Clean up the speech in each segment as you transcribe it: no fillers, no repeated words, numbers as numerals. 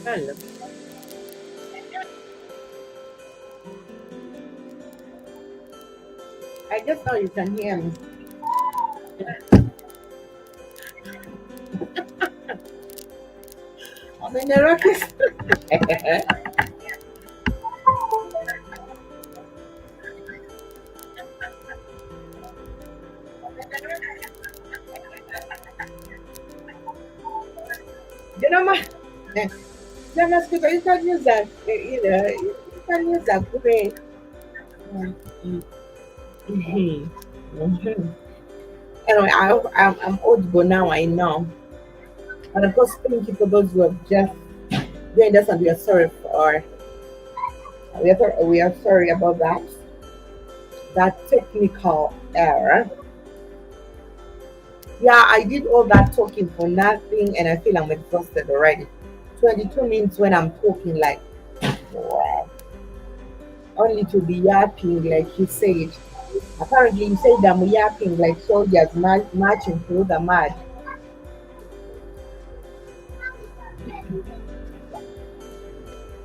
Hello. I just know you can hear me. I'm in the Rockies. You know, my, you know, speaker, you can use that, you can use that great. Mhm. Mhm. Anyway, I'm audible now, I know. And of course, thank you for those who have just joined us and we are sorry for, we are sorry about that technical error. Yeah, I did all that talking for nothing and I feel I'm exhausted already. 22 minutes when I'm talking like, wow, only to be yapping like you said. Apparently, you said I'm yapping like soldiers marching through the mud.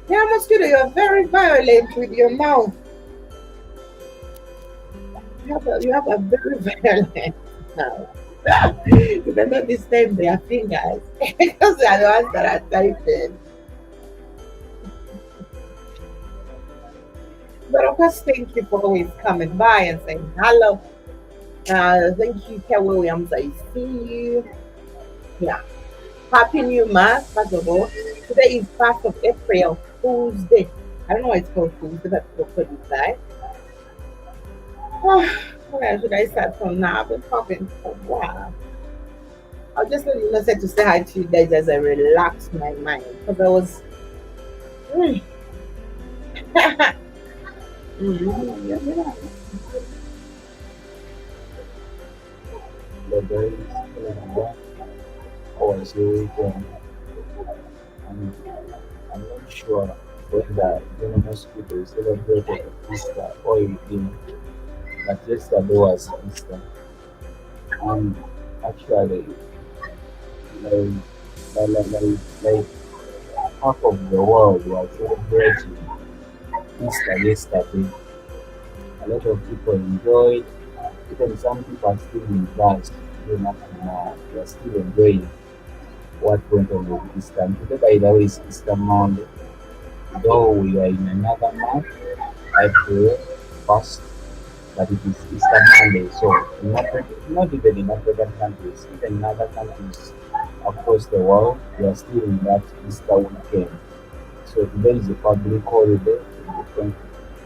Yeah, mosquito, you're very violent with your mouth. You have a very violent mouth. You better disturb their fingers because they are the ones that are typing. But of course, thank you for always coming by and saying hello. Thank you, Kel Williams. I see you. Yeah. Happy New Month, first of all. Today is 1st of April, Fool's Day. I don't know why it's called Fool's Day, but it's called that. Where should I start from now? I've been talking for a while. I'll just let you know to say hi to you guys as I relax my mind because I was. Mm. Yeah. The days what how was your weekend? I'm, I'm not sure whether most people celebrated Easter or you didn't, but yesterday was Easter. And actually, like, like half of the world was celebrating Easter yesterday. A lot of people enjoyed, even some people are still in class, even up to now, they are still enjoying what went on with Easter. And today, by the way, is Easter Monday. Though we are in another month, April 1st, but it is Easter Monday. So, not even in African countries, even in other countries across the world, we are still in that Easter weekend. So, today is a public holiday in different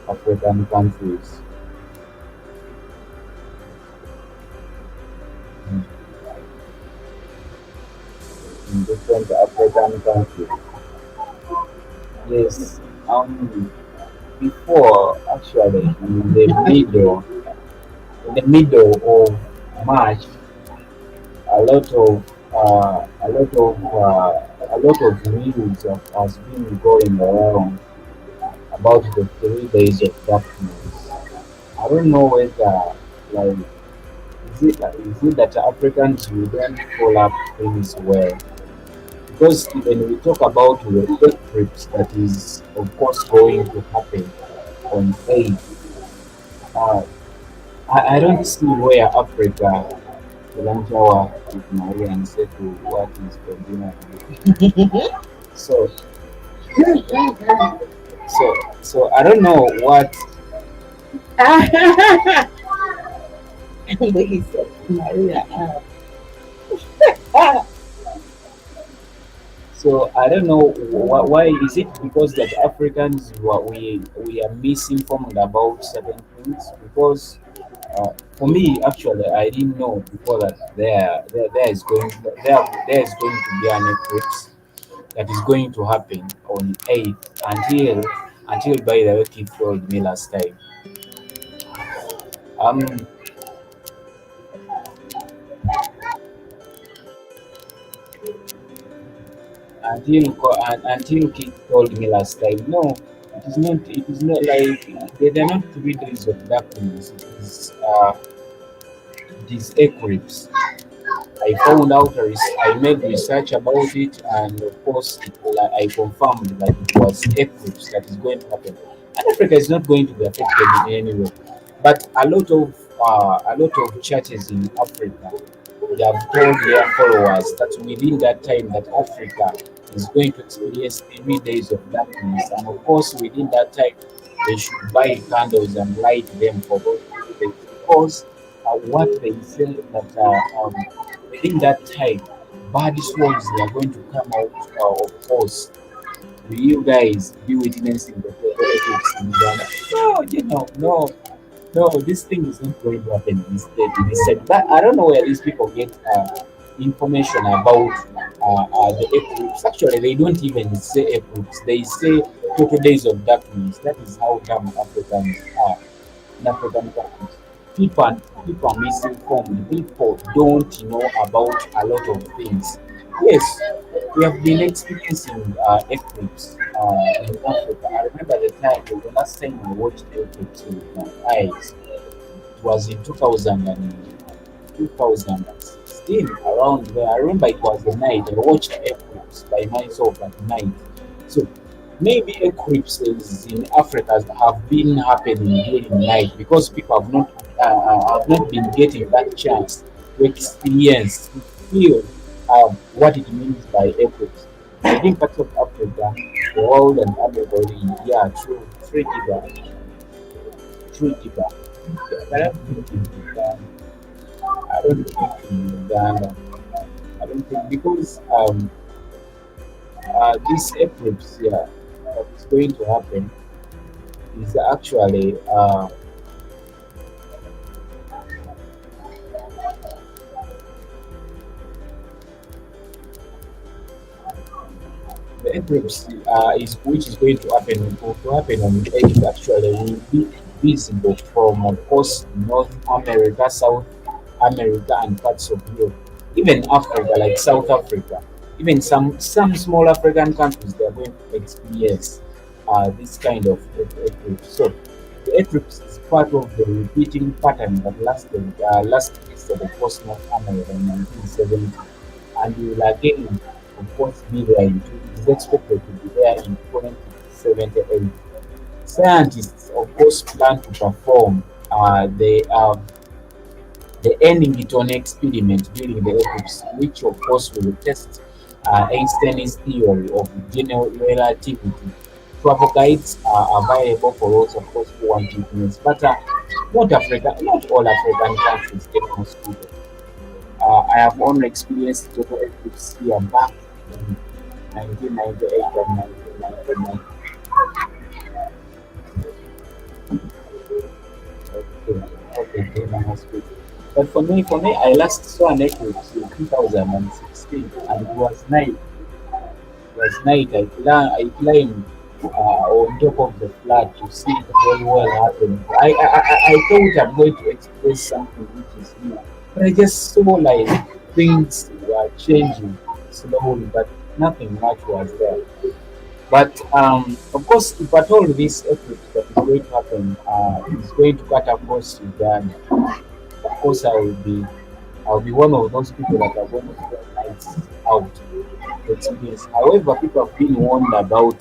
African countries. Mm, In different African countries. Yes. Before actually in the middle of March, a lot of a lot of news has been going around about the 3 days of darkness. I don't know whether like is it that Africans we don't follow up things well because when we talk about the eclipse that is of course going to happen on 8th, uh, I don't see where Africa Lanjawa with Maria and said to what is for dinner today. So so I don't know what But he said, Maria. Ah, so I don't know why is it because that Africans we are misinformed about certain things because for me actually I didn't know before that there is going to be an eclipse that is going to happen on 8th until by the way Keith told me last time. Um until Keith told me last time. No, it is not like there are not 3 days of darkness. this Eclipse. I found out, I made research about it, and of course, I confirmed that it was eclipse that is going to happen. And Africa is not going to be affected in any way. But a lot of churches in Africa, they have told their followers that within that time that Africa is going to experience 3 days of darkness, and of course within that time they should buy candles and light them for those 3 days, because what they say that within that time bad souls they are going to come out of force. Will you guys be witnessing the politics in Ghana? No, no. No, this thing is not going to happen. This said, but I don't know where these people get information about the eclipse. Actually, they don't even say eclipse. They say total days of darkness. That is how dumb Africans are in African countries. People are misinformed. People don't know about a lot of things. Yes, we have been experiencing eclipse in Africa. I remember the last time I watched eclipse with my eyes. It was in 2016, around there. I remember it was the night. I watched eclipse by myself at night. So maybe eclipses in Africa have been happening during night because people have not been getting that chance to experience, to feel what it means by eclipse. I think parts of Africa, the world and everybody, yeah, true giver, true giver. But I don't think in Uganda, I don't think in Uganda, I don't think because this eclipse here that is going to happen is actually the eclipse is which is going to happen on Earth actually will be visible from of course North America, South America, and parts of Europe, even Africa, like South Africa, even some small African countries they are going to experience this kind of eclipse. So the eclipse is part of the repeating pattern that last visited the coast North America in 1970, and will again, of course, be there it is expected to be there in 2078. Scientists, of course, plan to perform the ending it on experiment during the eclipse, which of course will test Einstein's theory of general relativity. Travel guides are available for those, of course, who want to influence, but not all African countries get mosquito. I have only experienced total eclipse here back in 1998 and 1999. Okay, okay, then I mosquito. But for me, I last saw an eclipse in 2016, and it was night. It was night. I climbed on top of the flat to see it very well happen. I thought I'm going to express something which is new, but I just saw like things were changing slowly, but nothing much was there. But of course, if at all this eclipse that is going to happen is going to cut across Uganda, of course I'll be one of those people that are going to spend nights out to experience. However, people have been warned about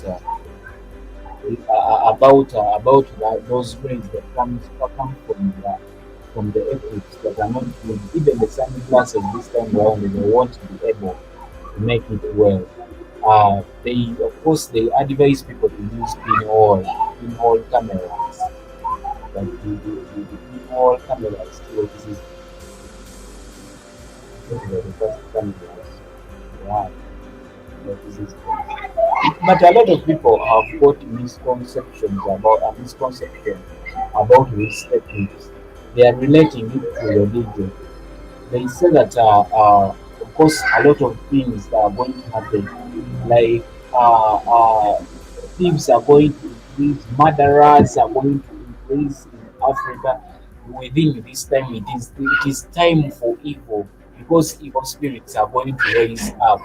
those rays that come from the eclipse that are not good. Even the sunglasses this time around they won't be able to make it well. They of course they advise people to use pinhole cameras. But the pinhole cameras still the first cameras. Yeah, but this is but a lot of people have got misconception about this eclipse. They are relating it to religion. They say that of course a lot of things that are going to happen, like thieves are going to increase, murderers are going to increase in Africa. Within this time, it is time for evil because evil spirits are going to raise up.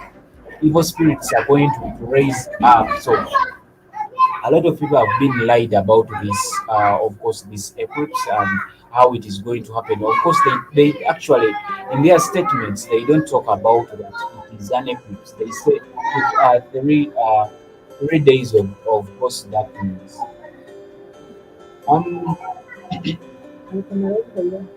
Evil spirits are going to raise up. So a lot of people have been lied about this, of course, this eclipse and how it is going to happen. Of course, they actually, in their statements, they don't talk about that it is an eclipse. They say it are 3 days of course, darkness. Um, I can wait for you.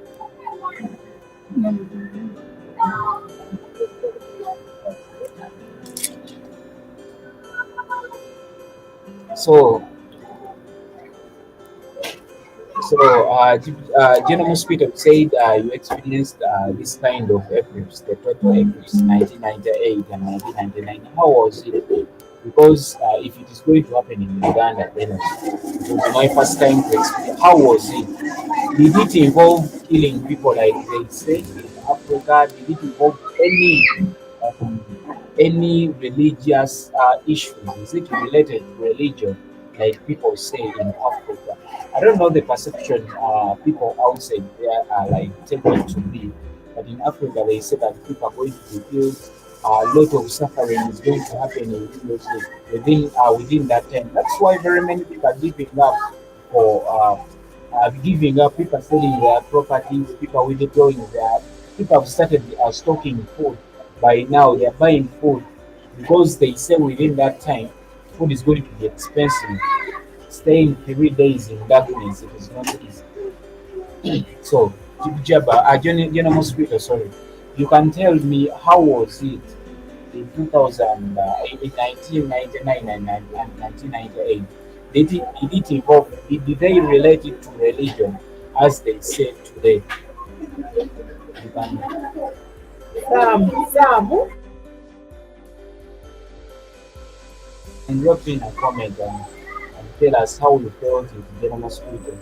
so General Mosquito said you experienced this kind of eclipse, the total eclipse, 1998 and 1999. How was it? Because if it is going to happen in Uganda, then it was my first time to experience. How was it? Did it involve killing people like they say in Africa? Did it involve um, any religious issues? Is it related to religion, like people say in Africa? I don't know the perception people outside there are like taking to be, but in Africa they say that people are going to be killed. A lot of suffering is going to happen in USA within that time. That's why very many people are giving up for giving up. People are selling their properties. People are withdrawing their. People have started stocking food. By now, they are buying food because they say within that time, food is going to be expensive. Staying 3 days in darkness, it is not easy. So, Jabba, General Mosquito, sorry, you can tell me how was it in 2000, in 1999 and 1998? Did it involve, did they relate it to religion as they say today? You can drop in a comment and tell us how you felt in General Mosquito.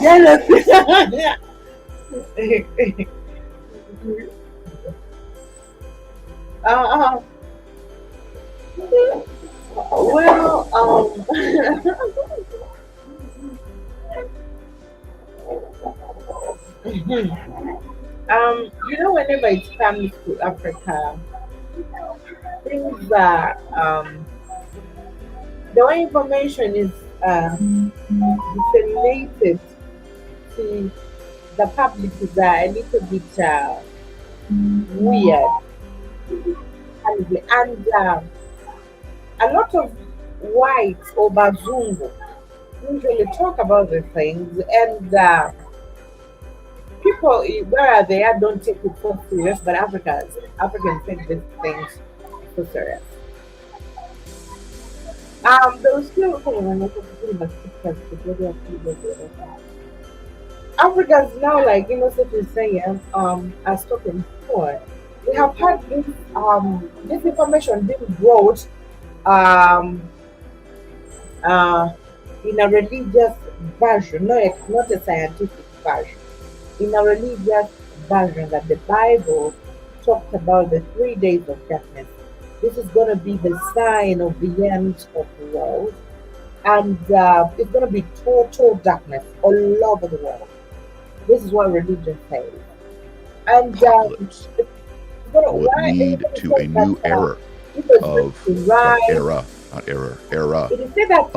Jealous. uh, well, whenever it comes to Africa, things are the way information is disseminated to the public is a little bit weird, and a lot of whites or bazungu usually talk about the things, and people where they are don't take it so serious, but Africans take these things so serious. There was still Africans now, like Innocent is saying, as talking before, we have had this information being brought um, uh, in a religious version, not a scientific version, in a religious version that the Bible talked about the 3 days of darkness. This is going to be the sign of the end of the world, and it's going to be total darkness all over the world. This is what religion says, and Apocalypse it's going to would why it's lead going to to say a that new era people is going of, to or rise. era, not error, era It is said that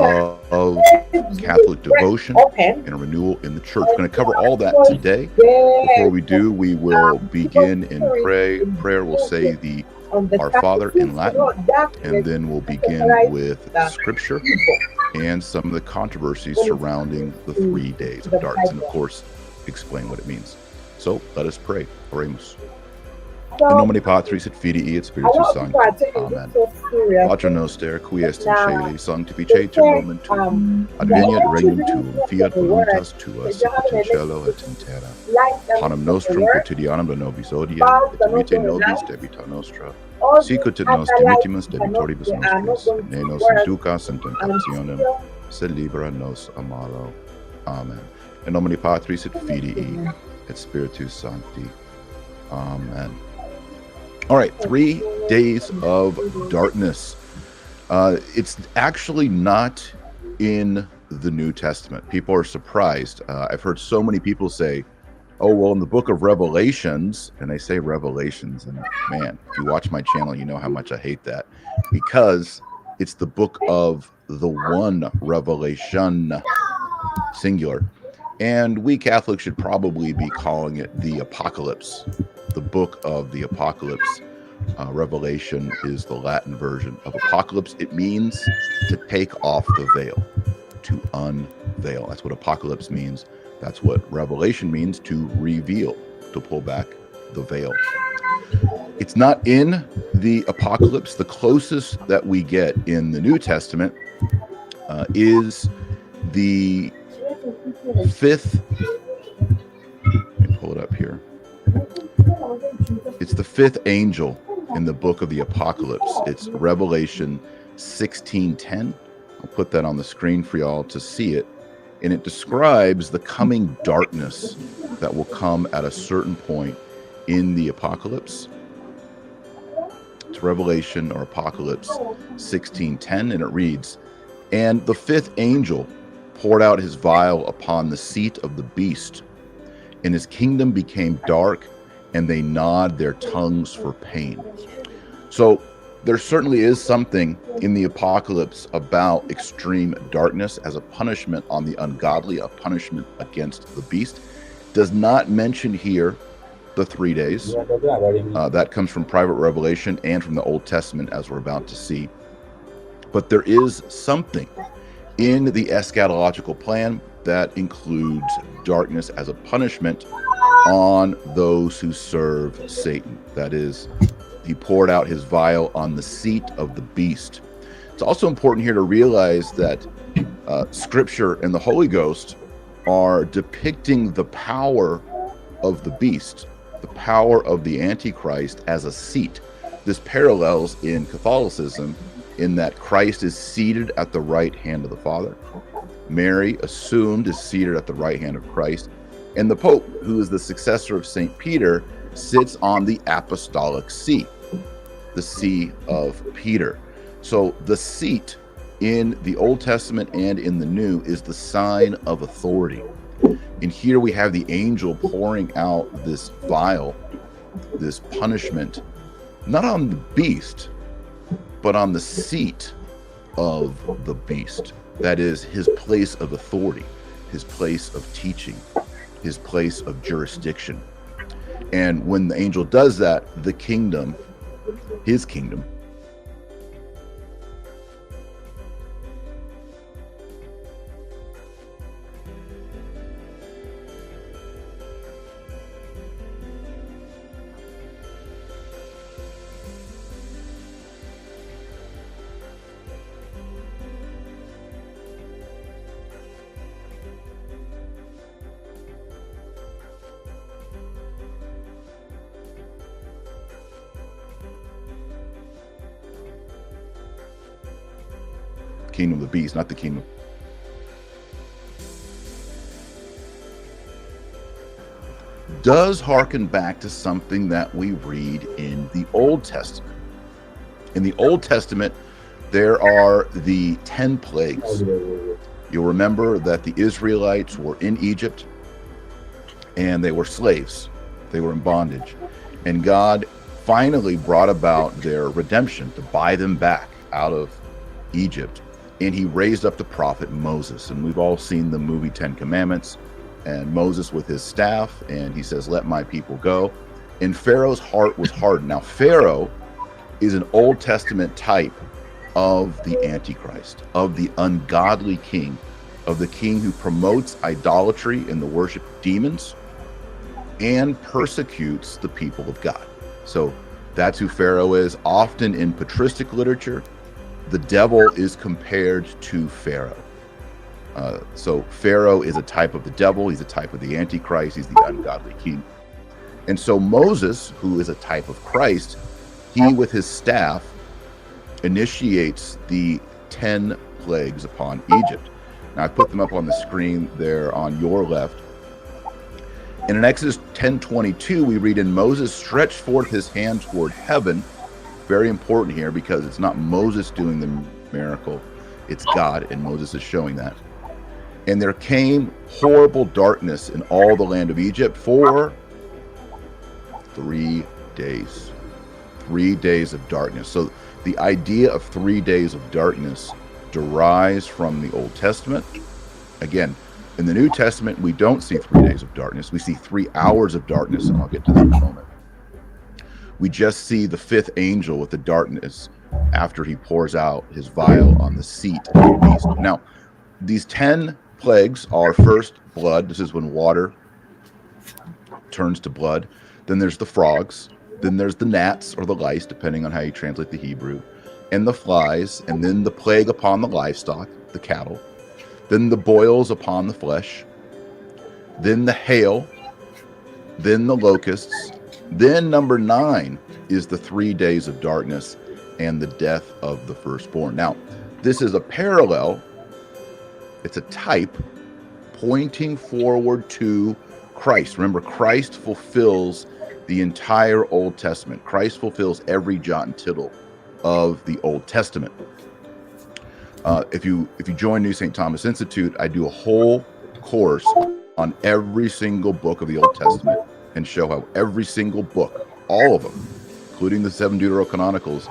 of graves will Catholic break devotion open, and a renewal in the church. We're going and to cover all that because today. Before there's we do, we will people begin in spirit pray. in Prayer will say children the on the Our Father surfaces, in Latin, and darkness then we'll begin categorize with the scripture evil and some of the controversies when it surrounding comes the to 3 days of the darkness, and of Bible. course, explain what it means. So let us pray. Oremus. In So nomine Patris et Filii et a Spiritus lot of people are Sancti. taking this Amen. so serious. Pater noster, qui est in Now caeli, they sanctificetur say nomen tuum. the Adveniat only regnum reason tuum, for fiat the word voluntas tua, is you have sicut an in cielo et electric in terra. light and Panem for the nostrum word, quotidianum da nobis odie, bulbs et are not dimitte going to nobis light. debita nostra, All these sicut et nos other lights dimittimus cannot, debitoribus they are not nostris, et going ne to nos work inducas in tentationem, until sed libera nos a malo. Amen. In nomine Patris et Filii et Spiritus Sancti. Amen. All right, 3 days of darkness. It's actually not in the New Testament. People are surprised. I've heard so many people say, oh, well, in the book of Revelations, and they say Revelations, and man, if you watch my channel, you know how much I hate that, because it's the book of the one revelation, singular. And we Catholics should probably be calling it the Apocalypse, the book of the Apocalypse. Revelation is the Latin version of Apocalypse. It means to take off the veil, to unveil. That's what Apocalypse means. That's what Revelation means, to reveal, to pull back the veil. It's not in the Apocalypse. The closest that we get in the New Testament is the fifth. Let me pull it up here. It's the fifth angel in the book of the Apocalypse. It's Revelation 16:10. I'll put that on the screen for y'all to see it. And it describes the coming darkness that will come at a certain point in the Apocalypse. It's Revelation or Apocalypse 16:10, and it reads, "And the fifth angel poured out his vial upon the seat of the beast, and his kingdom became dark, and they gnawed their tongues for pain." So there certainly is something in the Apocalypse about extreme darkness as a punishment on the ungodly, a punishment against the beast. Does not mention here the 3 days. That comes from private revelation and from the Old Testament, as we're about to see. But there is something in the eschatological plan that includes darkness as a punishment on those who serve Satan. That is, he poured out his vial on the seat of the beast. It's also important here to realize that Scripture and the Holy Ghost are depicting the power of the beast, the power of the Antichrist as a seat. This parallels in Catholicism in that Christ is seated at the right hand of the Father. Mary, assumed, is seated at the right hand of Christ. And the Pope, who is the successor of St. Peter, sits on the apostolic see, the see of Peter. So the seat in the Old Testament and in the New is the sign of authority. And here we have the angel pouring out this vial, this punishment, not on the beast, but on the seat of the beast. That is his place of authority, his place of teaching, his place of jurisdiction. And when the angel does that, the kingdom, his kingdom, kingdom of the beast, not the kingdom. Does harken back to something that we read in the Old Testament. In the Old Testament, there are the 10 plagues. You'll remember that the Israelites were in Egypt and they were slaves. They were in bondage. And God finally brought about their redemption to buy them back out of Egypt. And he raised up the prophet Moses. And we've all seen the movie 10 Commandments, and Moses with his staff, and he says, "Let my people go." And Pharaoh's heart was hardened. Now, Pharaoh is an Old Testament type of the Antichrist, of the ungodly king, of the king who promotes idolatry and the worship of demons and persecutes the people of God. So that's who Pharaoh is. Often in patristic literature, the devil is compared to Pharaoh. So Pharaoh is a type of the devil. He's a type of the Antichrist. He's the ungodly king. And so Moses, who is a type of Christ, he with his staff initiates the 10 plagues upon Egypt. Now I put them up on the screen there on your left. And in Exodus 10:22, we read, and Moses stretched forth his hand toward heaven. Very important here because it's not Moses doing the miracle, it's God, and Moses is showing that. And there came horrible darkness in all the land of Egypt for 3 days. 3 days of darkness. So the idea of 3 days of darkness derives from the Old Testament. Again, in the New Testament, we don't see 3 days of darkness. We see 3 hours of darkness, and I'll get to that in a moment. We just see the fifth angel with the darkness after he pours out his vial on the seat of the beast. Now, these 10 plagues are first blood. This is when water turns to blood. Then there's the frogs. Then there's the gnats or the lice, depending on how you translate the Hebrew, and the flies, and then the plague upon the livestock, the cattle, then the boils upon the flesh, then the hail, then the locusts, then number 9 is the 3 days of darkness and the death of the firstborn. Now, this is a parallel, it's a type pointing forward to Christ. Remember, Christ fulfills the entire Old Testament. Christ fulfills every jot and tittle of the Old Testament. If you join New St. Thomas Institute, I do a whole course on every single book of the Old Testament and show how every single book, all of them, including the 7 Deuterocanonicals,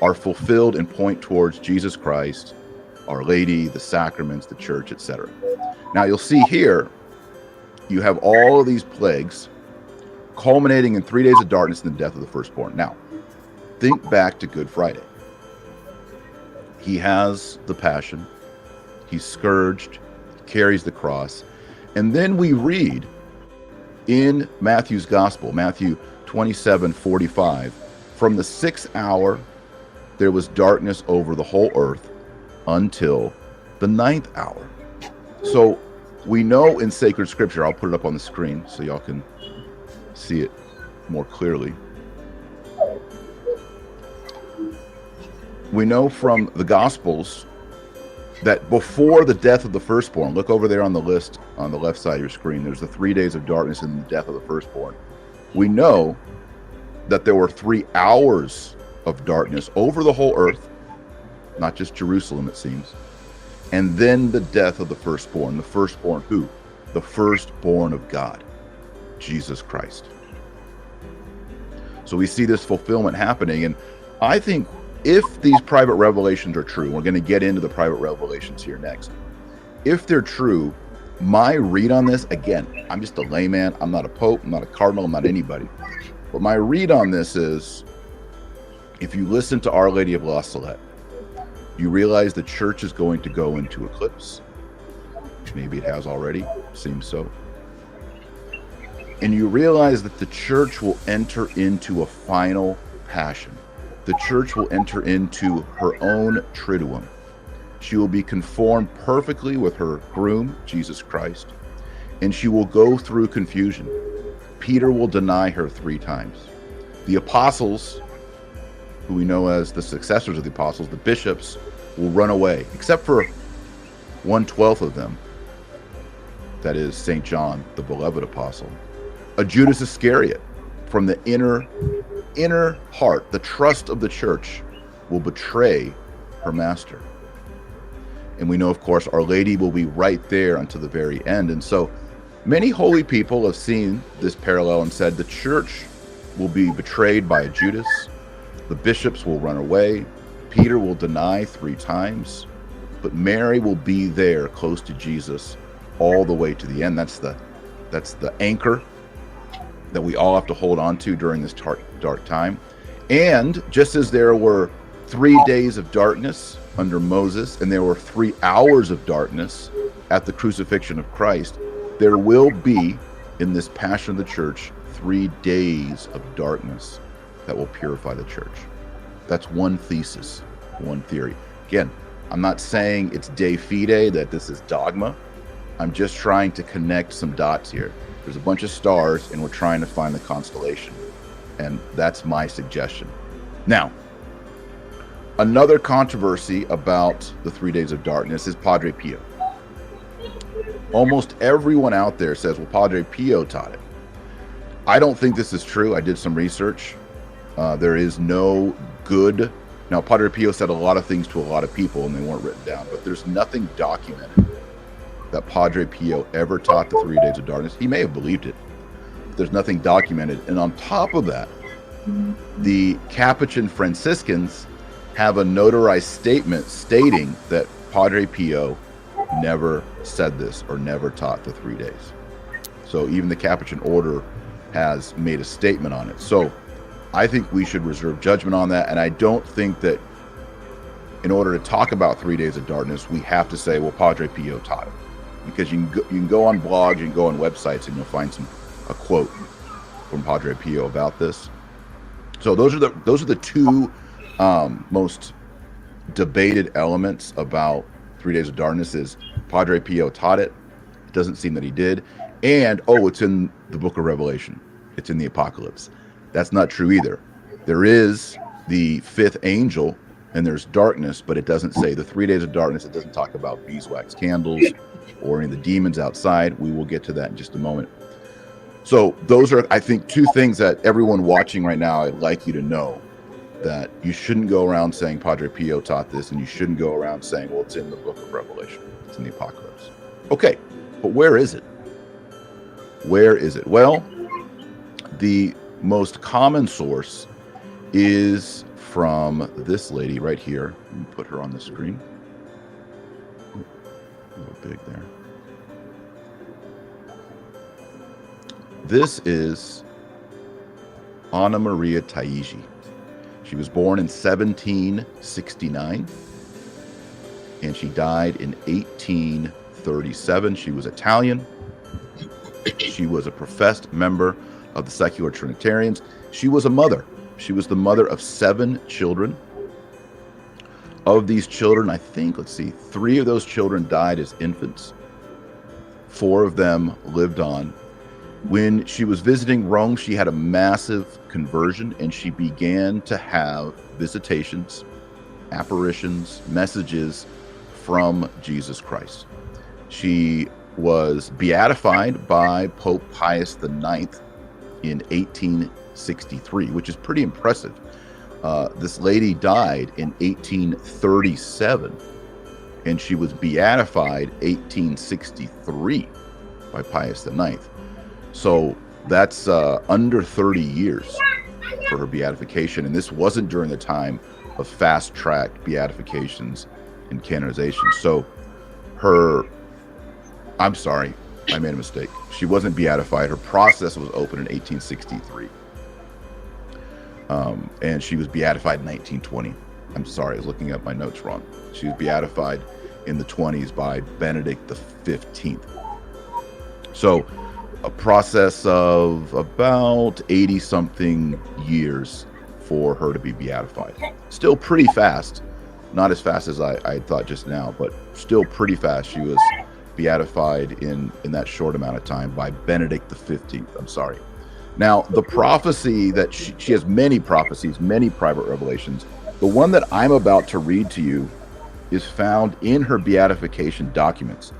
are fulfilled and point towards Jesus Christ, Our Lady, the sacraments, the church, etc. Now you'll see here, you have all of these plagues culminating in 3 days of darkness and the death of the firstborn. Now, think back to Good Friday. He has the passion, he's scourged, carries the cross, and then we read in Matthew's Gospel, Matthew 27:45, from the 6th hour there was darkness over the whole earth until the 9th hour. So we know in sacred scripture, I'll put it up on the screen so y'all can see it more clearly. We know from the Gospels that before the death of the firstborn, look over there on the list on the left side of your screen, there's the 3 days of darkness and the death of the firstborn. We know that there were 3 hours of darkness over the whole earth, not just Jerusalem, it seems, and then the death of the firstborn. The firstborn who? The firstborn of God, Jesus Christ. So we see this fulfillment happening, and I think if these private revelations are true, we're going to get into the private revelations here next. If they're true, my read on this, again, I'm just a layman, I'm not a pope, I'm not a cardinal, I'm not anybody. But my read on this is, if you listen to Our Lady of La Salette, you realize the church is going to go into eclipse. Maybe it has already, seems so. And you realize that the church will enter into a final passion. The church will enter into her own triduum. She will be conformed perfectly with her groom, Jesus Christ, and she will go through confusion. Peter will deny her 3 times. The apostles, who we know as the successors of the apostles, the bishops, will run away, except for 1/12 of them. That is St. John, the beloved apostle. A Judas Iscariot, from the inner heart, the trust of the church, will betray her master. And we know, of course, Our Lady will be right there until the very end. And so many holy people have seen this parallel and said the church will be betrayed by a Judas, the bishops will run away, Peter will deny 3 times, but Mary will be there close to Jesus all the way to the end. That's the anchor that we all have to hold on to during this dark time. And just as there were 3 days of darkness under Moses, and there were 3 hours of darkness at the crucifixion of Christ, there will be, in this passion of the church, 3 days of darkness that will purify the church. That's one thesis, one theory. Again, I'm not saying it's de fide, that this is dogma. I'm just trying to connect some dots here. There's a bunch of stars, and we're trying to find the constellation. And that's my suggestion. Now, another controversy about the 3 days of darkness is Padre Pio. Almost everyone out there says, well, Padre Pio taught it. I don't think this is true. I did some research. There is no good. Now, Padre Pio said a lot of things to a lot of people, and they weren't written down. But there's nothing documented that Padre Pio ever taught the 3 days of darkness. He may have believed it. But there's nothing documented. And on top of that, the Capuchin Franciscans have a notarized statement stating that Padre Pio never said this or never taught the 3 days. So even the Capuchin order has made a statement on it. So I think we should reserve judgment on that. And I don't think that in order to talk about 3 days of darkness, we have to say, well, Padre Pio taught it. Because you can go on blogs, you can go on websites, and you'll find a quote from Padre Pio about this. So those are the two most debated elements about 3 days of darkness. Is Padre Pio taught it? It doesn't seem that he did. And it's in the book of Revelation. It's in the Apocalypse. That's not true either. There is the fifth angel, and there's darkness, but it doesn't say the 3 days of darkness. It doesn't talk about beeswax candles or any of the demons outside. We will get to that in just a moment. So those are, I think, two things that everyone watching right now, I'd like you to know, that you shouldn't go around saying Padre Pio taught this, and you shouldn't go around saying, well, it's in the book of Revelation. It's in the Apocalypse. Okay, but where is it? Where is it? Well, the most common source is from this lady right here. Let me put her on the screen. A little big there. This is Anna Maria Taigi. She was born in 1769 and she died in 1837. She was Italian. She was a professed member of the secular Trinitarians. She was a mother. She was the mother of 7 children. Of these children, I think, 3 of those children died as infants. 4 of them lived on. When she was visiting Rome, she had a massive conversion, and she began to have visitations, apparitions, messages from Jesus Christ. She was beatified by Pope Pius IX in 1863, which is pretty impressive. This lady died in 1837, and she was beatified 1863 by Pius IX. So that's under 30 years for her beatification, and this wasn't during the time of fast-track beatifications and canonization. So I'm sorry, I made a mistake. She wasn't beatified. Her process was opened in 1863. And she was beatified in 1920. I'm sorry, I was looking at my notes wrong. She was beatified in the 20s by Benedict XV. So a process of about 80-something years for her to be beatified. Still pretty fast. Not as fast as I thought just now, but still pretty fast. She was beatified in that short amount of time by Benedict XV. I'm sorry. Now, the prophecy that she has many prophecies, many private revelations. The one that I'm about to read to you is found in her beatification documents.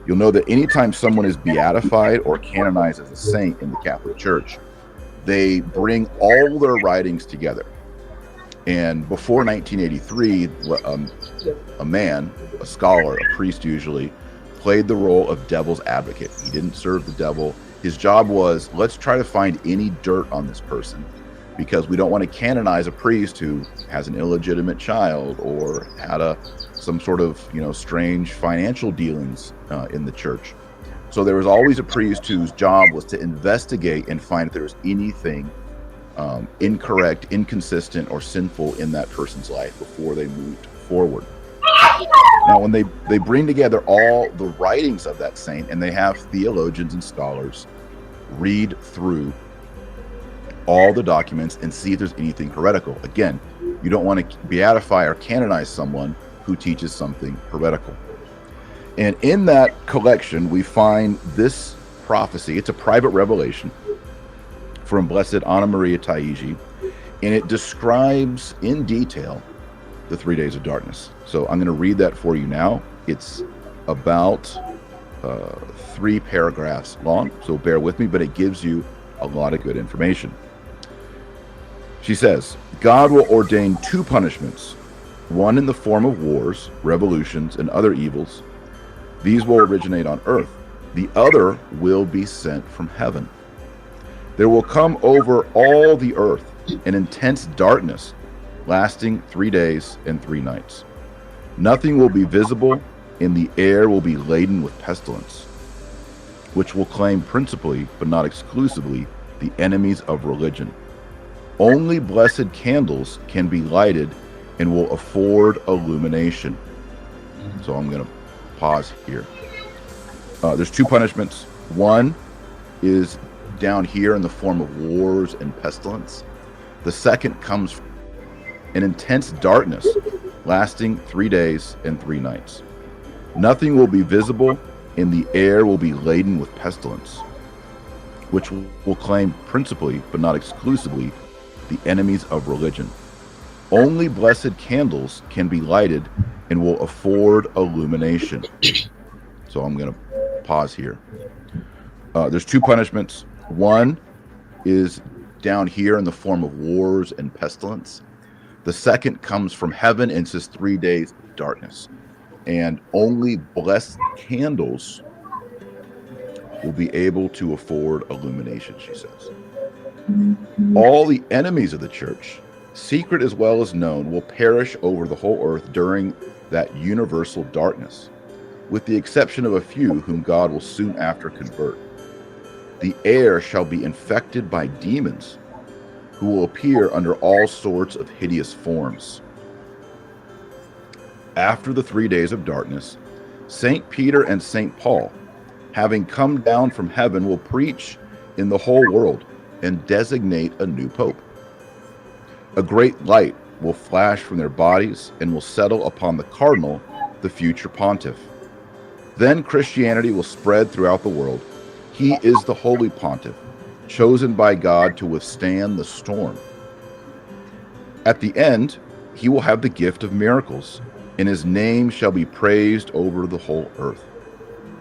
You'll know that anytime someone is beatified or canonized as a saint in the Catholic Church, they bring all their writings together. And before 1983, a man, a scholar, a priest usually, played the role of devil's advocate. He didn't serve the devil. His job was, let's try to find any dirt on this person, because we don't want to canonize a priest who has an illegitimate child or had some sort of strange financial dealings in the church. So there was always a priest whose job was to investigate and find if there was anything incorrect, inconsistent, or sinful in that person's life before they moved forward. Now, when they bring together all the writings of that saint, and they have theologians and scholars read through all the documents and see if there's anything heretical. Again, you don't want to beatify or canonize someone who teaches something heretical. And in that collection, we find this prophecy. It's a private revelation from Blessed Anna Maria Taigi, and it describes in detail the 3 days of darkness. So I'm going to read that for you now. It's about 3 paragraphs long, so bear with me, but it gives you a lot of good information. She says, God will ordain 2 punishments, one in the form of wars, revolutions, and other evils. These will originate on earth. The other will be sent from heaven. There will come over all the earth an intense darkness, lasting 3 days and 3 nights. Nothing will be visible, and the air will be laden with pestilence, which will claim principally, but not exclusively, the enemies of religion. Only blessed candles can be lighted and will afford illumination. So I'm going to pause here. There's 2 punishments. One is down here in the form of wars and pestilence. The second comes from an intense darkness lasting 3 days and 3 nights. Nothing will be visible, and the air will be laden with pestilence, which will claim principally, but not exclusively, the enemies of religion. Only blessed candles can be lighted and will afford illumination. So I'm going to pause here. There's 2 punishments. One is down here in the form of wars and pestilence. The second comes from heaven and says 3 days of darkness. And only blessed candles will be able to afford illumination, she says. All the enemies of the church, secret as well as known, will perish over the whole earth during that universal darkness, with the exception of a few whom God will soon after convert. The air shall be infected by demons, who will appear under all sorts of hideous forms. After the 3 days of darkness, St. Peter and St. Paul, having come down from heaven, will preach in the whole world and designate a new pope. A great light will flash from their bodies and will settle upon the cardinal, the future pontiff. Then Christianity will spread throughout the world. He is the holy pontiff, chosen by God to withstand the storm. At the end, he will have the gift of miracles, and his name shall be praised over the whole earth.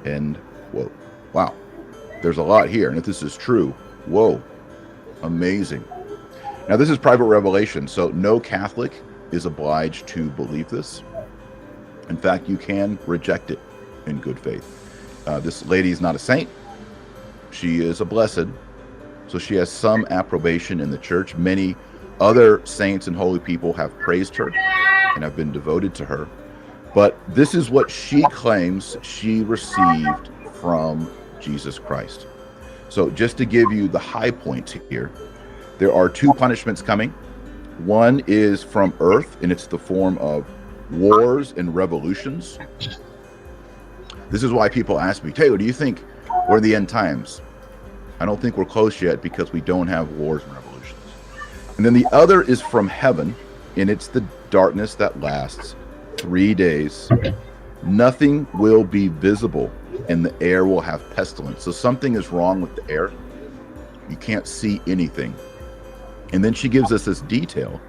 And, whoa, wow, there's a lot here. And if this is true, whoa, amazing. Now, this is private revelation, so no Catholic is obliged to believe this. In fact, you can reject it in good faith. This lady is not a saint. She is a blessed, so she has some approbation in the church. Many other saints and holy people have praised her and have been devoted to her. But this is what she claims she received from Jesus Christ. So just to give you the high points here, there are 2 punishments coming. One is from earth, and it's the form of wars and revolutions. This is why people ask me, Taylor, do you think we're in the end times? I don't think we're close yet because we don't have wars and revolutions. And then the other is from heaven, and it's the darkness that lasts 3 days. Nothing will be visible, and the air will have pestilence. So something is wrong with the air. You can't see anything. And then she gives us this detail.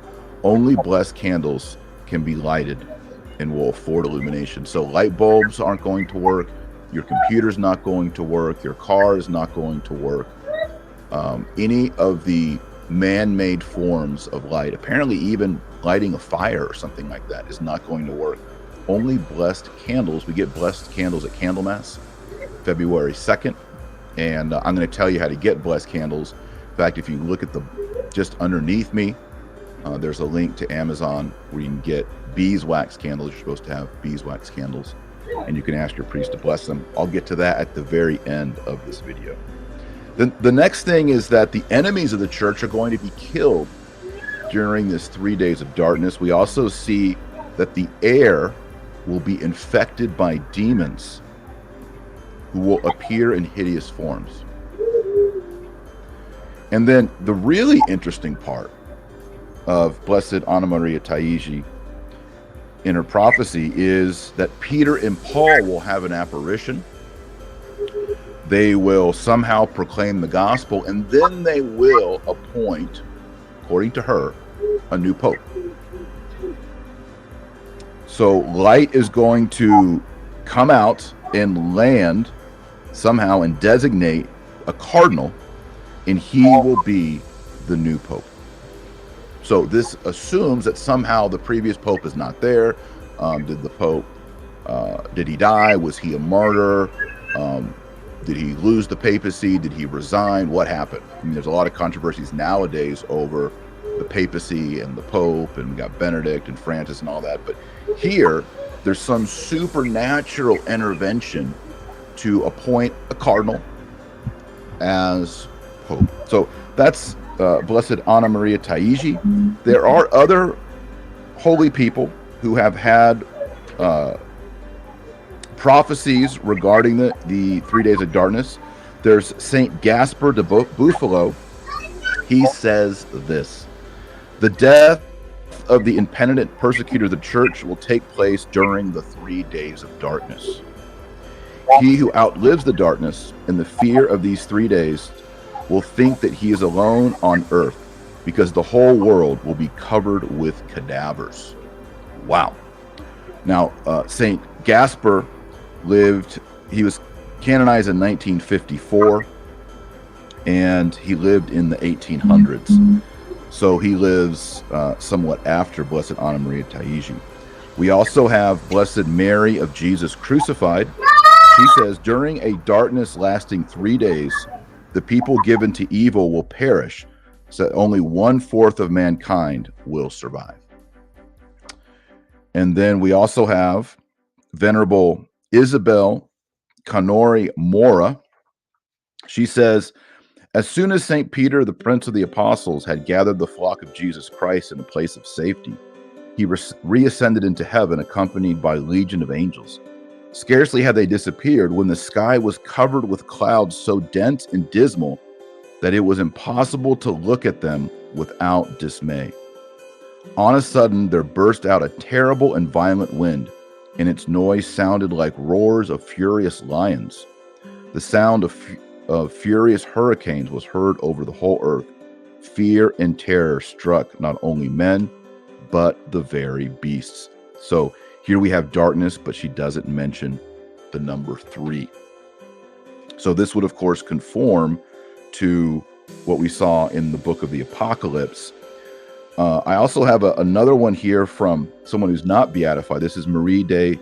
Only blessed candles can be lighted and will afford illumination. So light bulbs aren't going to work. Your computer's not going to work. Your car is not going to work. Any of the man-made forms of light, apparently even lighting a fire or something like that, is not going to work. Only blessed candles. We get blessed candles at Candlemas, February 2nd. And I'm going to tell you how to get blessed candles. In fact, if you look at the just underneath me, there's a link to Amazon where you can get beeswax candles. You're supposed to have beeswax candles, and you can ask your priest to bless them. I'll get to that at the very end of this video. The next thing is that the enemies of the church are going to be killed during this 3 days of darkness. We also see that the air will be infected by demons who will appear in hideous forms. And then the really interesting part of Blessed Anna Maria Taigi in her prophecy is that Peter and Paul will have an apparition. They will somehow proclaim the gospel, and then they will appoint, according to her, a new pope. So light is going to come out and land somehow and designate a cardinal, and he will be the new pope. So this assumes that somehow the previous pope is not there. Did the pope, did he die? Was he a martyr? Did he lose the papacy? Did he resign? What happened? I mean, there's a lot of controversies nowadays over the papacy and the pope, and we got Benedict and Francis and all that. But here, there's some supernatural intervention to appoint a cardinal as pope. So that's Blessed Anna Maria Taigi. There are other holy people who have had prophecies regarding the 3 days of darkness. There's Saint Gaspar de Buffalo. He says this: the death of the impenitent persecutor of the church will take place during the 3 days of darkness. He who outlives the darkness and the fear of these 3 days will think that he is alone on earth, because the whole world will be covered with cadavers. Wow. Now, Saint Gaspar he was canonized in 1954, and he lived in the 1800s. So he lives somewhat after Blessed Anna Maria Taigi. We also have Blessed Mary of Jesus Crucified. She says, during a darkness lasting 3 days, the people given to evil will perish, so that only 1/4 of mankind will survive. And then we also have Venerable Isabel Canori Mora. She says, as soon as St. Peter, the Prince of the Apostles, had gathered the flock of Jesus Christ in a place of safety, he reascended into heaven accompanied by a legion of angels. Scarcely had they disappeared when the sky was covered with clouds so dense and dismal that it was impossible to look at them without dismay. On a sudden, there burst out a terrible and violent wind, and its noise sounded like roars of furious lions. The sound of furious hurricanes was heard over the whole earth. Fear and terror struck not only men, but the very beasts. So here we have darkness, but she doesn't mention the number 3. So this would, of course, conform to what we saw in the book of the Apocalypse. I also have another one here from someone who's not beatified. This is Marie de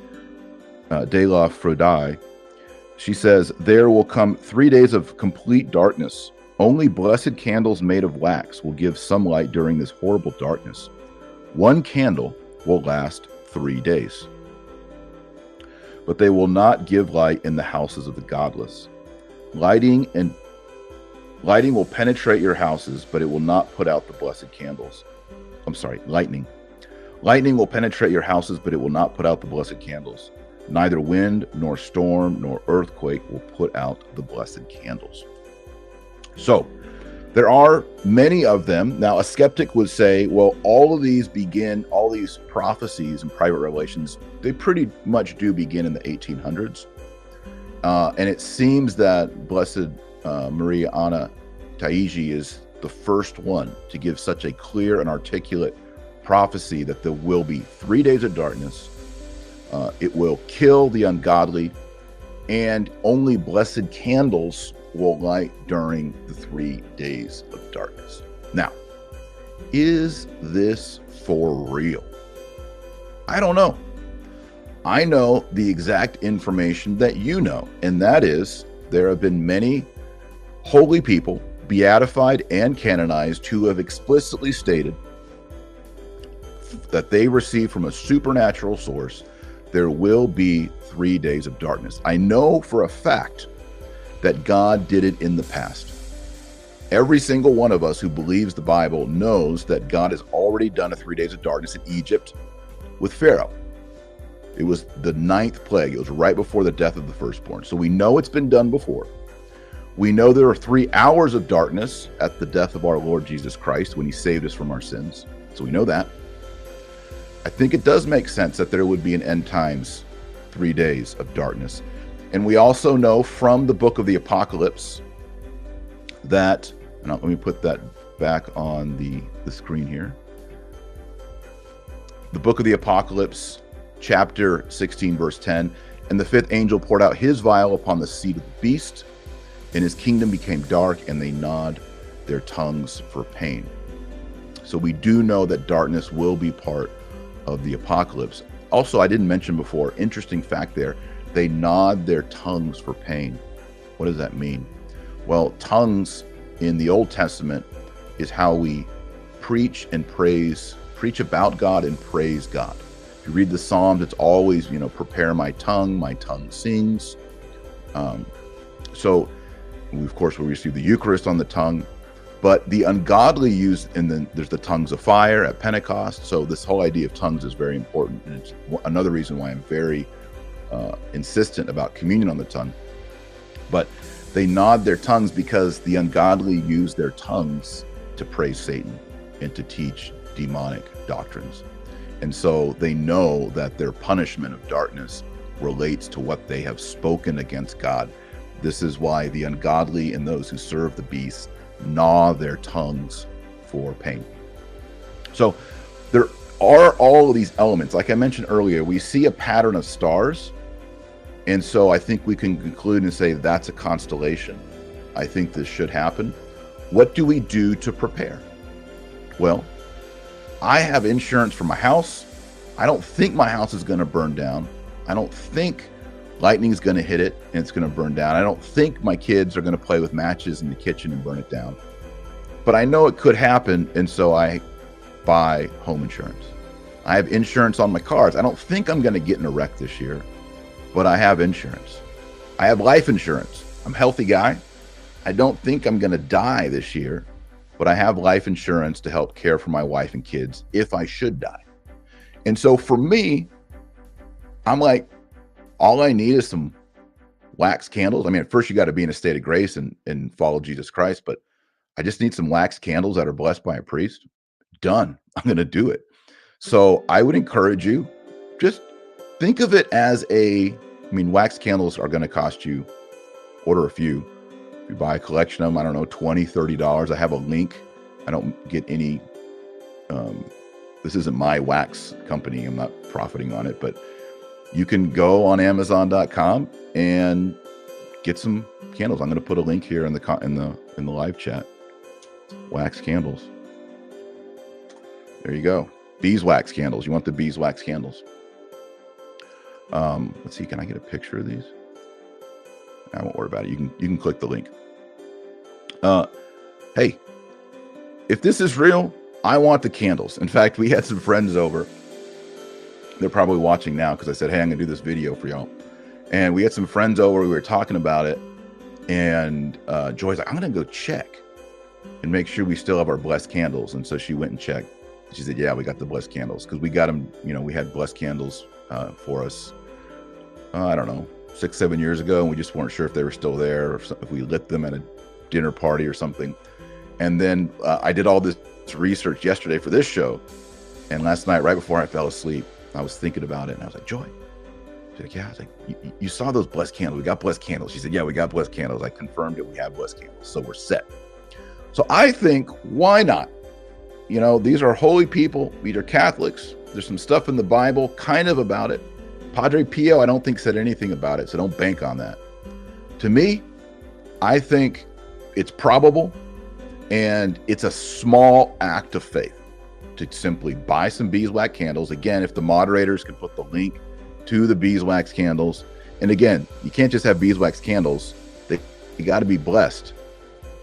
la Frodai. She says, there will come 3 days of complete darkness. Only blessed candles made of wax will give some light during this horrible darkness. 1 candle will last 3 days. But they will not give light in the houses of the godless. Lighting will penetrate your houses, but it will not put out the blessed candles. Lightning. Lightning will penetrate your houses, but it will not put out the blessed candles. Neither wind, nor storm, nor earthquake will put out the blessed candles. So, there are many of them. Now, a skeptic would say, well, all these prophecies and private revelations, they pretty much do begin in the 1800s. And it seems that Blessed Maria Anna Taigi is the first one to give such a clear and articulate prophecy that there will be 3 days of darkness. It will kill the ungodly, and only blessed candles will light during the 3 days of darkness. Now, is this for real? I don't know. I know the exact information that you know, and that is there have been many holy people, beatified and canonized, who have explicitly stated that they received from a supernatural source there will be 3 days of darkness. I know for a fact that God did it in the past. Every single one of us who believes the Bible knows that God has already done a 3 days of darkness in Egypt with Pharaoh. It was the 9th plague. It was right before the death of the firstborn. So we know it's been done before. We know there are 3 hours of darkness at the death of our Lord Jesus Christ when he saved us from our sins. So we know that. I think it does make sense that there would be an end times 3 days of darkness. And we also know from the book of the Apocalypse that, and let me put that back on the screen here. The book of the Apocalypse, chapter 16, verse 10, and the 5th angel poured out his vial upon the seat of the beast, and his kingdom became dark, and they gnawed their tongues for pain. So we do know that darkness will be part of the apocalypse. Also, I didn't mention before, interesting fact there, they nod their tongues for pain. What does that mean? Well, tongues in the Old Testament is how we preach and praise, preach about God and praise God. If you read the Psalms, it's always, prepare my tongue sings. So, of course, we receive the Eucharist on the tongue, but the ungodly use, and then there's the tongues of fire at Pentecost. So this whole idea of tongues is very important. And it's another reason why I'm very insistent about communion on the tongue. But they nod their tongues because the ungodly use their tongues to praise Satan and to teach demonic doctrines. And so they know that their punishment of darkness relates to what they have spoken against God. This is why the ungodly and those who serve the beast gnaw their tongues for pain. So there are all of these elements. Like I mentioned earlier, we see a pattern of stars. And so I think we can conclude and say that's a constellation. I think this should happen. What do we do to prepare? Well, I have insurance for my house. I don't think my house is going to burn down. I don't think lightning is going to hit it and it's going to burn down. I don't think my kids are going to play with matches in the kitchen and burn it down. But I know it could happen, and so I buy home insurance. I have insurance on my cars. I don't think I'm going to get in a wreck this year, but I have insurance. I have life insurance. I'm a healthy guy. I don't think I'm going to die this year, but I have life insurance to help care for my wife and kids if I should die. And so for me, I'm like, all I need is some wax candles. I mean, at first you got to be in a state of grace and follow Jesus Christ, but I just need some wax candles that are blessed by a priest. Done. I'm going to do it. So I would encourage you, just think of it as wax candles are going to cost you, order a few. If you buy a collection of them, I don't know, $20, $30. I have a link. I don't get any, this isn't my wax company. I'm not profiting on it, but you can go on Amazon.com and get some candles. I'm going to put a link here in the live chat. Wax candles. There you go. Beeswax candles. You want the beeswax candles. Let's see. Can I get a picture of these? I won't worry about it. You can click the link. Hey, if this is real, I want the candles. In fact, we had some friends over. They're probably watching now because I said, hey, I'm going to do this video for y'all. And we had some friends over. We were talking about it. And Joy's like, I'm going to go check and make sure we still have our blessed candles. And so she went and checked. She said, yeah, we got the blessed candles because we got them. We had blessed candles for us, I don't know, 6-7 years ago. And we just weren't sure if they were still there or if we lit them at a dinner party or something. And then I did all this research yesterday for this show. And last night, right before I fell asleep, I was thinking about it. And I was like, Joy. She's like, yeah. I was like, you saw those blessed candles. We got blessed candles. She said, yeah, we got blessed candles. I confirmed it. We have blessed candles. So we're set. So I think, why not? These are holy people. These are Catholics. There's some stuff in the Bible kind of about it. Padre Pio, I don't think said anything about it. So don't bank on that. To me, I think it's probable. And it's a small act of faith to simply buy some beeswax candles. Again, if the moderators can put the link to the beeswax candles. And again, you can't just have beeswax candles. They got to be blessed.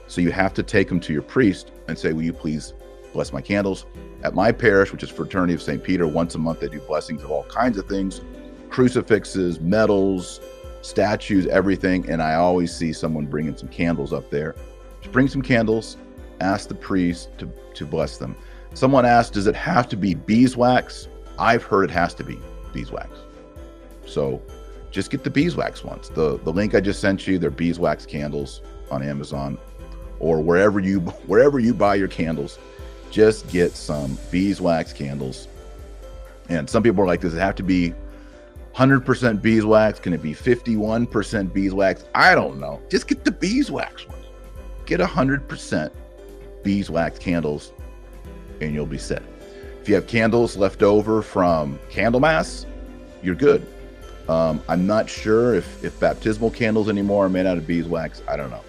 So you have to take them to your priest and say, will you please bless my candles? At my parish, which is Fraternity of St. Peter, once a month, they do blessings of all kinds of things, crucifixes, medals, statues, everything. And I always see someone bringing some candles up there. Just bring some candles, ask the priest to bless them. Someone asked, does it have to be beeswax? I've heard it has to be beeswax. So just get the beeswax ones. The link I just sent you, they're beeswax candles on Amazon or wherever you buy your candles. Just get some beeswax candles. And some people are like, does it have to be 100% beeswax? Can it be 51% beeswax? I don't know. Just get the beeswax ones. Get 100% beeswax candles and you'll be set. If you have candles left over from Candlemas, you're good. I'm not sure if baptismal candles anymore are made out of beeswax. I don't know.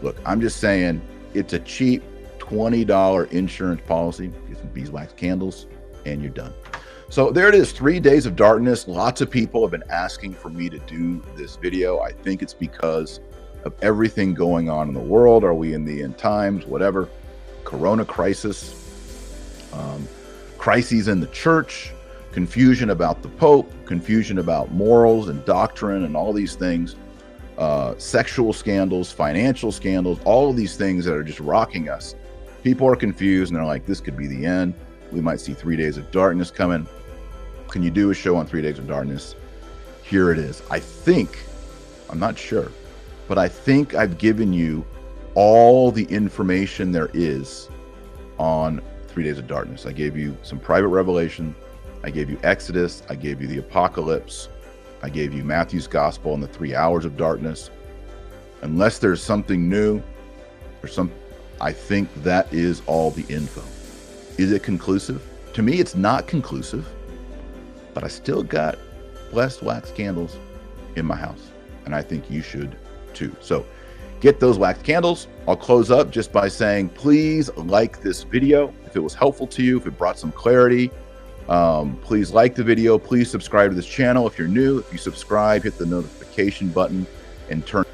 Look, I'm just saying it's a cheap $20 insurance policy, get some beeswax candles, and you're done. So there it is, 3 days of darkness. Lots of people have been asking for me to do this video. I think it's because of everything going on in the world. Are we in the end times? Whatever. Corona crisis, crises in the church, confusion about the Pope, confusion about morals and doctrine and all these things, sexual scandals, financial scandals, all of these things that are just rocking us. People are confused and they're like, this could be the end. We might see 3 days of darkness coming. Can you do a show on 3 days of darkness? Here it is. I think, I'm not sure, but I think I've given you all the information there is on 3 days of darkness. I gave you some private revelation. I gave you Exodus. I gave you the Apocalypse. I gave you Matthew's Gospel and the 3 hours of darkness. Unless there's something new or I think that is all the info. Is it conclusive? To me, it's not conclusive, but I still got blessed wax candles in my house, and I think you should too. So get those wax candles. I'll close up just by saying, please like this video. If it was helpful to you, if it brought some clarity, please like the video. Please subscribe to this channel. If you're new, if you subscribe, hit the notification button and turn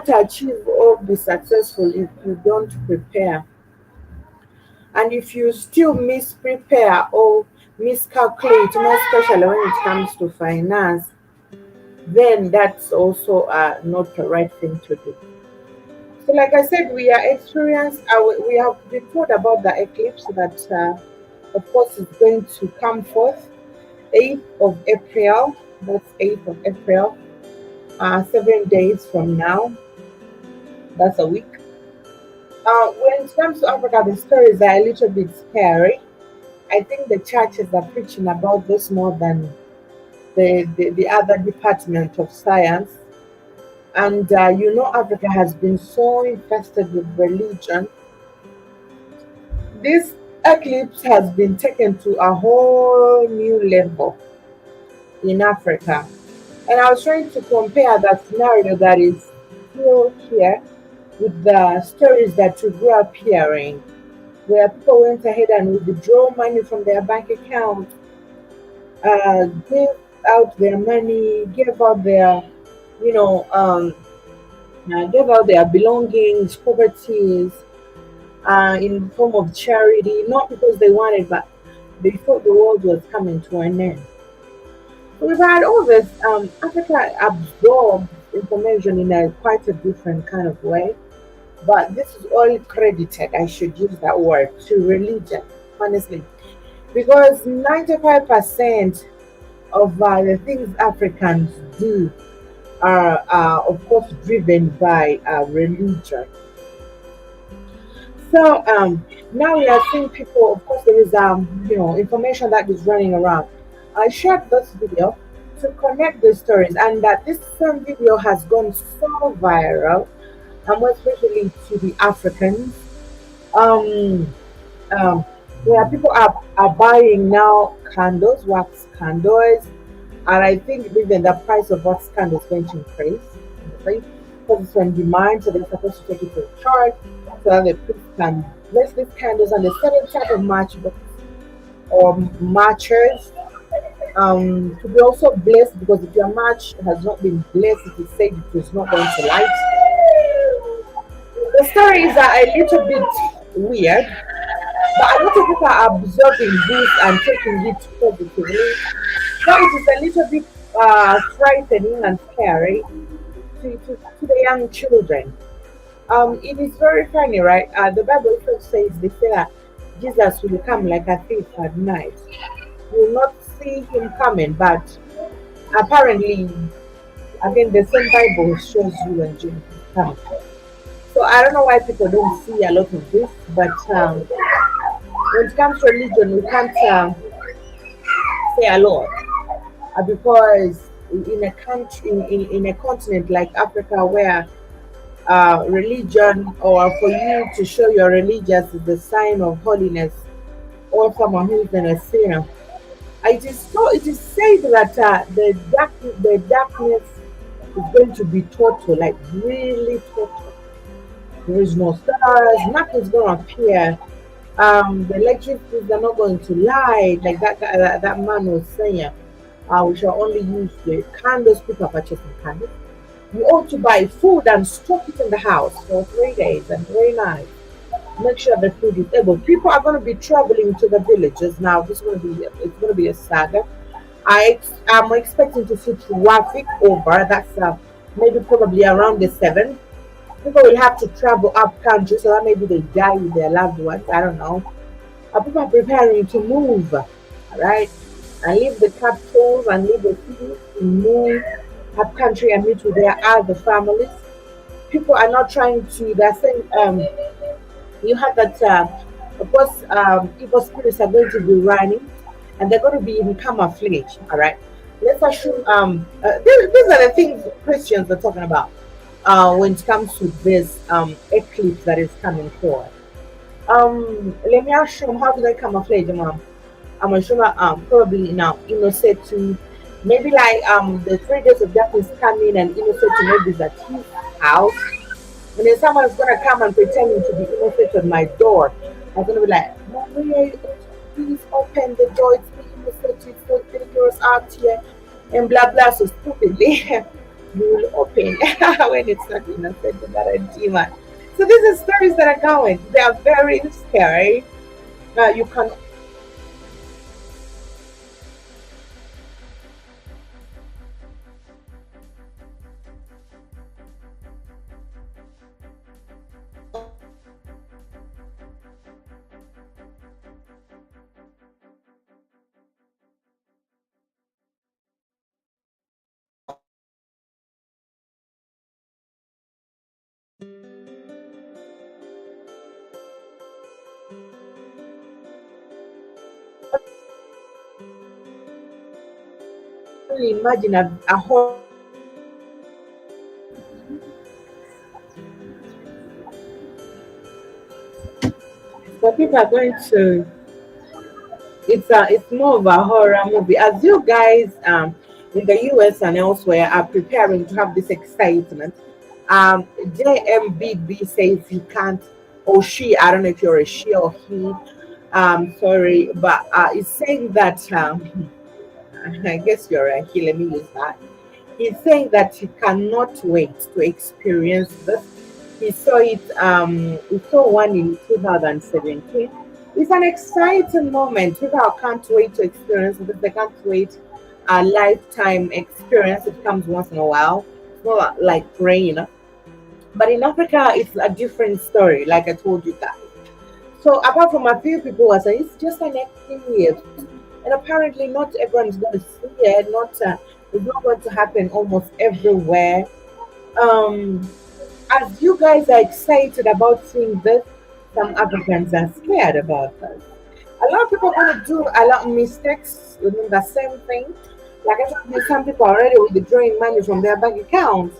To achieve or be successful if you don't prepare. And if you still misprepare or miscalculate, more especially when it comes to finance, then that's also not the right thing to do. So like I said, we are experienced, we have been told about the eclipse that of course is going to come forth 8th of April. That's 8th of April, 7 days from now. That's a week. When it comes to Africa, the stories are a little bit scary. I think the churches are preaching about this more than the other department of science. And Africa has been so infested with religion. This eclipse has been taken to a whole new level in Africa. And I was trying to compare that scenario that is still here with the stories that we grew up hearing, where people went ahead and would withdraw money from their bank account, give out their money, give out their, give out their belongings, properties, in the form of charity, not because they wanted, but they thought the world was coming to an end. So we've had all this. Africa absorbed information in quite a different kind of way. But this is all credited, I should use that word, to religion, honestly. Because 95% of the things Africans do are, of course, driven by religion. So now we are seeing people, of course, there is, information that is running around. I shared this video to connect the stories, and that this same video has gone so viral, and more especially to the Africans, where people are buying now candles, wax candles, and I think even the price of wax candles is going to increase, because it's on demand, so they're supposed to take it to the church, so that the priest can bless these candles, and there's certain type of matchbooks or matchers to be also blessed, because if your match has not been blessed, it is said it is not going to light. The stories are a little bit weird, but a lot of people are absorbing this and taking it positively. So it is a little bit frightening and scary to the young children. It is very funny, right? The Bible also says they say that Jesus will come like a thief at night. You will not see him coming, but apparently, again, the same Bible shows you when Jesus comes. So I don't know why people don't see a lot of this, but when it comes to religion, we can't say a lot because in a country, in a continent like Africa, where religion or for you to show you're religious is the sign of holiness or someone who is in a sinner. It is so. It is said that the darkness is going to be total, like really total. There is no stars. Nothing's going to appear. The electricities are not going to light like that man was saying. We shall only use the candles. People are purchasing candles. You ought to buy food and stock it in the house for 3 days and 3 nights. Make sure the food is able. People are going to be traveling to the villages now. This is going to be it's going to be a saga. I'm expecting to see traffic over. That's maybe probably around the 7th. People will have to travel up country so that maybe they die with their loved ones. I don't know. People are preparing to move, right? And leave the capitals and leave the cities to move up country and meet with their other families. People are not trying to. They're saying you have that. Of course, evil spirits are going to be running, and they're going to be in camouflage. All right. Let's assume these are the things Christians are talking about when it comes to this eclipse that is coming forward. Let me assume how do they camouflage, mom? I'm assuming probably now INNOSSETU, maybe like the 3 days of darkness coming and INNOSSETU maybe is at his house. And then someone's gonna come and pretending to be innocent at my door. I'm gonna be like, Maria, please open the door. It's me, innocent. It's so dangerous out here, and blah blah. So stupidly, you will open when it's not innocent, but a demon. So these are stories that are going. They are very scary. You can only imagine a horror. So people are going to it's more of a horror movie. As you guys in the US and elsewhere are preparing to have this excitement, JMBB says he can't or she, I don't know if you're a she or he, sorry, but it's saying that I guess you're a he, let me use that. He's saying that he cannot wait to experience this. He saw one in 2017. It's an exciting moment. People can't wait to experience it. They can't wait a lifetime experience. It comes once in a while. It's not like rain. But in Africa, it's a different story, like I told you guys. So apart from a few people who are saying it's just an experience, and apparently not everyone is going to see it. Not It's not going to happen almost everywhere. Um, as you guys are excited about seeing this, some Africans are scared about this. A lot of people are going to do a lot of mistakes within the same thing. Like I told you, some people are already withdrawing money from their bank accounts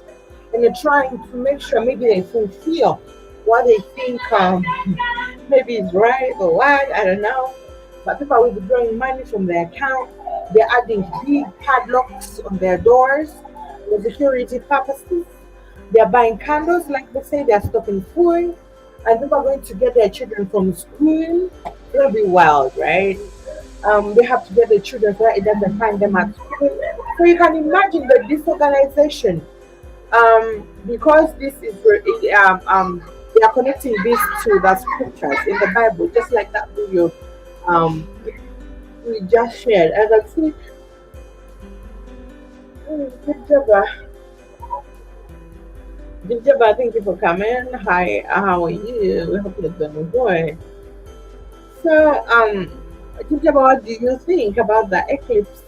and they're trying to make sure maybe they fulfill what they think maybe is right or what, I don't know. But people are withdrawing money from their account. They're adding big padlocks on their doors for security purposes. They're buying candles, like they say, they're stopping food. And people are going to get their children from school. It'll be wild, right? They have to get their children so that it doesn't find them at school. So you can imagine the disorganization. Because this is they are connecting this to the scriptures in the Bible, just like that video um we just shared. As I see, good job, Jabba, thank you for coming. Hi, how are you? We hope you're doing good. So, Jabba, what do you think about the eclipse,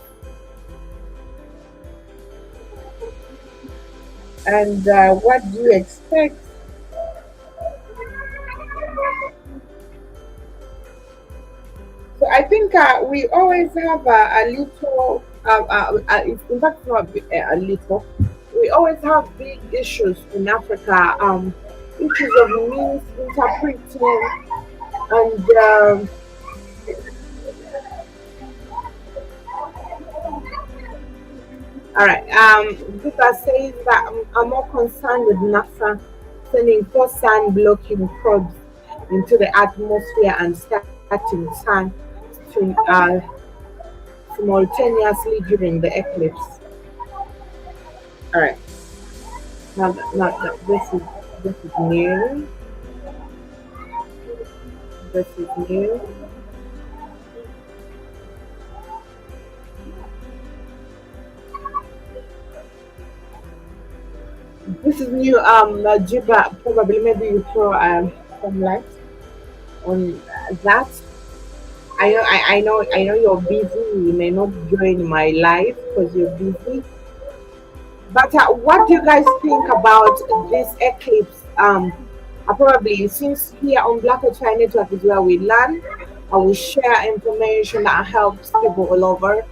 and what do you expect? So, I think we always have a little, in fact, not a little, we always have big issues in Africa, issues of misinterpreting and all right. Vita says that I'm more concerned with NASA sending four sun blocking probes into the atmosphere and starting sun to simultaneously during the eclipse. All right. This is new. This is new. This is new. Jiba, probably maybe you throw some light on that. I know you're busy. You may not join my live because you're busy. But what do you guys think about this eclipse? Probably since here on Black Ocean Network is where we learn, we share information that helps people all over.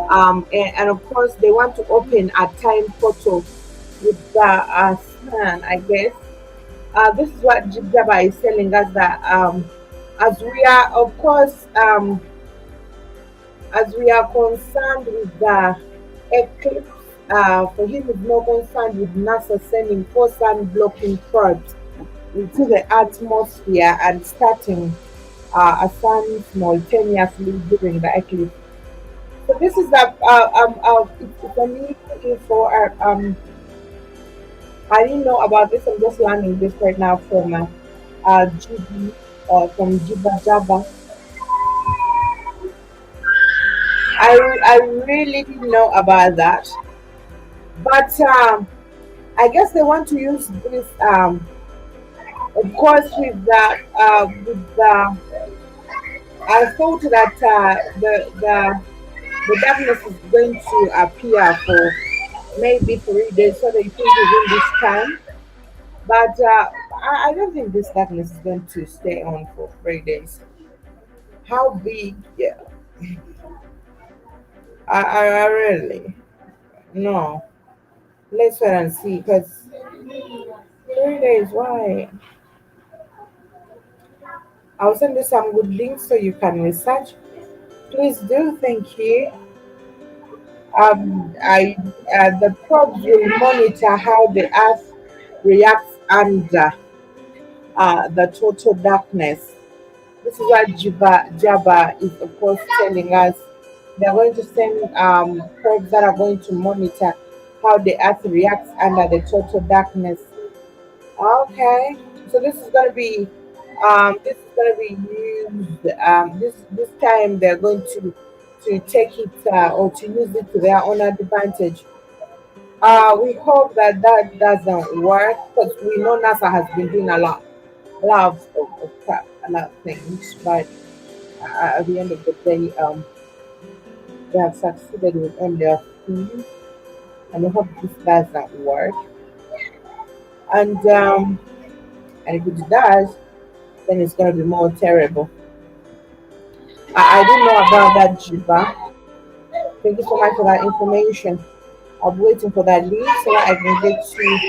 And of course, they want to open a time portal with the sun, I guess. This is what Jibjaba is telling us that as we are, of course, as we are concerned with the eclipse, for him is more concerned with NASA sending four sun blocking probes into the atmosphere and starting a sun simultaneously during the eclipse. So this is it's a new info. I didn't know about this. I'm just learning this right now from GB from Jiba Java. I really didn't know about that, but I guess they want to use this, of course, with the. I thought that the darkness is going to appear for maybe 3 days, so they think within this time. But I don't think this darkness is going to stay on for 3 days. How big? Yeah, I really no. Let's wait and see. Because 3 days, why? I'll send you some good links so you can research. Please do. Thank you. I The probes will monitor how the Earth reacts under the total darkness. This is what Jabba is, of course, telling us. They're going to send probes that are going to monitor how the Earth reacts under the total darkness. Okay, so this is going to be used. This time they're going to take it or to use it to their own advantage. We hope that that doesn't work because we know NASA has been doing a lot of crap, a lot of things, but at the end of the day, they have succeeded with only a few, and we hope this doesn't work. And and if it does, then it's going to be more terrible. I didn't know about that, Jiba. Thank you so much for that information. I'm waiting for that link so that I can get to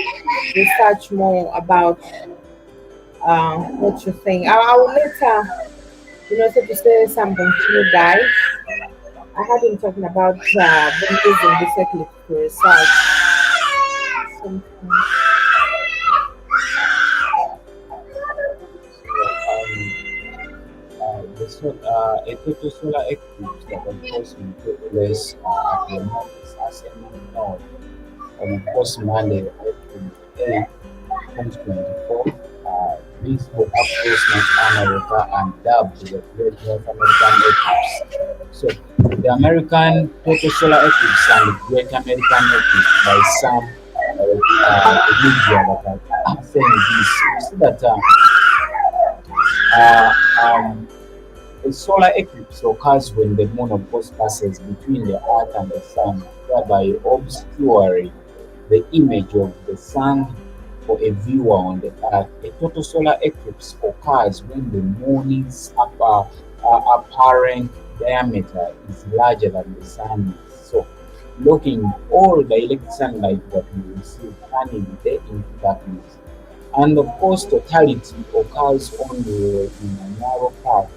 research more about what you're saying. I will later, so to say something to you guys. I had been talking about them using this eclipse to research. Something. A total solar eclipse that unfortunately took place at the North Ascending Node on course Monday, April 8th, 2024. This will approach North America and dubbed the Great North American Eclipse. So, the American total solar eclipse and the Great American Eclipse by some the media that are saying this. You see that uh, um, a solar eclipse occurs when the moon, of course, passes between the Earth and the Sun, thereby obscuring the image of the Sun for a viewer on the Earth. A total solar eclipse occurs when the moon's apparent diameter is larger than the Sun's. So, blocking all direct sunlight that we receive, turning the day into darkness. And of course, totality occurs only in a narrow path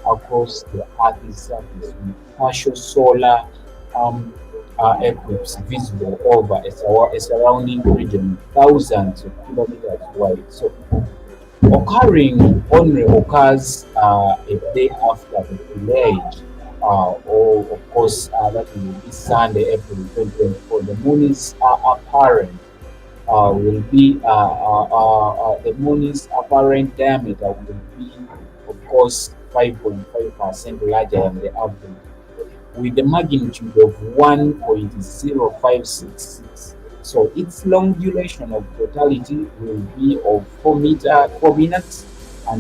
across the Earth's surface, with partial solar um, eclipse visible over a surrounding region thousands of kilometers wide. So, occurring only occurs a day after the delayed, or of course, that will be Sunday, April 2024. The moon is apparent will be the moon's apparent diameter will be, of course, 5.5% larger than the average, with the magnitude of 1.0566. So its long duration of totality will be of 4 minutes and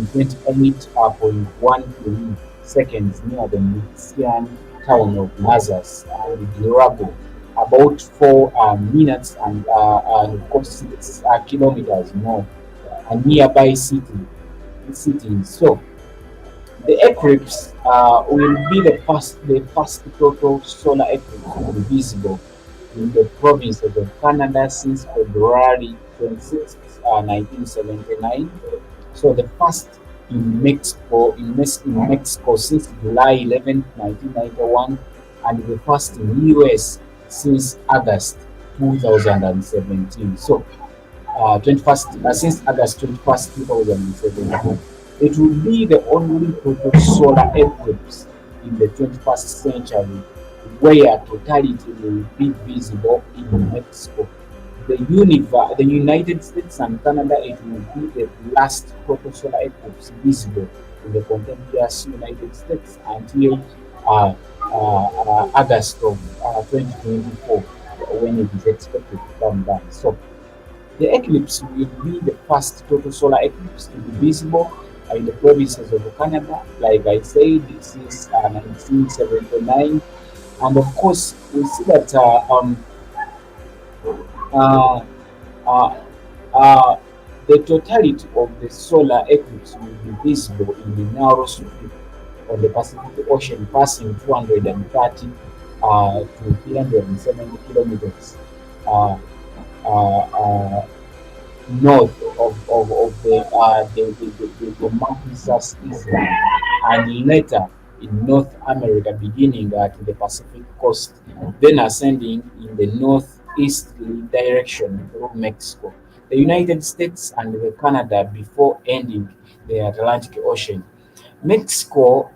28.1 seconds near the Mexican town of Nazas and Durago, about 4 minutes and of course 6 kilometers north, a nearby city. So the eclipse will be the first total solar eclipse to be visible in the provinces of Canada since February 26, 1979. So the first in Mexico since July 11, 1991, and the first in US since August 2017. So 21st, since August 21st, 2017. It will be the only total solar eclipse in the 21st century where totality will be visible in Mexico. The United States and Canada, it will be the last total solar eclipse visible in the contemporaneous United States until August of 2024, when it is expected to come down. So the eclipse will be the first total solar eclipse to be visible in the provinces of Canada. Like I said, this is 1979, and of course, we see that uh, uh, uh, the totality of the solar eclipse will be visible in the narrow strip on the Pacific Ocean, passing 230 to 370 kilometers. Uh, uh, uh, North of the mountainous Island, and later in North America, beginning at the Pacific coast, then ascending in the northeasterly direction through Mexico, the United States, and the Canada before ending the Atlantic Ocean. Mexico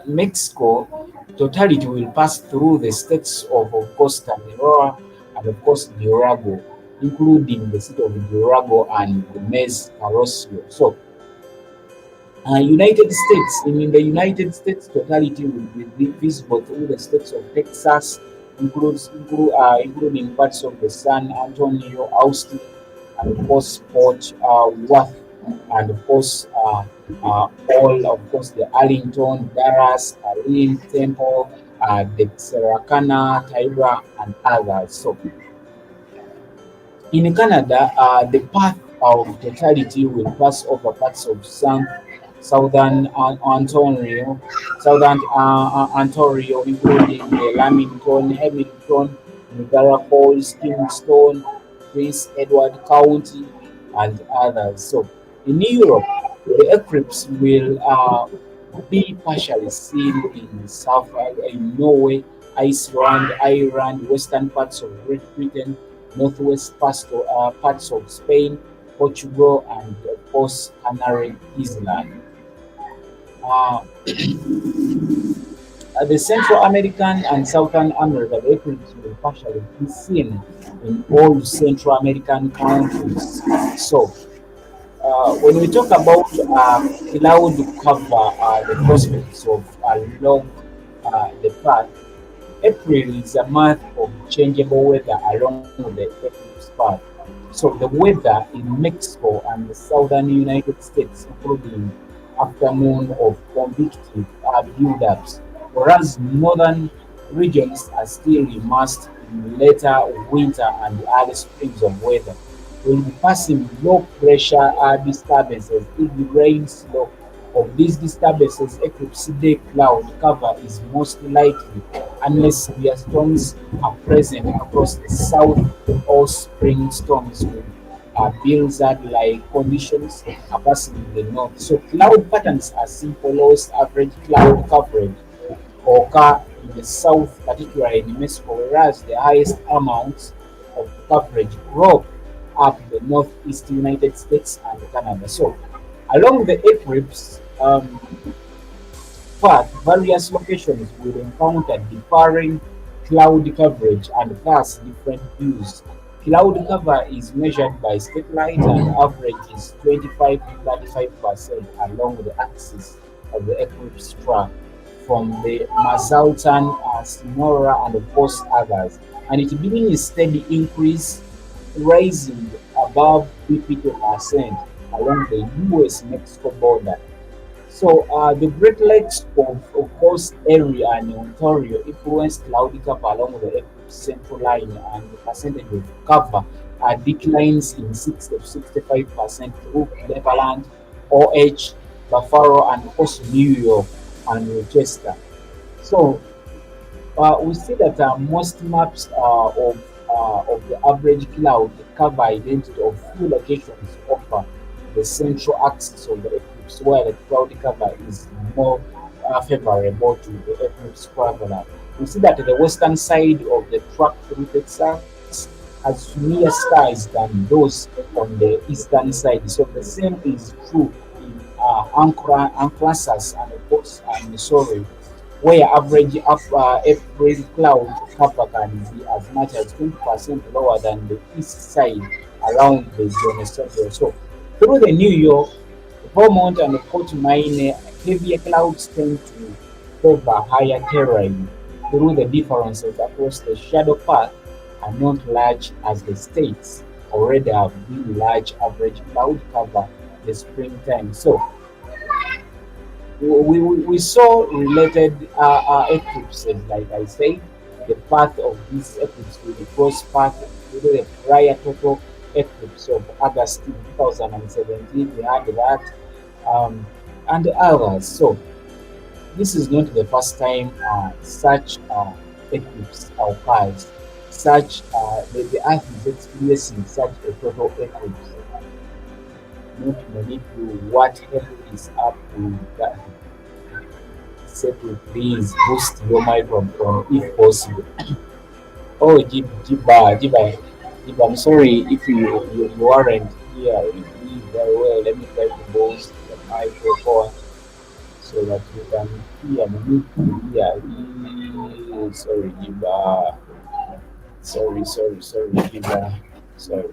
Mexico totality will pass through the states of Costa Rica and of course Durago, including the city of Durago and the Mez Parocio. So, in the United States, totality will be visible through the states of Texas, including parts of the San Antonio, Austin, and of course Fort Worth, and of course all of course the Arlington, Dallas, Arlene, Temple, the Texarkana, Tyra, and others. So in Canada, the path of totality will pass over parts of southern Ontario, including the Lamington, Hamilton, Niagara Falls, Kingston, Prince Edward County, and others. So in Europe, the eclipse will be partially seen in in Norway, Iceland, Ireland, western parts of Great Britain, northwest parts of Spain, Portugal, and of course Canary Island. Uh, the Central American and Southern America, the eclipse will partially be seen in all Central American countries. So, when we talk about cloud cover, the prospects of along the path, April is a month of changeable weather along the eclipse path. So the weather in Mexico and the southern United States, including afternoon of convective buildups, whereas northern regions are still immersed in later winter and early springs of weather. We'll be passing low pressure disturbances. If the rain slope of these disturbances eclipse day cloud cover is most likely unless severe storms are present across the south or spring storms with blizzard-like conditions are passing the north. So cloud patterns are simple. Lowest average cloud coverage occur in the south, particularly in Mexico, whereas the highest amounts of coverage grow up the northeast United States and Canada. So along the eclipse path, various locations will encounter differing cloud coverage and thus different views. Cloud cover is measured by satellite and averages 25 to 35% along the axis of the eclipse track from the Mazatlan, Sonora, and of course others. And it begins a steady increase, rising above 50% along the US-Mexico border. So the Great Lakes of course area and Ontario influenced cloudy cover along the central line, and the percentage of cover declines in 60 to 65% through Cleveland, OH, Buffalo, and of course New York and Rochester. So we see that most maps of the average cloud cover identity of few locations offer the central axis of the eclipse, where the cloud cover is more favorable to the eclipse traveler. We see that the western side of the track through Texas has near skies than those on the eastern side. So the same is true in Arkansas and of course Missouri, where average average cloud cover can be as much as 20% lower than the east side around the Jonesboro. So through the New York, Vermont, and Port Maine, heavier clouds tend to favor higher terrain through the differences across the shadow path are not large as the states already have been large average cloud cover the springtime. So we saw related eclipses, like I said, the path of this eclipse will be cross path with the prior total eclipse of August in 2017. We had that um, and others. So this is not the first time such eclipse occurs. Such the Earth is experiencing such a total eclipse. Not many people what hell is up with that. Settle, please boost your microphone if possible. Oh, Jiba, I'm sorry if you aren't here with me very well. Let me try to boost the microphone so that you can hear me clearly. Sorry, Jiba. Sorry, Jiba. Sorry.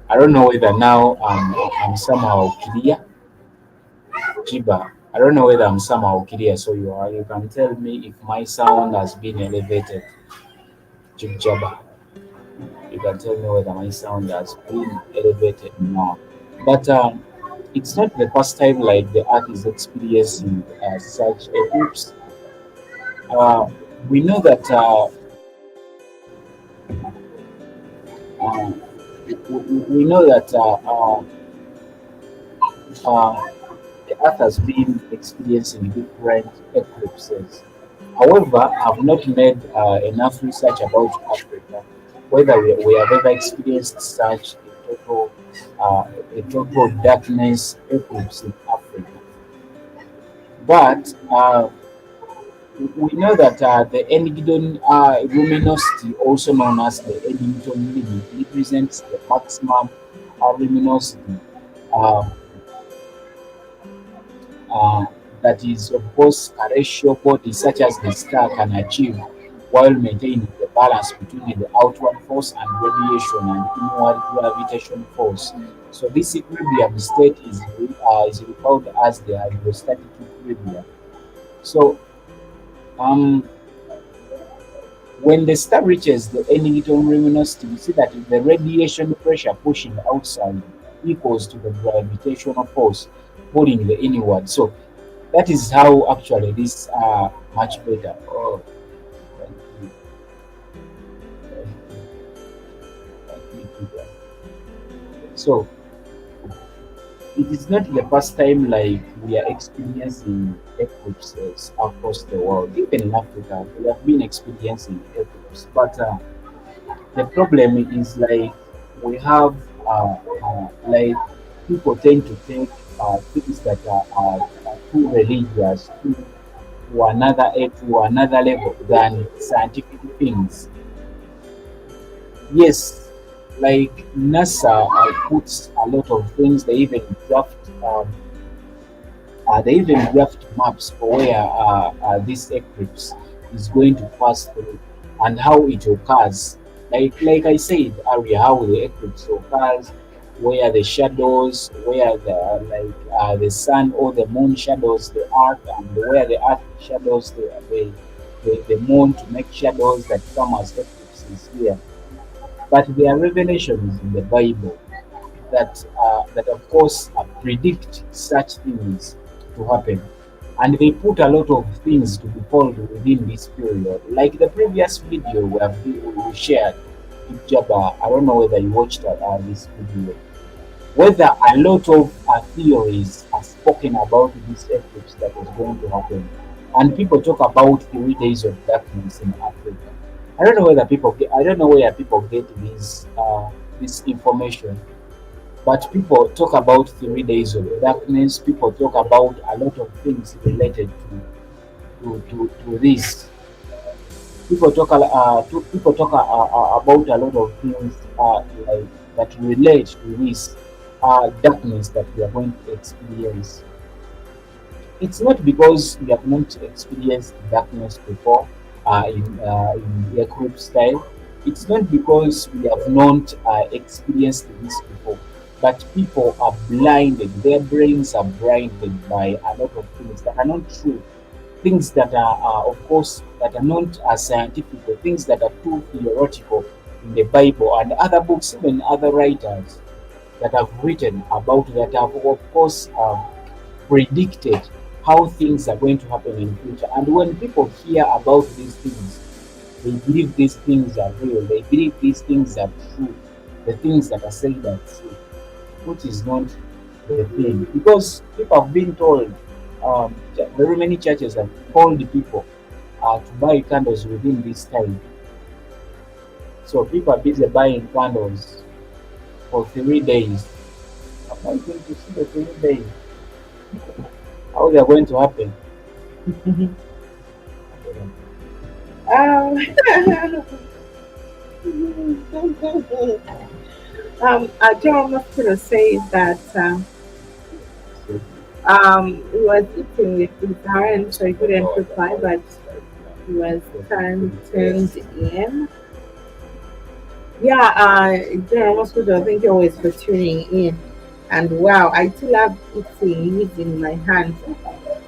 I don't know whether now I'm somehow clear. Jiba. I don't know whether I'm somehow clear, so you can tell me if my sound has been elevated. Jibjaba. You can tell me whether my sound has been elevated now. But it's not the first time like the earth is experiencing such eclipse. Uh, we know that uh, we know that uh, the earth has been experiencing different eclipses. However, I've not made enough research about Africa, whether we have ever experienced such a total darkness eclipse in Africa. But we know that the Eddington luminosity, also known as the Eddington limit, represents the maximum luminosity uh, uh, that is, of course, a ratio body such as the star can achieve while maintaining the balance between the outward force and radiation and inward gravitation force. So this equilibrium state is referred as the hydrostatic equilibrium. So um, When the star reaches the ending luminosity, you see that the radiation pressure pushing outside equals to the gravitational force pulling the inward. So that is how actually these are much better. Oh, thank you, thank you, thank you, Peter. So it is not the first time like we are experiencing eclipses across the world. Even in Africa, we have been experiencing eclipses. But the problem is like we have like people tend to take things that are too religious to another level than scientific things. Yes, like NASA puts a lot of things. They even draft maps for where this eclipse is going to pass through and how it occurs. Like I said earlier, how the eclipse occurs, where the shadows, where the sun or the moon shadows the earth, and where the earth shadows the moon to make shadows that come as eclipses here. But there are revelations in the Bible that of course predict such things to happen, and they put a lot of things to be followed within this period. Like the previous video we shared with Jabba, I don't know whether you watched this video, whether a lot of theories are spoken about this eclipse that is going to happen, and people talk about 3 days of darkness in Africa. I don't know where people get this information, but people talk about 3 days of darkness. People talk about a lot of things related to this. People talk about a lot of things like that relate to this darkness that we are going to experience. It's not because we have not experienced darkness before in Eclipse style. It's not because we have not experienced this before, but people are blinded. Their brains are blinded by a lot of things that are not true, things that are, of course, that are not scientific, or things that are too theoretical in the Bible and other books, even other writers that have written about that have, of course, predicted how things are going to happen in future. And when people hear about these things, they believe these things are real. They believe these things are true. The things that are said are true, which is not the thing. Because people have been told, very many churches have told the people to buy candles within this time. So people are busy buying candles for 3 days. I'm not going to see the 3 days. How they are going to happen? um, John was going to say that he was eating with his hand, so he couldn't reply, but he was tuned in. Yeah, John was going to thank you always for tuning in. And wow, I still love eating using my hands.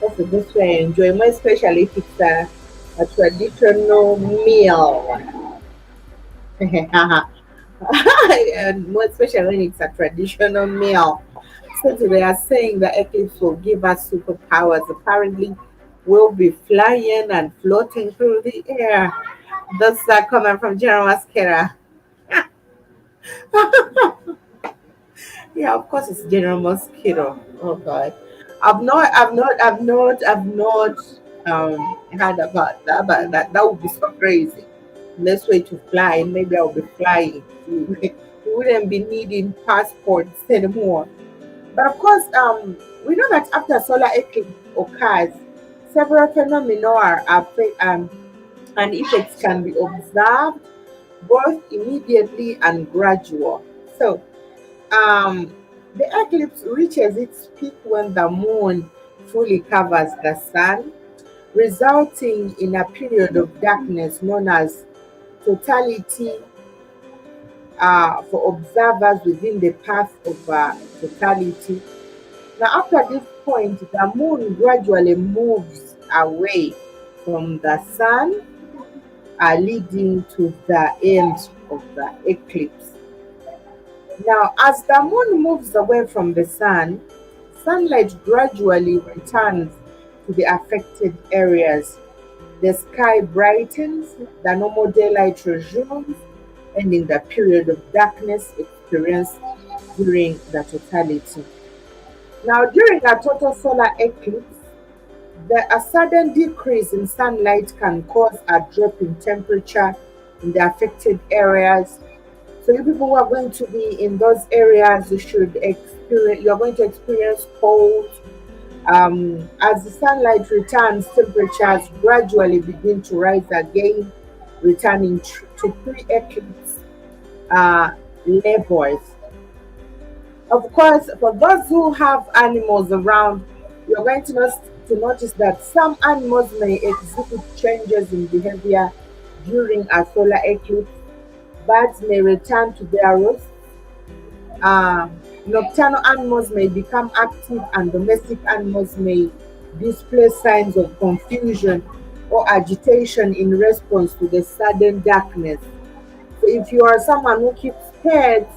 That's the best way I enjoy, more especially if it's a traditional meal. And more especially when it's a traditional meal. So they are saying the eclipse will give us superpowers. Apparently, we'll be flying and floating through the air. Those are coming from General Mascara. Yeah, of course it's General Mosquito. Oh God, I've not heard about that. But that would be so crazy. Let's way to fly. Maybe I'll be flying. We wouldn't be needing passports anymore. But of course, we know that after solar eclipse occurs, several phenomena and effects can be observed both immediately and gradual. So um, the eclipse reaches its peak when the moon fully covers the sun, resulting in a period of darkness known as totality for observers within the path of totality. Now, after this point, the moon gradually moves away from the sun leading to the end of the eclipse. Now, as the moon moves away from the sun, sunlight gradually returns to the affected areas. The sky brightens, the normal daylight resumes, ending the period of darkness experienced during the totality. Now, during a total solar eclipse, a sudden decrease in sunlight can cause a drop in temperature in the affected areas. So, you people who are going to be in those areas, you are going to experience cold. As the sunlight returns, temperatures gradually begin to rise again, returning to pre-eclipse uh, levels. Of course, for those who have animals around, you're going to notice that some animals may exhibit changes in behavior during a solar eclipse. Birds may return to their roosts. Uh, Nocturnal animals may become active, and domestic animals may display signs of confusion or agitation in response to the sudden darkness. So if you are someone who keeps pets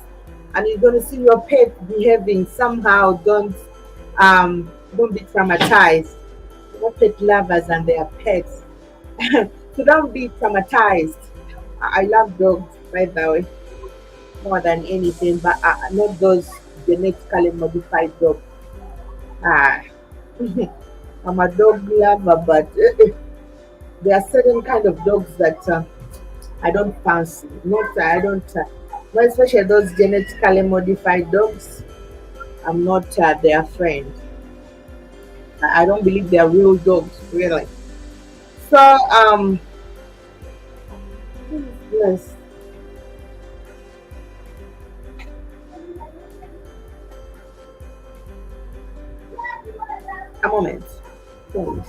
and you're going to see your pet behaving somehow, don't be traumatized. We're pet lovers and their pets, so don't be traumatized. I love dogs, by the way, more than anything, but not those genetically modified dogs. Ah, I'm a dog lover, but there are certain kind of dogs that I don't fancy. Not I don't, not especially those genetically modified dogs. I'm not their friend. I don't believe they're real dogs, really. So yes, a moment, please.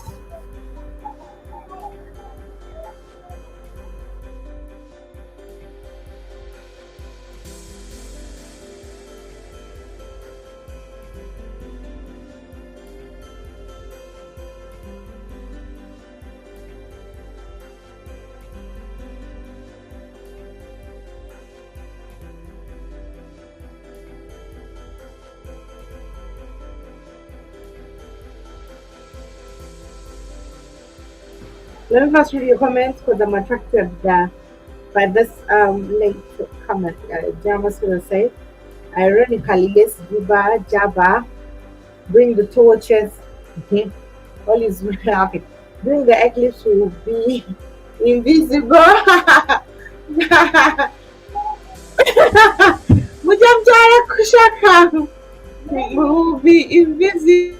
Let me first read your comments because I'm attracted by this late comment. Jama's gonna say, ironically, yes, Juba, Java, bring the torches. Mhm. All is okay. Bring the eclipse will be invisible. Mujamjara Kushaka will be invisible.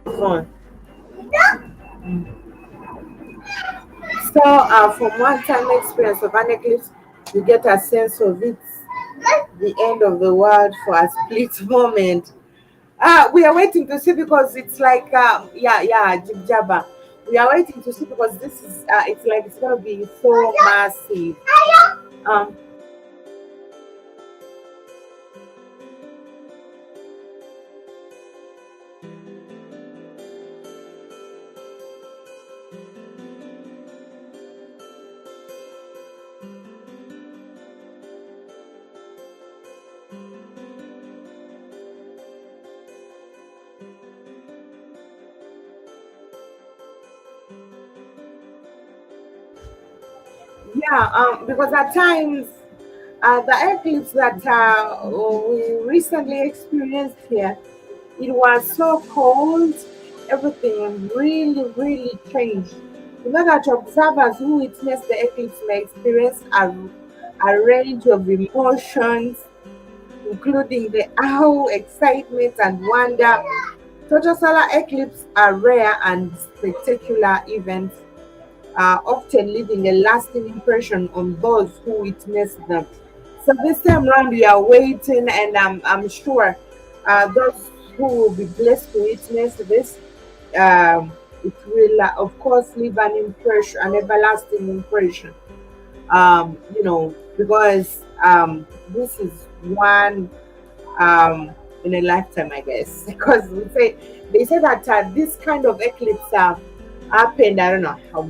Fun. So, from one time experience of an eclipse, you get a sense of it's the end of the world for a split moment. We are waiting to see because it's like, yeah, Jib Jabba. We are waiting to see because this is, it's like it's gonna be so massive. Um, Yeah, because at times the eclipse that we recently experienced here, it was so cold, everything really, really changed. You know that observers who witness the eclipse may experience a range of emotions, including the awe, excitement, and wonder. Total solar eclipses are rare and spectacular events, often leaving a lasting impression on those who witness them. So this time around, we are waiting, and I'm sure those who will be blessed to witness this, it will, of course, leave an impression, an everlasting impression. Because this is one um, in a lifetime, I guess. Because they say that this kind of eclipse happened, I don't know how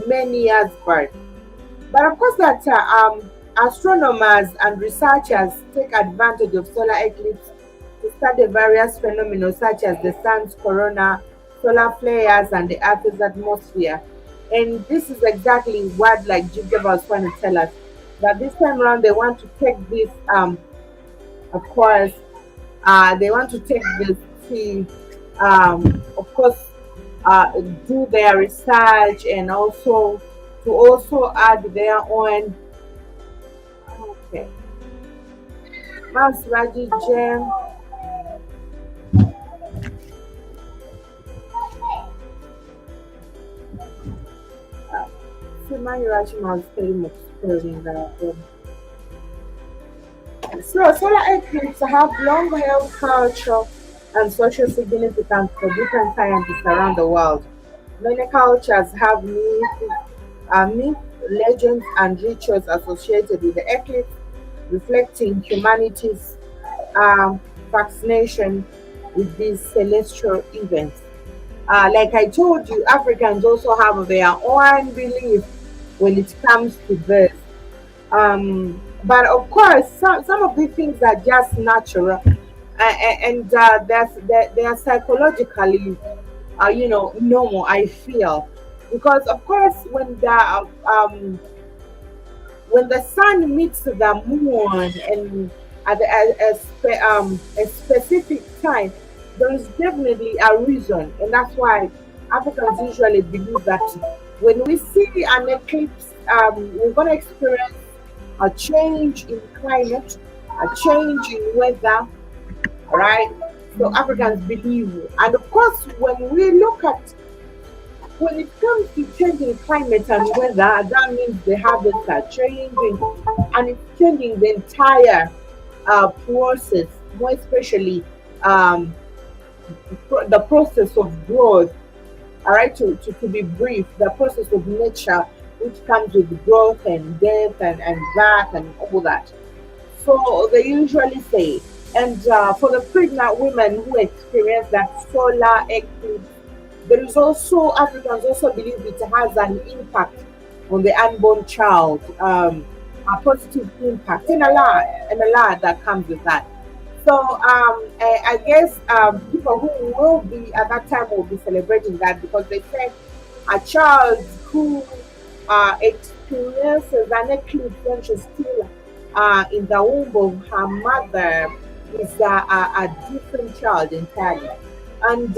many years back. But of course, that astronomers and researchers take advantage of solar eclipse to study various phenomena such as the sun's corona, solar flares, and the Earth's atmosphere. And this is exactly what, like Jigga was trying to tell us, that this time around they want to take this, of course, they want to take this to, of course, do their research and also to also add their own. Okay, Mas Raji Jam. Sima Raji Mas Kali Mokspuri. So, solar eclipses have long held cultural and social significance for different scientists around the world. Many cultures have myth, legends, and rituals associated with the eclipse, reflecting humanity's um, fascination with these celestial events. Like I told you, Africans also have their own belief when it comes to this. But of course, some of these things are just natural, and they are psychologically, normal. I feel because of course when the sun meets the moon and at a specific time, there is definitely a reason, and that's why Africans usually believe that when we see an eclipse, we're going to experience a change in climate, a change in weather, right? So Africans believe, and of course, when we look at when it comes to changing climate and weather, that means the habits are changing, and it's changing the entire process, more especially um, the process of growth. All right, to be brief, the process of nature, which comes with growth and death and birth and all that. So they usually say, and for the pregnant women who experience that solar eclipse, there is also Africans also believe it has an impact on the unborn child, a positive impact, and a lot that comes with that. So I guess people who will be at that time will be celebrating that because they say a child who experiences an eclipse when she's still in the womb of her mother is a different child entirely. And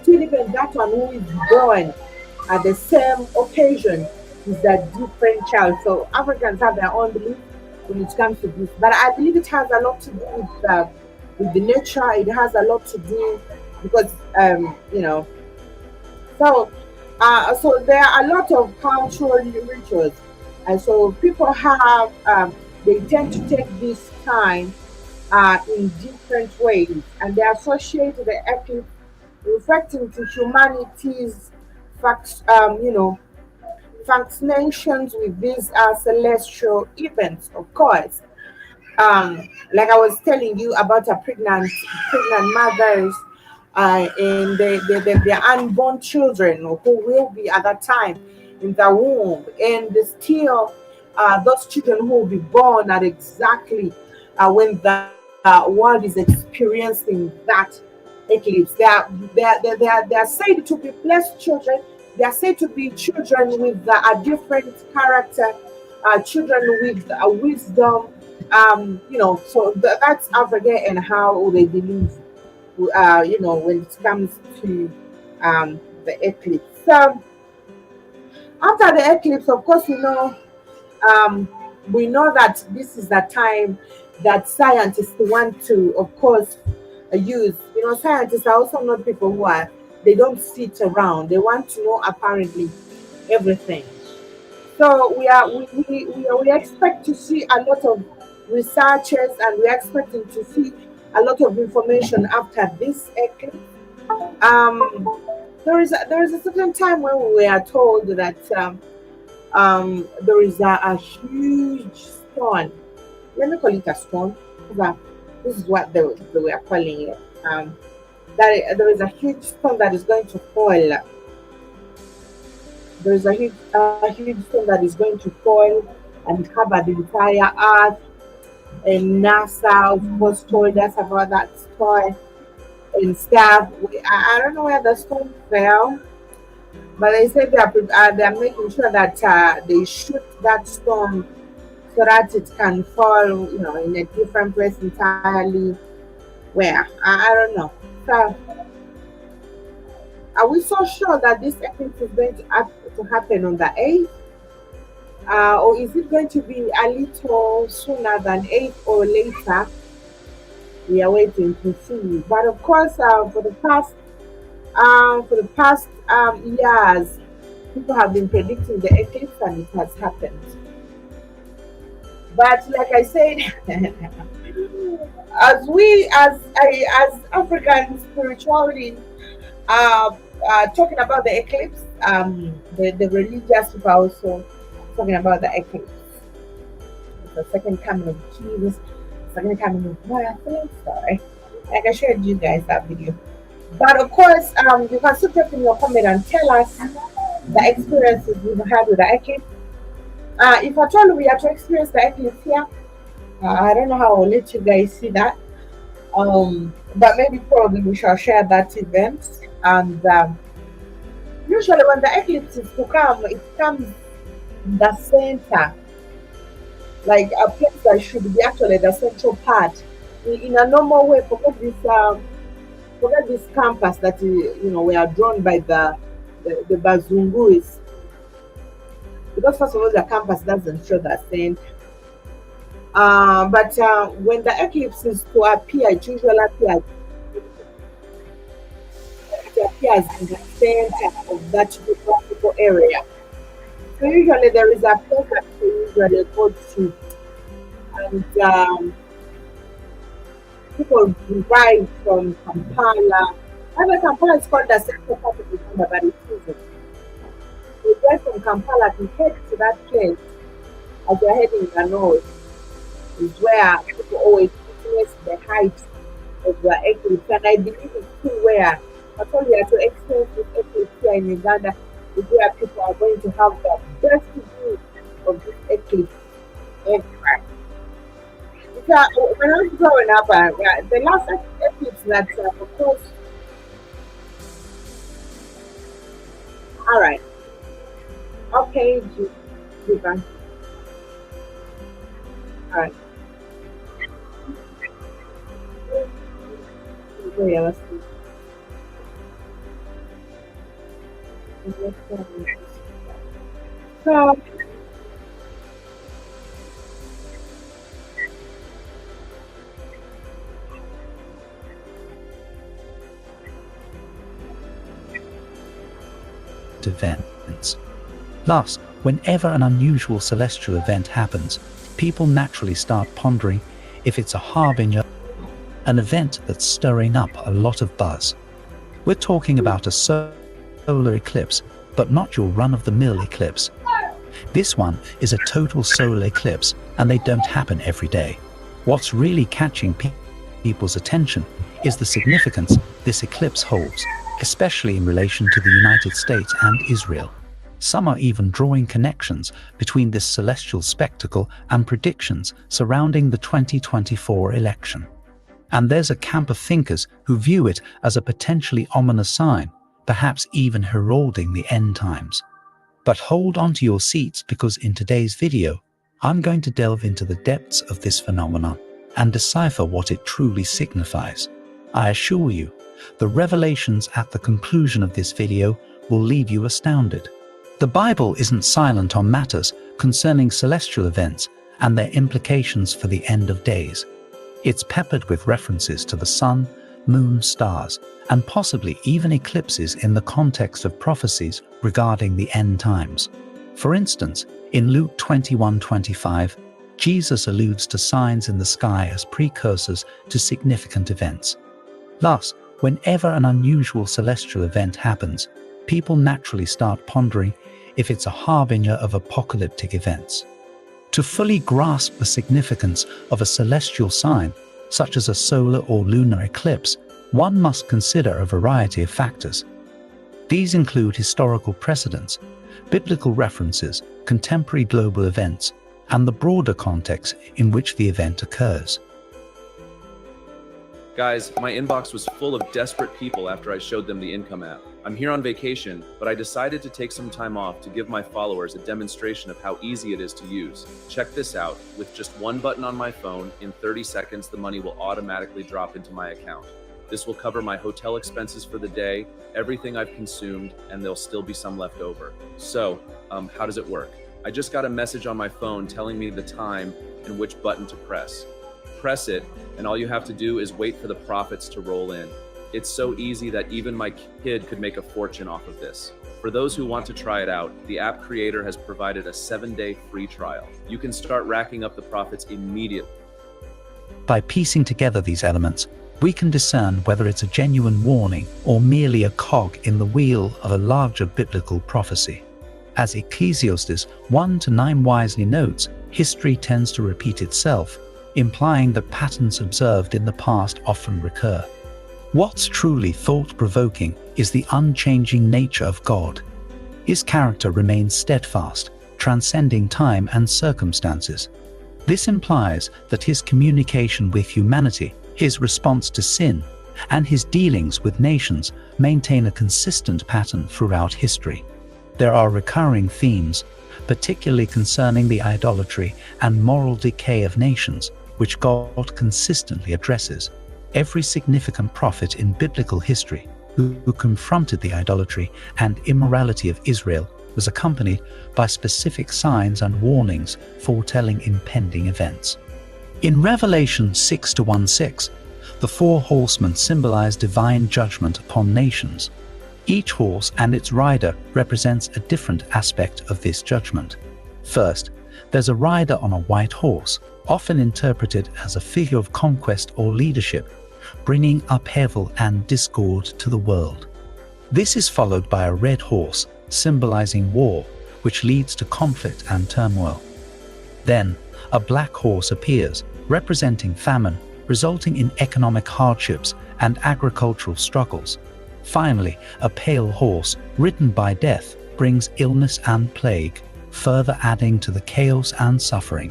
still, even that one who is born at the same occasion is a different child. So Africans have their own belief when it comes to this. But I believe it has a lot to do with the nature. It has a lot to do because so, so there are a lot of cultural rituals, and so people have they tend to take this time in different ways, and they associate the eclipse reflecting to humanity's fact, fascinations with these celestial events, of course. Like I was telling you about a pregnant mothers and their unborn children who will be at that time in the womb, and still those children who will be born at exactly when the world is experiencing that eclipse. They are said to be blessed children. They are said to be children with a different character, children with wisdom. So that's Africa and how they believe. When it comes to the eclipse. So after the eclipse, of course, um, we know that this is the time that scientists want to, of course, use. Scientists are also not people who are, they don't sit around. They want to know apparently everything. So we expect to see a lot of researchers, and we're expecting to see a lot of information after this eclipse. Um, there is a certain time when we are told that there is a huge storm. Let me call it a storm. But this is what they were calling it. That there is a huge storm that is going to fall. There is a huge storm that is going to fall and cover the entire earth. And NASA, of course, told us about that storm and stuff. I don't know where the storm fell, but they said they are making sure that they shoot that storm so that it can fall, in a different place entirely. Where I don't know. So, are we so sure that this eclipse is going to happen on the 8th? Or is it going to be a little sooner than 8 or later? We are waiting to see. But of course, for the past years, people have been predicting the eclipse, and it has happened. But like I said, as African spirituality, talking about the eclipse, the religious people are also talking about the eclipse, the second coming of Jesus, second coming of sorry. Like I shared you guys that video. But of course, you can still drop in your comment and tell us the experiences you've had with the eclipse. If at all we are to experience the eclipse here, I don't know how I'll let you guys see that. But maybe probably we shall share that event. And usually when the eclipse is to come, it comes in the center, like a place that should be actually the central part. In a normal way, forget this campus that we are drawn by the Bazunguis, because first of all the campus doesn't show the center. But when the eclipse is to appear, it appears in the center of that geographical area. So usually there is a place that we usually go to, and people drive from Kampala. However, Kampala is called the central part of Uganda, but it isn't. We drive from Kampala to head to that place as we're heading in the north, is where people always witness the height of the eclipse. And I believe it's still where, not only to experience this eclipse here in Uganda, is where people are going to have the best view of this eclipse ever. Because when I was growing up, the last eclipse that, of course, all right, okay, Jivan, all right. So, yeah, let's see. So, events. Thus, whenever an unusual celestial event happens, people naturally start pondering if it's a harbinger, an event that's stirring up a lot of buzz. We're talking about a solar eclipse, but not your run-of-the-mill eclipse. This one is a total solar eclipse, and they don't happen every day. What's really catching people's attention is the significance this eclipse holds, especially in relation to the United States and Israel. Some are even drawing connections between this celestial spectacle and predictions surrounding the 2024 election. And there's a camp of thinkers who view it as a potentially ominous sign, perhaps even heralding the end times. But hold on to your seats, because in today's video, I'm going to delve into the depths of this phenomenon and decipher what it truly signifies. I assure you, the revelations at the conclusion of this video will leave you astounded. The Bible isn't silent on matters concerning celestial events and their implications for the end of days. It's peppered with references to the sun, moon, stars, and possibly even eclipses in the context of prophecies regarding the end times. For instance, in Luke 21:25, Jesus alludes to signs in the sky as precursors to significant events. Thus, whenever an unusual celestial event happens, people naturally start pondering if it's a harbinger of apocalyptic events. To fully grasp the significance of a celestial sign, such as a solar or lunar eclipse, one must consider a variety of factors. These include historical precedents, biblical references, contemporary global events, and the broader context in which the event occurs. Guys, my inbox was full of desperate people after I showed them the income app. I'm here on vacation, but I decided to take some time off to give my followers a demonstration of how easy it is to use. Check this out. With just one button on my phone, in 30 seconds, the money will automatically drop into my account. This will cover my hotel expenses for the day, everything I've consumed, and there'll still be some left over. So, how does it work? I just got a message on my phone telling me the time and which button to press. Press it, and all you have to do is wait for the profits to roll in. It's so easy that even my kid could make a fortune off of this. For those who want to try it out, the app creator has provided a 7-day free trial. You can start racking up the profits immediately. By piecing together these elements, we can discern whether it's a genuine warning or merely a cog in the wheel of a larger biblical prophecy. As Ecclesiastes 1-9 wisely notes, history tends to repeat itself, implying that patterns observed in the past often recur. What's truly thought-provoking is the unchanging nature of God. His character remains steadfast, transcending time and circumstances. This implies that his communication with humanity, his response to sin, and his dealings with nations maintain a consistent pattern throughout history. There are recurring themes, particularly concerning the idolatry and moral decay of nations, which God consistently addresses. Every significant prophet in biblical history who confronted the idolatry and immorality of Israel was accompanied by specific signs and warnings foretelling impending events. In Revelation 6-1-6, the 4 horsemen symbolize divine judgment upon nations. Each horse and its rider represents a different aspect of this judgment. First, there's a rider on a white horse, often interpreted as a figure of conquest or leadership, bringing upheaval and discord to the world. This is followed by a red horse, symbolizing war, which leads to conflict and turmoil. Then, a black horse appears, representing famine, resulting in economic hardships and agricultural struggles. Finally, a pale horse, ridden by death, brings illness and plague, further adding to the chaos and suffering.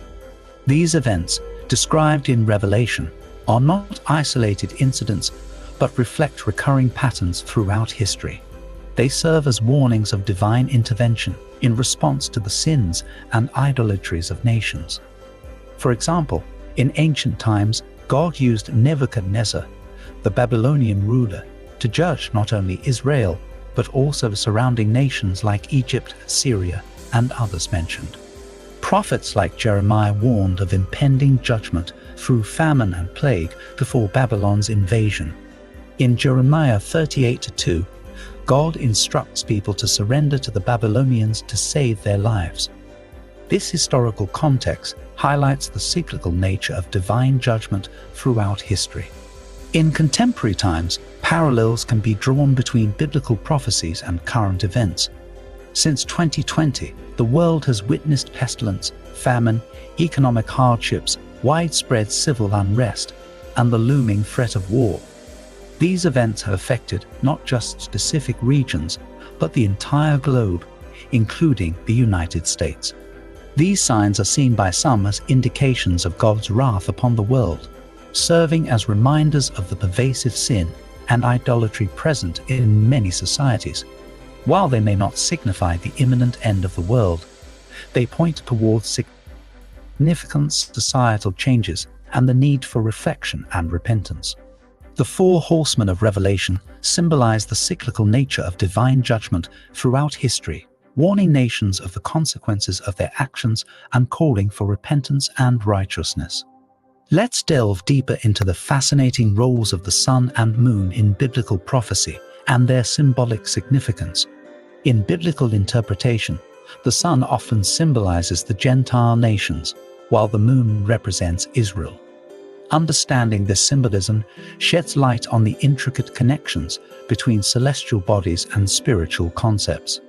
These events, described in Revelation, are not isolated incidents, but reflect recurring patterns throughout history. They serve as warnings of divine intervention in response to the sins and idolatries of nations. For example, in ancient times, God used Nebuchadnezzar, the Babylonian ruler, to judge not only Israel, but also surrounding nations like Egypt, Syria, and others mentioned. Prophets like Jeremiah warned of impending judgment through famine and plague before Babylon's invasion. In Jeremiah 38:2, God instructs people to surrender to the Babylonians to save their lives. This historical context highlights the cyclical nature of divine judgment throughout history. In contemporary times, parallels can be drawn between biblical prophecies and current events. Since 2020, the world has witnessed pestilence, famine, economic hardships, widespread civil unrest, and the looming threat of war. These events have affected not just specific regions, but the entire globe, including the United States. These signs are seen by some as indications of God's wrath upon the world, serving as reminders of the pervasive sin and idolatry present in many societies. While they may not signify the imminent end of the world, they point towards significant societal changes and the need for reflection and repentance. The four horsemen of Revelation symbolize the cyclical nature of divine judgment throughout history, warning nations of the consequences of their actions and calling for repentance and righteousness. Let's delve deeper into the fascinating roles of the sun and moon in biblical prophecy and their symbolic significance. In biblical interpretation, the sun often symbolizes the Gentile nations, while the moon represents Israel. Understanding this symbolism sheds light on the intricate connections between celestial bodies and spiritual concepts.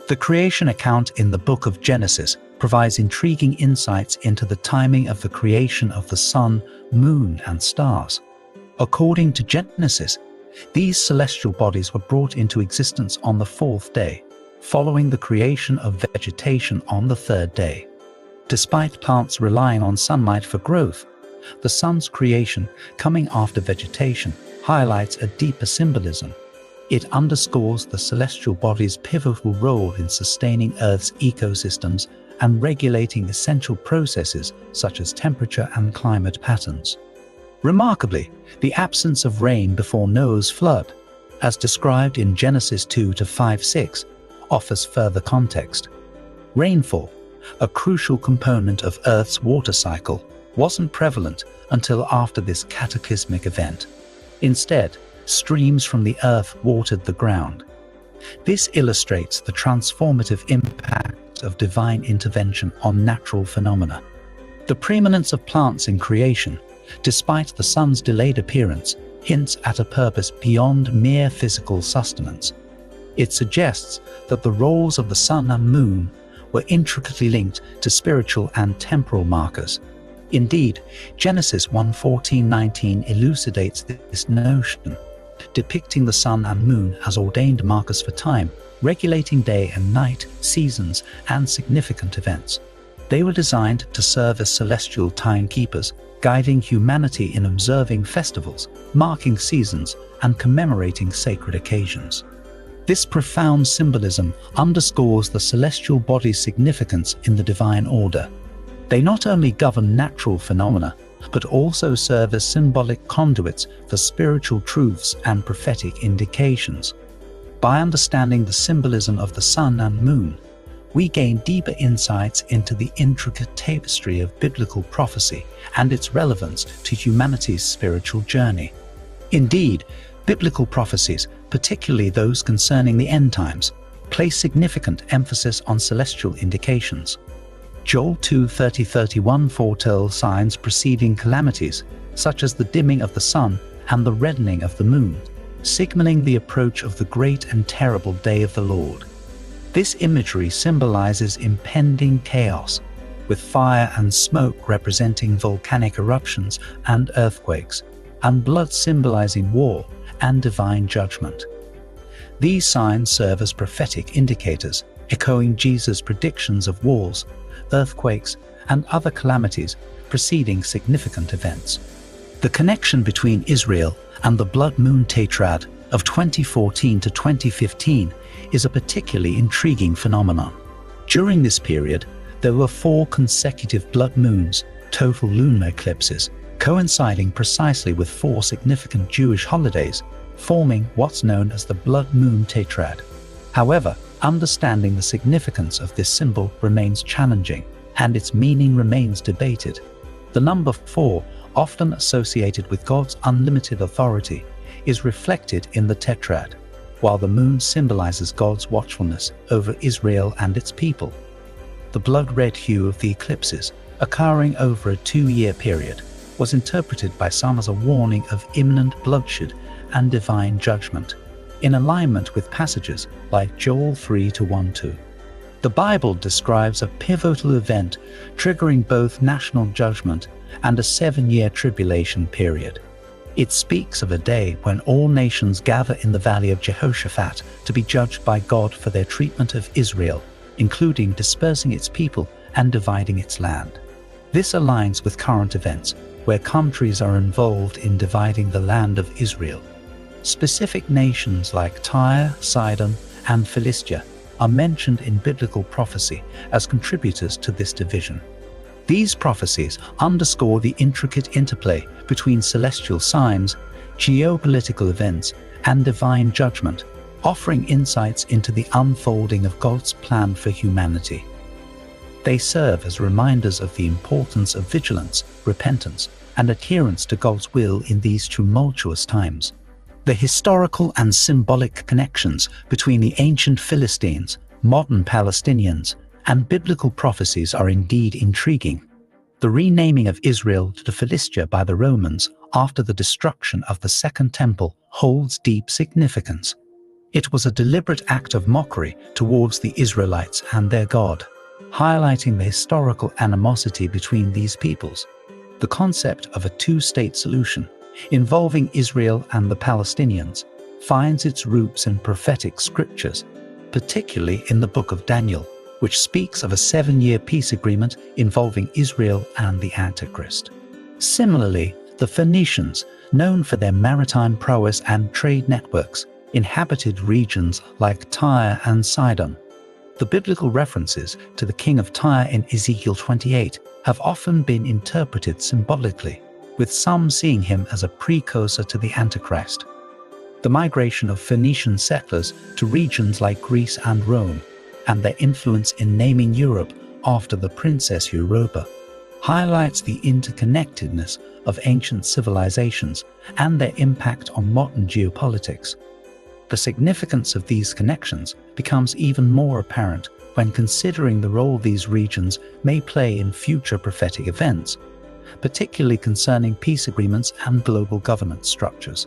The creation account in the book of Genesis provides intriguing insights into the timing of the creation of the sun, moon, and stars. According to Genesis, these celestial bodies were brought into existence on the fourth day, following the creation of vegetation on the third day. Despite plants relying on sunlight for growth, the sun's creation, coming after vegetation, highlights a deeper symbolism. It underscores the celestial body's pivotal role in sustaining Earth's ecosystems and regulating essential processes such as temperature and climate patterns. Remarkably, the absence of rain before Noah's flood, as described in Genesis 2-5-6, offers further context. Rainfall, a crucial component of Earth's water cycle, wasn't prevalent until after this cataclysmic event. Instead, streams from the earth watered the ground. This illustrates the transformative impact of divine intervention on natural phenomena. The preeminence of plants in creation, despite the sun's delayed appearance, hints at a purpose beyond mere physical sustenance. It suggests that the roles of the sun and moon were intricately linked to spiritual and temporal markers. Indeed, Genesis 1:14-19 elucidates this notion, depicting the sun and moon as ordained markers for time, regulating day and night, seasons, and significant events. They were designed to serve as celestial timekeepers, guiding humanity in observing festivals, marking seasons, and commemorating sacred occasions. This profound symbolism underscores the celestial body's significance in the divine order. They not only govern natural phenomena, but also serve as symbolic conduits for spiritual truths and prophetic indications. By understanding the symbolism of the sun and moon, we gain deeper insights into the intricate tapestry of biblical prophecy and its relevance to humanity's spiritual journey. Indeed, biblical prophecies, particularly those concerning the end times, place significant emphasis on celestial indications. Joel 2:30-31 foretells signs preceding calamities, such as the dimming of the sun and the reddening of the moon, signaling the approach of the great and terrible day of the Lord. This imagery symbolizes impending chaos, with fire and smoke representing volcanic eruptions and earthquakes, and blood symbolizing war and divine judgment. These signs serve as prophetic indicators, echoing Jesus' predictions of wars, earthquakes, and other calamities preceding significant events. The connection between Israel and the blood moon tetrad of 2014 to 2015 is a particularly intriguing phenomenon. During this period, there were 4 consecutive blood moons, total lunar eclipses, coinciding precisely with 4 significant Jewish holidays, forming what's known as the blood moon tetrad. However, understanding the significance of this symbol remains challenging, and its meaning remains debated. The number 4, often associated with God's unlimited authority, is reflected in the tetrad, while the moon symbolizes God's watchfulness over Israel and its people. The blood-red hue of the eclipses, occurring over a 2-year period, was interpreted by some as a warning of imminent bloodshed and divine judgment, in alignment with passages like Joel 3:1-2. The Bible describes a pivotal event triggering both national judgment and a 7-year tribulation period. It speaks of a day when all nations gather in the valley of Jehoshaphat to be judged by God for their treatment of Israel, including dispersing its people and dividing its land. This aligns with current events, where countries are involved in dividing the land of Israel. Specific nations like Tyre, Sidon, and Philistia are mentioned in biblical prophecy as contributors to this division. These prophecies underscore the intricate interplay between celestial signs, geopolitical events, and divine judgment, offering insights into the unfolding of God's plan for humanity. They serve as reminders of the importance of vigilance, repentance, and adherence to God's will in these tumultuous times. The historical and symbolic connections between the ancient Philistines, modern Palestinians, and biblical prophecies are indeed intriguing. The renaming of Israel to Philistia by the Romans after the destruction of the Second Temple holds deep significance. It was a deliberate act of mockery towards the Israelites and their God, highlighting the historical animosity between these peoples. The concept of a two-state solution involving Israel and the Palestinians finds its roots in prophetic scriptures, particularly in the book of Daniel, which speaks of a 7-year peace agreement involving Israel and the Antichrist. Similarly, the Phoenicians, known for their maritime prowess and trade networks, inhabited regions like Tyre and Sidon. The biblical references to the king of Tyre in Ezekiel 28 have often been interpreted symbolically, with some seeing him as a precursor to the Antichrist. The migration of Phoenician settlers to regions like Greece and Rome, and their influence in naming Europe after the Princess Europa, highlights the interconnectedness of ancient civilizations and their impact on modern geopolitics. The significance of these connections becomes even more apparent when considering the role these regions may play in future prophetic events, particularly concerning peace agreements and global governance structures.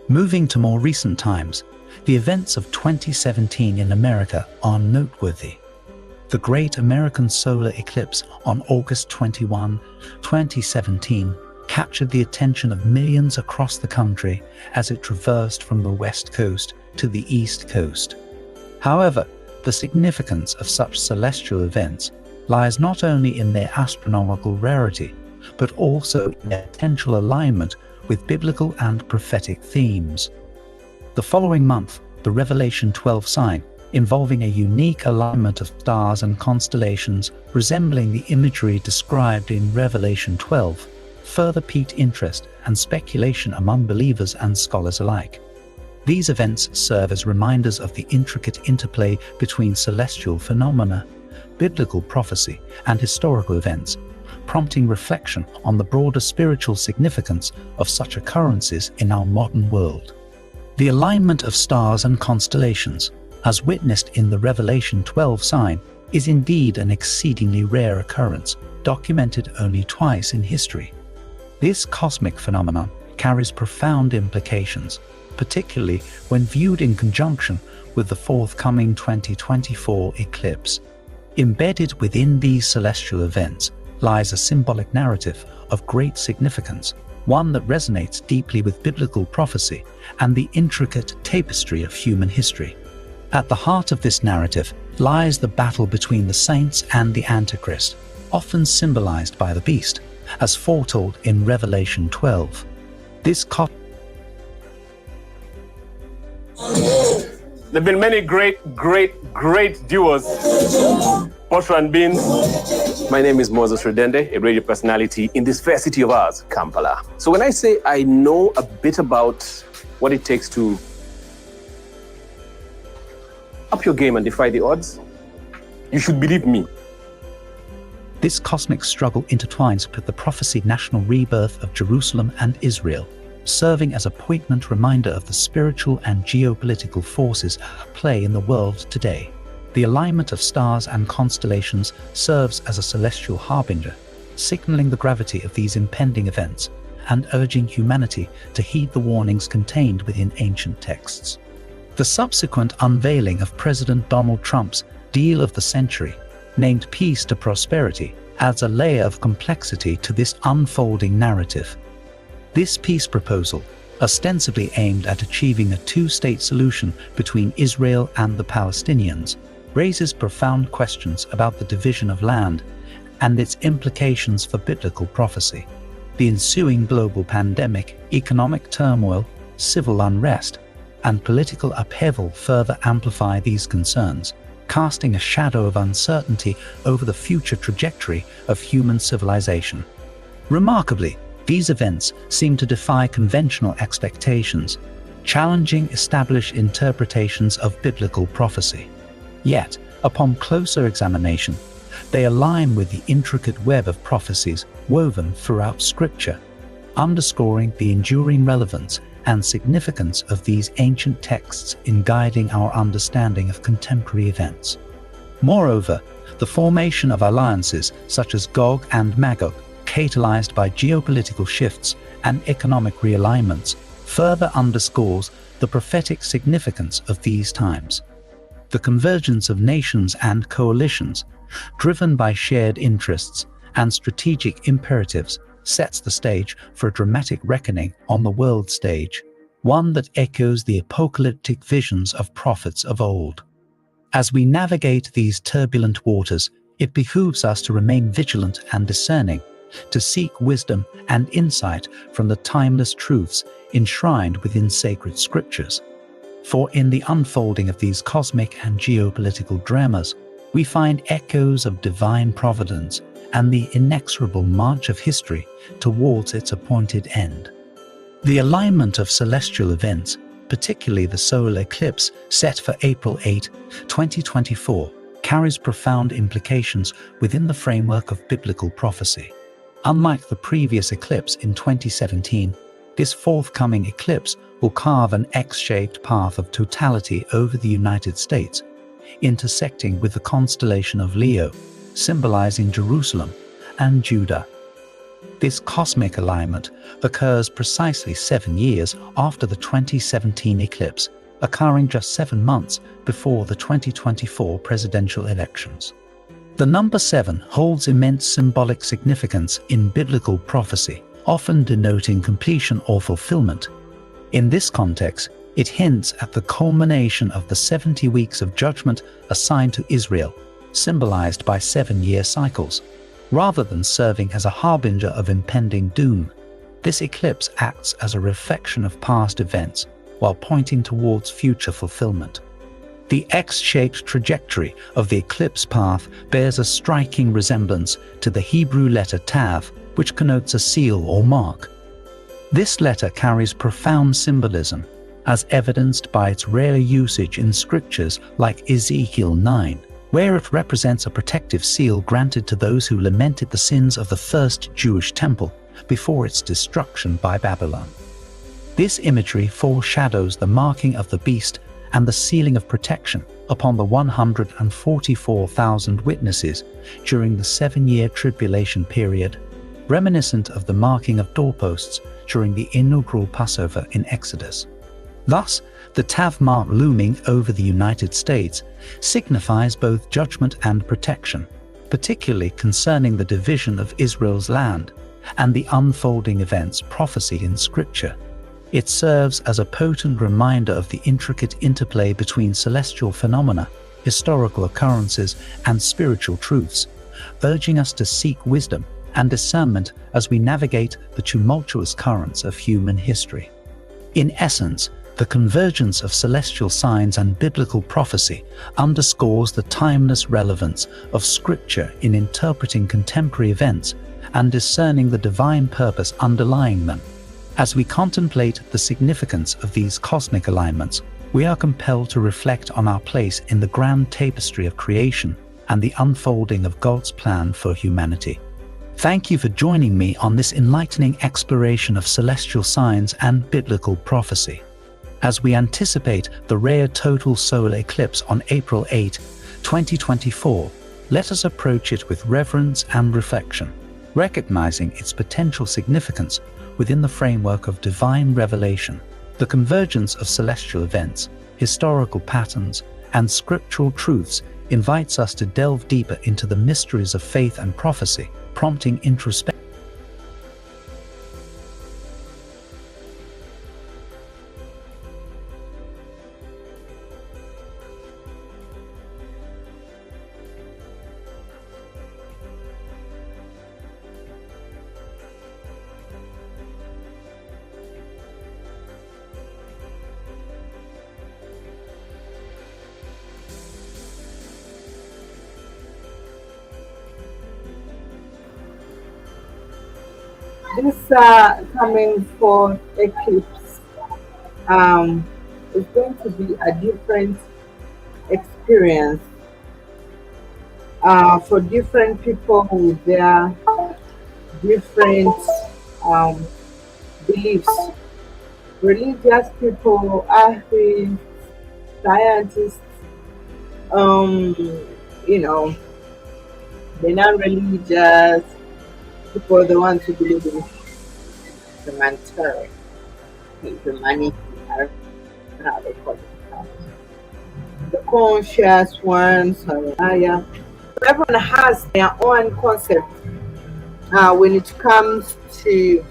Moving to more recent times, the events of 2017 in America are noteworthy. The Great American Solar Eclipse on August 21, 2017, captured the attention of millions across the country as it traversed from the West Coast to the East Coast. However, the significance of such celestial events lies not only in their astronomical rarity, but also in their potential alignment with biblical and prophetic themes. The following month, the Revelation 12 sign, involving a unique alignment of stars and constellations resembling the imagery described in Revelation 12, further piqued interest and speculation among believers and scholars alike. These events serve as reminders of the intricate interplay between celestial phenomena, biblical prophecy, and historical events, prompting reflection on the broader spiritual significance of such occurrences in our modern world. The alignment of stars and constellations, as witnessed in the Revelation 12 sign, is indeed an exceedingly rare occurrence, documented only twice in history. This cosmic phenomenon carries profound implications, particularly when viewed in conjunction with the forthcoming 2024 eclipse. Embedded within these celestial events lies a symbolic narrative of great significance, one that resonates deeply with biblical prophecy and the intricate tapestry of human history. At the heart of this narrative lies the battle between the saints and the Antichrist, often symbolized by the beast, as foretold in Revelation 12. This There have been many great duos. Poshra and Beans. My name is Moses Redende, a radio personality in this fair city of ours, Kampala. So when I say I know a bit about what it takes to up your game and defy the odds, you should believe me. This cosmic struggle intertwines with the prophesied national rebirth of Jerusalem and Israel, serving as a poignant reminder of the spiritual and geopolitical forces at play in the world today. The alignment of stars and constellations serves as a celestial harbinger, signaling the gravity of these impending events and urging humanity to heed the warnings contained within ancient texts. The subsequent unveiling of President Donald Trump's deal of the century, named Peace to Prosperity, adds a layer of complexity to this unfolding narrative. This peace proposal, ostensibly aimed at achieving a two-state solution between Israel and the Palestinians, raises profound questions about the division of land and its implications for biblical prophecy. The ensuing global pandemic, economic turmoil, civil unrest, and political upheaval further amplify these concerns, casting a shadow of uncertainty over the future trajectory of human civilization. Remarkably, these events seem to defy conventional expectations, challenging established interpretations of biblical prophecy. Yet, upon closer examination, they align with the intricate web of prophecies woven throughout Scripture, underscoring the enduring relevance and significance of these ancient texts in guiding our understanding of contemporary events. Moreover, the formation of alliances such as Gog and Magog, catalyzed by geopolitical shifts and economic realignments, further underscores the prophetic significance of these times. The convergence of nations and coalitions, driven by shared interests and strategic imperatives, sets the stage for a dramatic reckoning on the world stage, one that echoes the apocalyptic visions of prophets of old. As we navigate these turbulent waters, it behooves us to remain vigilant and discerning, to seek wisdom and insight from the timeless truths enshrined within sacred scriptures. For in the unfolding of these cosmic and geopolitical dramas, we find echoes of divine providence and the inexorable march of history towards its appointed end. The alignment of celestial events, particularly the solar eclipse set for April 8, 2024, carries profound implications within the framework of biblical prophecy. Unlike the previous eclipse in 2017, this forthcoming eclipse will carve an X-shaped path of totality over the United States, intersecting with the constellation of Leo, symbolizing Jerusalem and Judah. This cosmic alignment occurs precisely 7 years after the 2017 eclipse, occurring just 7 months before the 2024 presidential elections. The number 7 holds immense symbolic significance in biblical prophecy, often denoting completion or fulfillment. In this context, it hints at the culmination of the 70 weeks of judgment assigned to Israel, symbolized by 7-year cycles. Rather than serving as a harbinger of impending doom, this eclipse acts as a reflection of past events while pointing towards future fulfillment. The X-shaped trajectory of the eclipse path bears a striking resemblance to the Hebrew letter Tav, which connotes a seal or mark. This letter carries profound symbolism, as evidenced by its rare usage in scriptures like Ezekiel 9, where it represents a protective seal granted to those who lamented the sins of the first Jewish temple before its destruction by Babylon. This imagery foreshadows the marking of the beast and the sealing of protection upon the 144,000 witnesses during the 7-year tribulation period, reminiscent of the marking of doorposts during the inaugural Passover in Exodus. Thus, the Tav mark looming over the United States signifies both judgment and protection, particularly concerning the division of Israel's land and the unfolding events prophesied in Scripture. It serves as a potent reminder of the intricate interplay between celestial phenomena, historical occurrences, and spiritual truths, urging us to seek wisdom and discernment as we navigate the tumultuous currents of human history. In essence, the convergence of celestial signs and biblical prophecy underscores the timeless relevance of Scripture in interpreting contemporary events and discerning the divine purpose underlying them. As we contemplate the significance of these cosmic alignments, we are compelled to reflect on our place in the grand tapestry of creation and the unfolding of God's plan for humanity. Thank you for joining me on this enlightening exploration of celestial signs and biblical prophecy. As we anticipate the rare total solar eclipse on April 8, 2024, let us approach it with reverence and reflection, recognizing its potential significance within the framework of divine revelation. The convergence of celestial events, historical patterns, and scriptural truths invites us to delve deeper into the mysteries of faith and prophecy, prompting introspection. This coming for eclipse um, is going to be a different experience for different people with their different um, beliefs. Religious people, atheists, scientists, um, you know, they're not religious people, the ones who believe in humanitarian, humanity, I don't know how they call it. The conscious ones, higher. Everyone has their own concept when it comes to,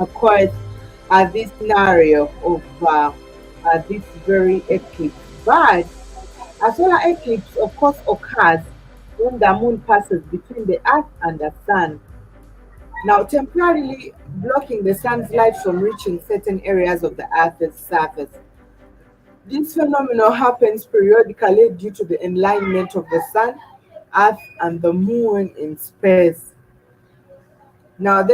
of course, this scenario of this very eclipse. But a solar eclipse, of course, occurs when the moon passes between the earth and the sun. Now, temporarily blocking the sun's light from reaching certain areas of the earth's surface. This phenomenon happens periodically due to the alignment of the sun, earth, and the moon in space. Now,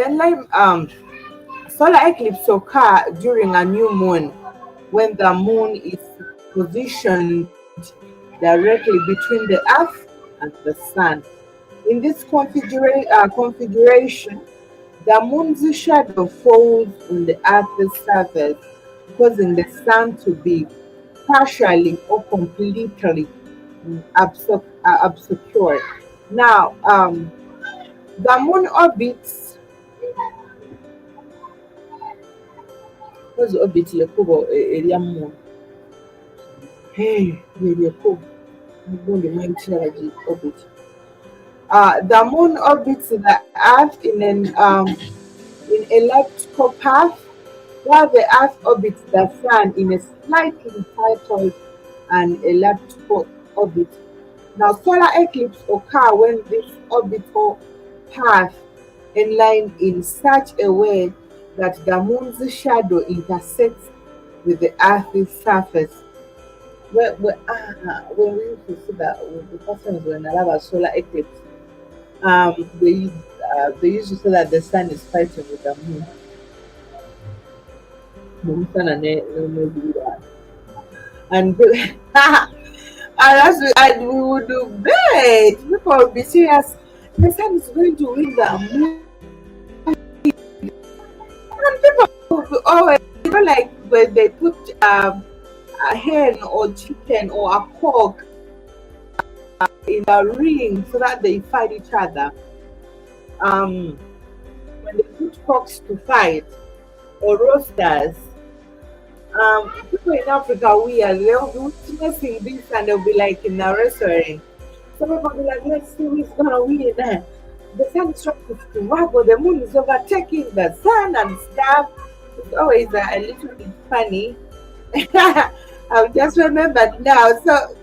solar eclipse occur during a new moon when the moon is positioned directly between the earth and the sun. In this configuration, the moon's shadow falls on the earth's surface, causing the sun to be partially or completely obscured. Now, the moon orbits, what's orbit? Lekubo, area moon. Hey, Lekubo, the mighty orbit. The moon orbits the Earth in elliptical path, while the Earth orbits the Sun in a slightly titled and elliptical orbit. Now, solar eclipse occur when this orbital path align in such a way that the moon's shadow intersects with the Earth's surface. When we used to see that with the persons when I have a solar eclipse, they used to say that the sun is fighting with the moon. Moon, sun, and and and we would do bad. People would be serious. The sun is going to win the moon. And people would be always, like when they put a hen or chicken or a cock in a ring so that they fight each other. When they put cocks to fight or roosters, people in Africa they'll be witnessing this and they'll be like in a restaurant. Some people will be like, let's see who's gonna win. The sun is trying to struggle, the moon is overtaking the sun and stuff. It's always a little bit funny. I've just remembered now. So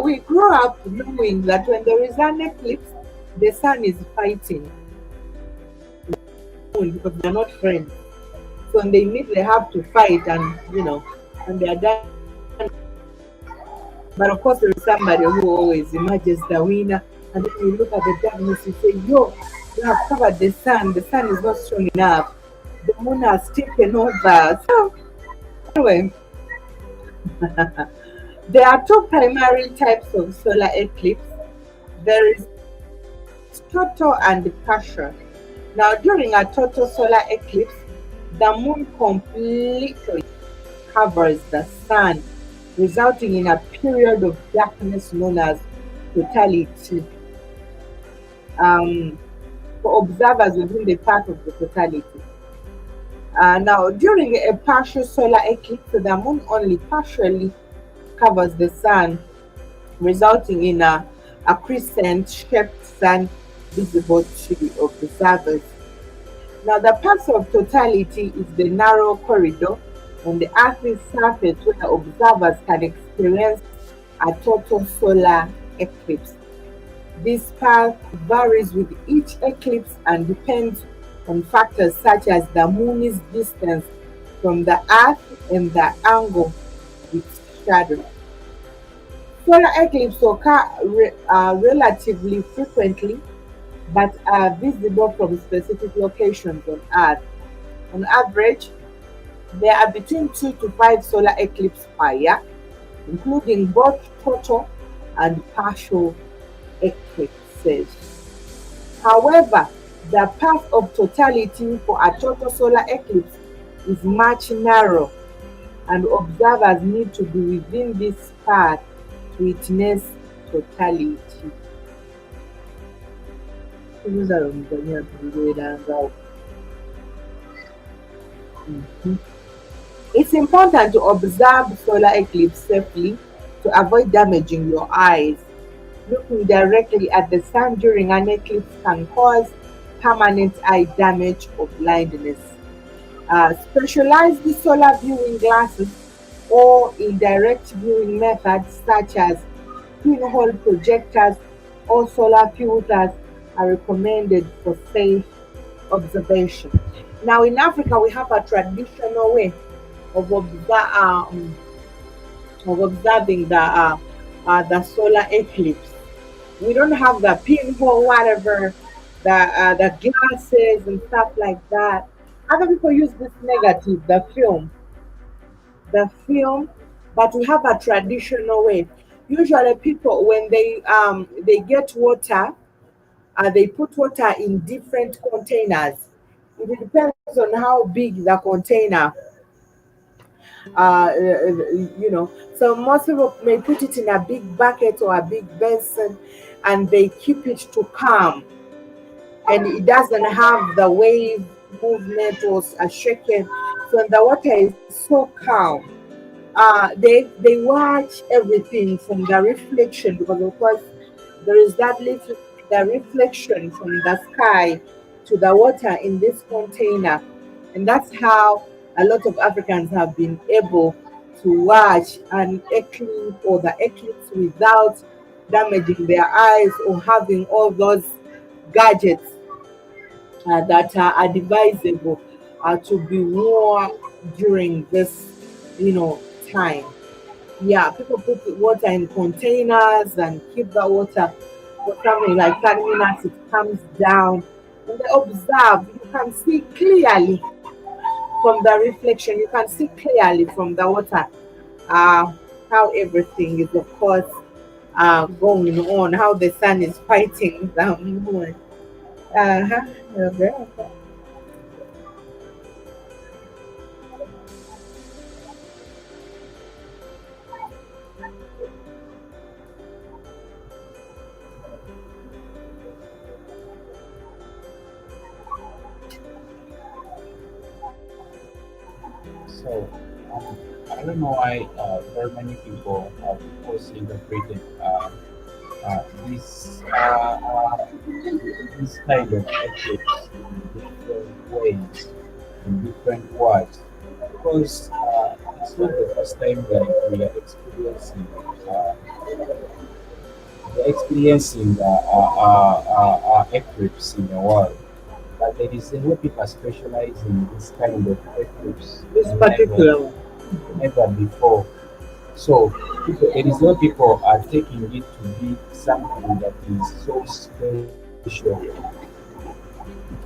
we grew up knowing that when there is an eclipse, the sun is fighting the moon because they're not friends. So when they meet, they have to fight, and and they are done. But of course, there is somebody who always emerges the winner, and then you look at the darkness, you say, "Yo, you have covered the sun. The sun is not strong enough. The moon has taken over." So anyway, there are two primary types of solar eclipse. There is total and partial. Now, during a total solar eclipse, the moon completely covers the sun, resulting in a period of darkness known as totality. For observers within the path of the totality. Now, during a partial solar eclipse, the moon only partially covers the sun, resulting in a crescent-shaped sun visible to observers. Now, the path of totality is the narrow corridor on the Earth's surface where observers can experience a total solar eclipse. This path varies with each eclipse and depends on factors such as the moon's distance from the Earth and the angle of its shadow. Solar eclipses occur relatively frequently but are visible from specific locations on Earth. On average, there are between 2 to 5 solar eclipses per year, including both total and partial eclipses. However, the path of totality for a total solar eclipse is much narrower, and observers need to be within this path to witness totality. Mhm. It's important to observe solar eclipse safely to avoid damaging your eyes. Looking directly at the sun during an eclipse can cause permanent eye damage or blindness. Specialized solar viewing glasses or indirect viewing methods such as pinhole projectors or solar filters are recommended for safe observation. Now, in Africa, we have a traditional way of, of observing the solar eclipse. We don't have the pinhole, whatever, the glasses and stuff like that. Other people use this negative, the film, but we have a traditional way. Usually, people when they get water, they put water in different containers. It depends on how big the container, you know. So most people may put it in a big bucket or a big basin, and they keep it to calm, and it doesn't have the wave movement or a shaking. So the water is so calm. They watch everything from the reflection, because of course there is that little the reflection from the sky to the water in this container, and that's how a lot of Africans have been able to watch an eclipse or the eclipse without damaging their eyes or having all those gadgets that are advisable to be worn during this, time. Yeah, people put the water in containers and keep the water for something like 10 minutes. It comes down, and they observe. You can see clearly from the reflection. You can see clearly from the water uh, how everything is, of course, going on. How the sun is fighting the moon. Uh-huh. Okay. So I don't know why very many people have also interpreted this this kind of ethics in different ways, in different words, because it's not the first time that we are experiencing uh, eclipse in the world. But there is a way people specialize in this kind of eclipse This particular one. never before. So it is what people are taking it to be something that is so special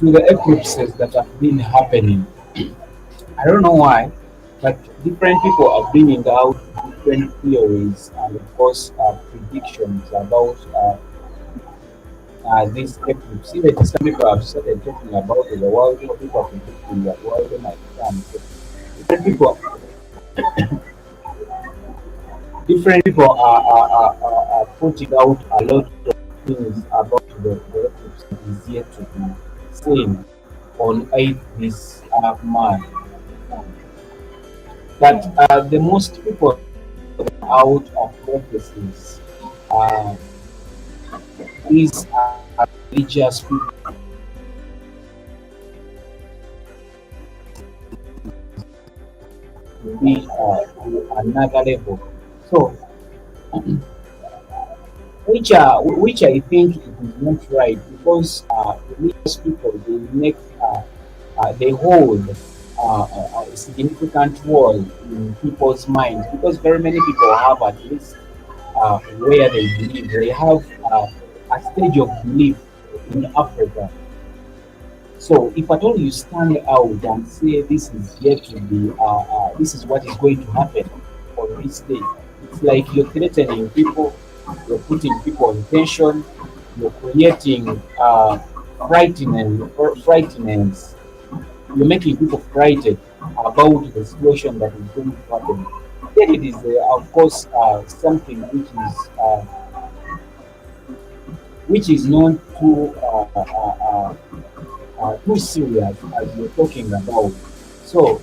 to the eclipses that have been happening. I don't know why, but different people are bringing out different theories and of course predictions about this eclipse. Even some people have started talking about the world. People are predicting that world might come. So different people, different people are putting out a lot of things about the eclipse that is yet to be seen on 8 this month. But the most people out of prophecies, uh, these are religious people to be to another level. So which I think it is not right, because religious people they hold a significant role in people's minds, because very many people have at least where they believe they have a stage of belief in Africa. So if at all you stand out and say this is yet to be, this is what is going to happen on this day, it's like you're threatening people, you're putting people on tension, you're creating frightenings, you're making people frightened about the situation that is going to happen. Then it is, of course, something which is not too serious as you're talking about. So,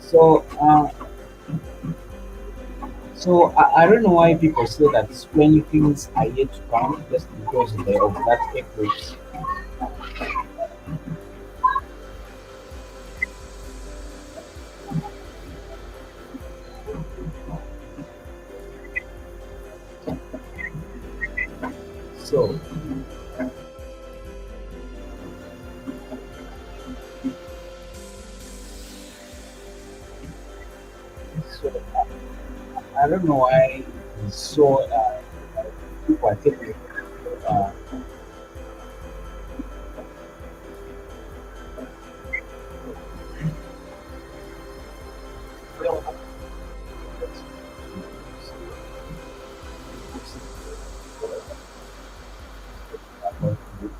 so, uh, so I don't know why people say that many things are yet to come just because of that eclipse. So, so I don't know why it's so people are taking uh, about this.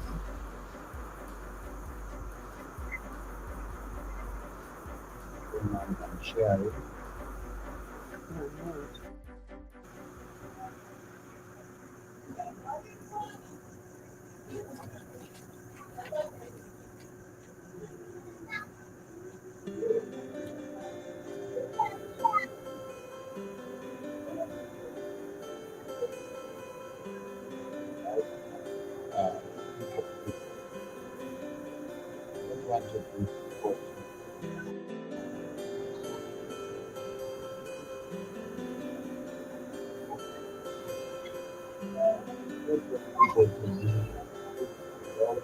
And I'm sharing. Uh, don't want to be people to be not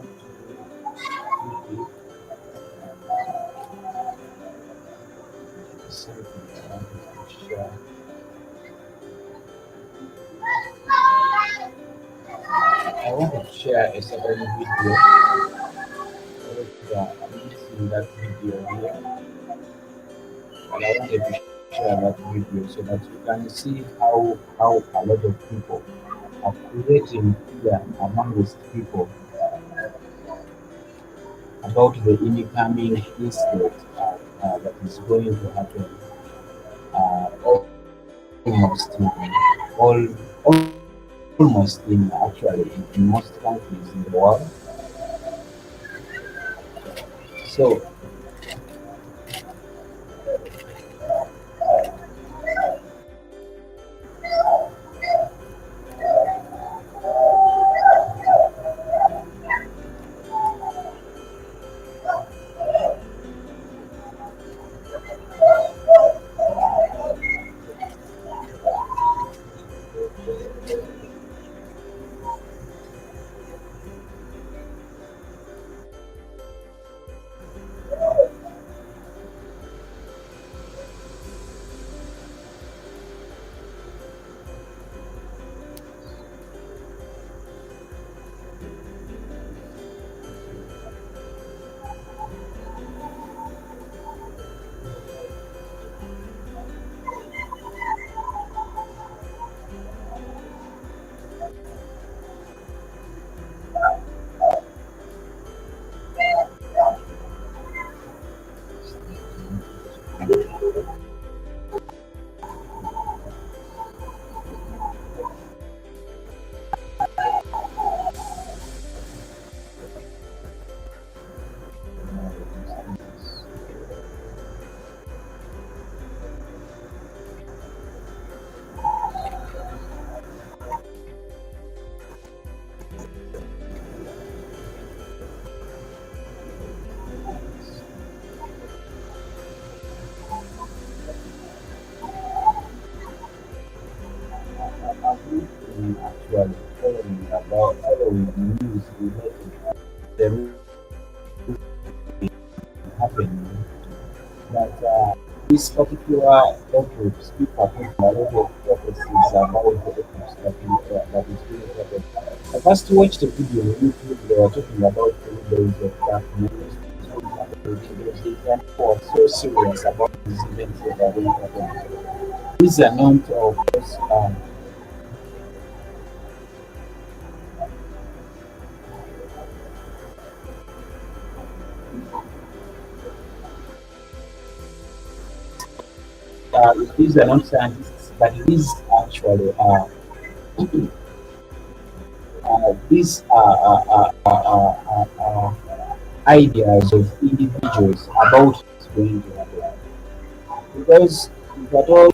to be something I want to share. I want to share a certain video. I'm using that video here, and I wanted to share that video so that you can see how a lot of people are creating fear amongst people about the incoming incident that is going to happen almost in all almost in actually in most countries in the world. So I've been actually following the news related to the happening particular eclipse, people are putting a lot of prophecies about the eclipse that is being happened. I first watched a video on YouTube. They were talking about 3 days of darkness. So it happened within those days, and people were so serious about these events that are going to happen. This amount of course, these are not scientists, but these actually these ideas of individuals about what's going to happen. Because if at all,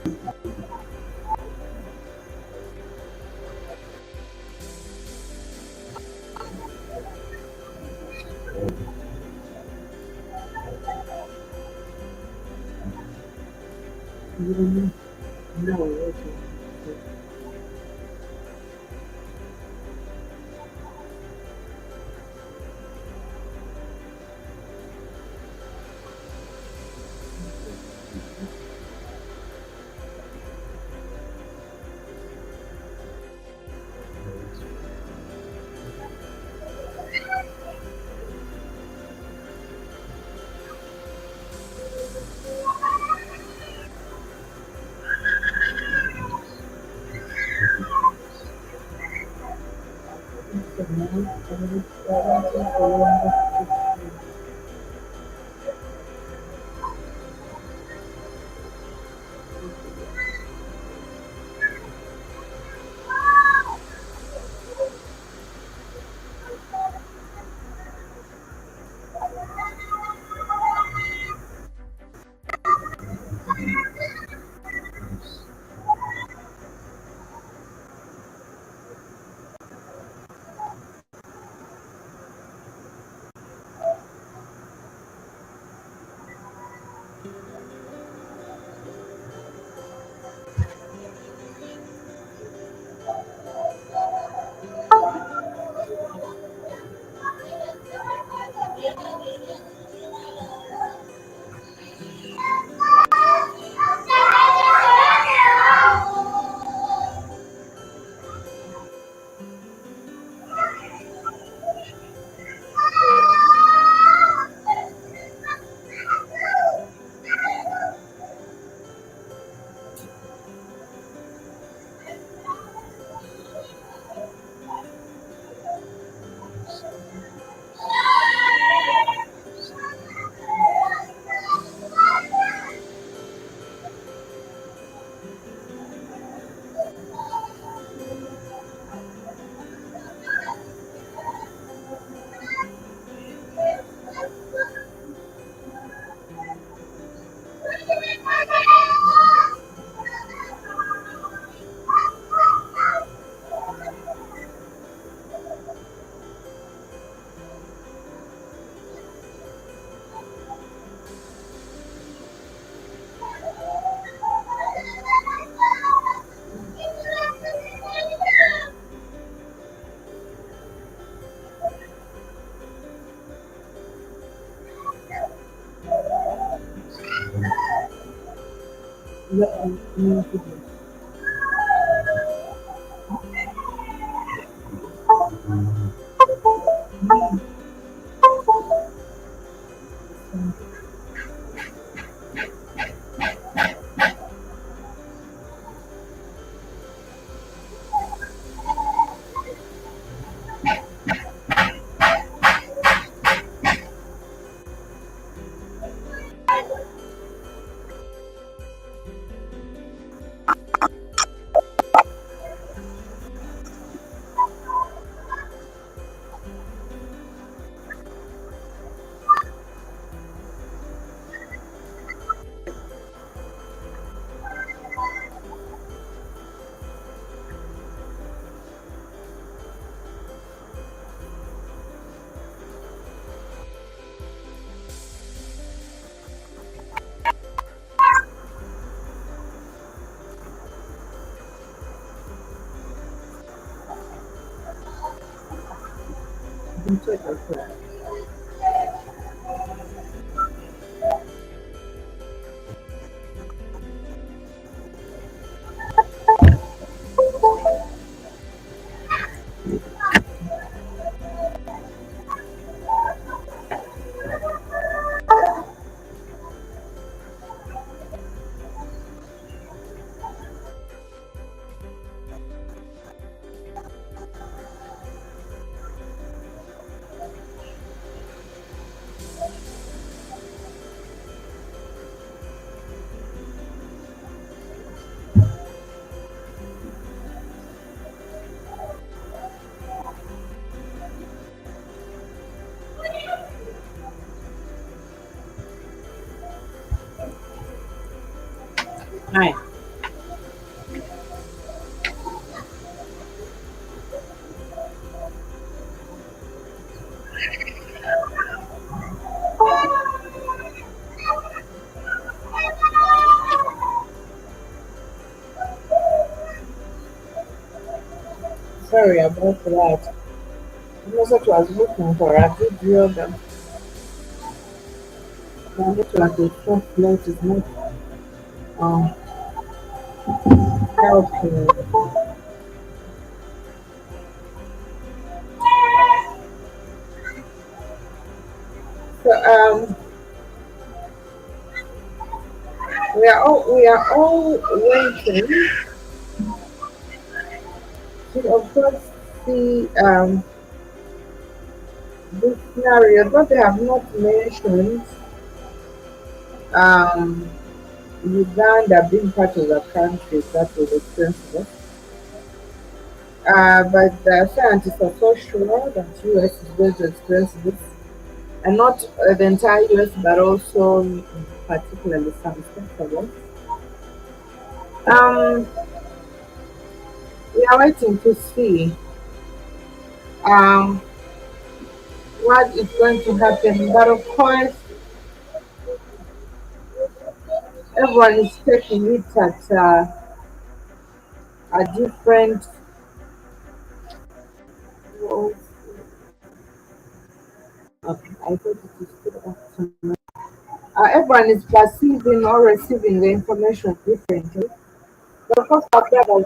No, no, no, you check yourself. Hi. Sorry about that. Innocent was looking for a video. The network is so slow. It is not um, helping. So we are all waiting to of course see this scenario, but they have not mentioned um Uganda being part of the countries that will experience this. But the scientists are so sure that US is going to experience this, and not the entire US, but also particularly some states of it. Um, we are waiting to see um, what is going to happen. But of course, everyone is taking it at a different. Well, okay, I thought it was still up. Everyone is perceiving or receiving the information differently. But of course, our brothers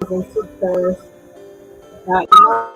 and sisters uh,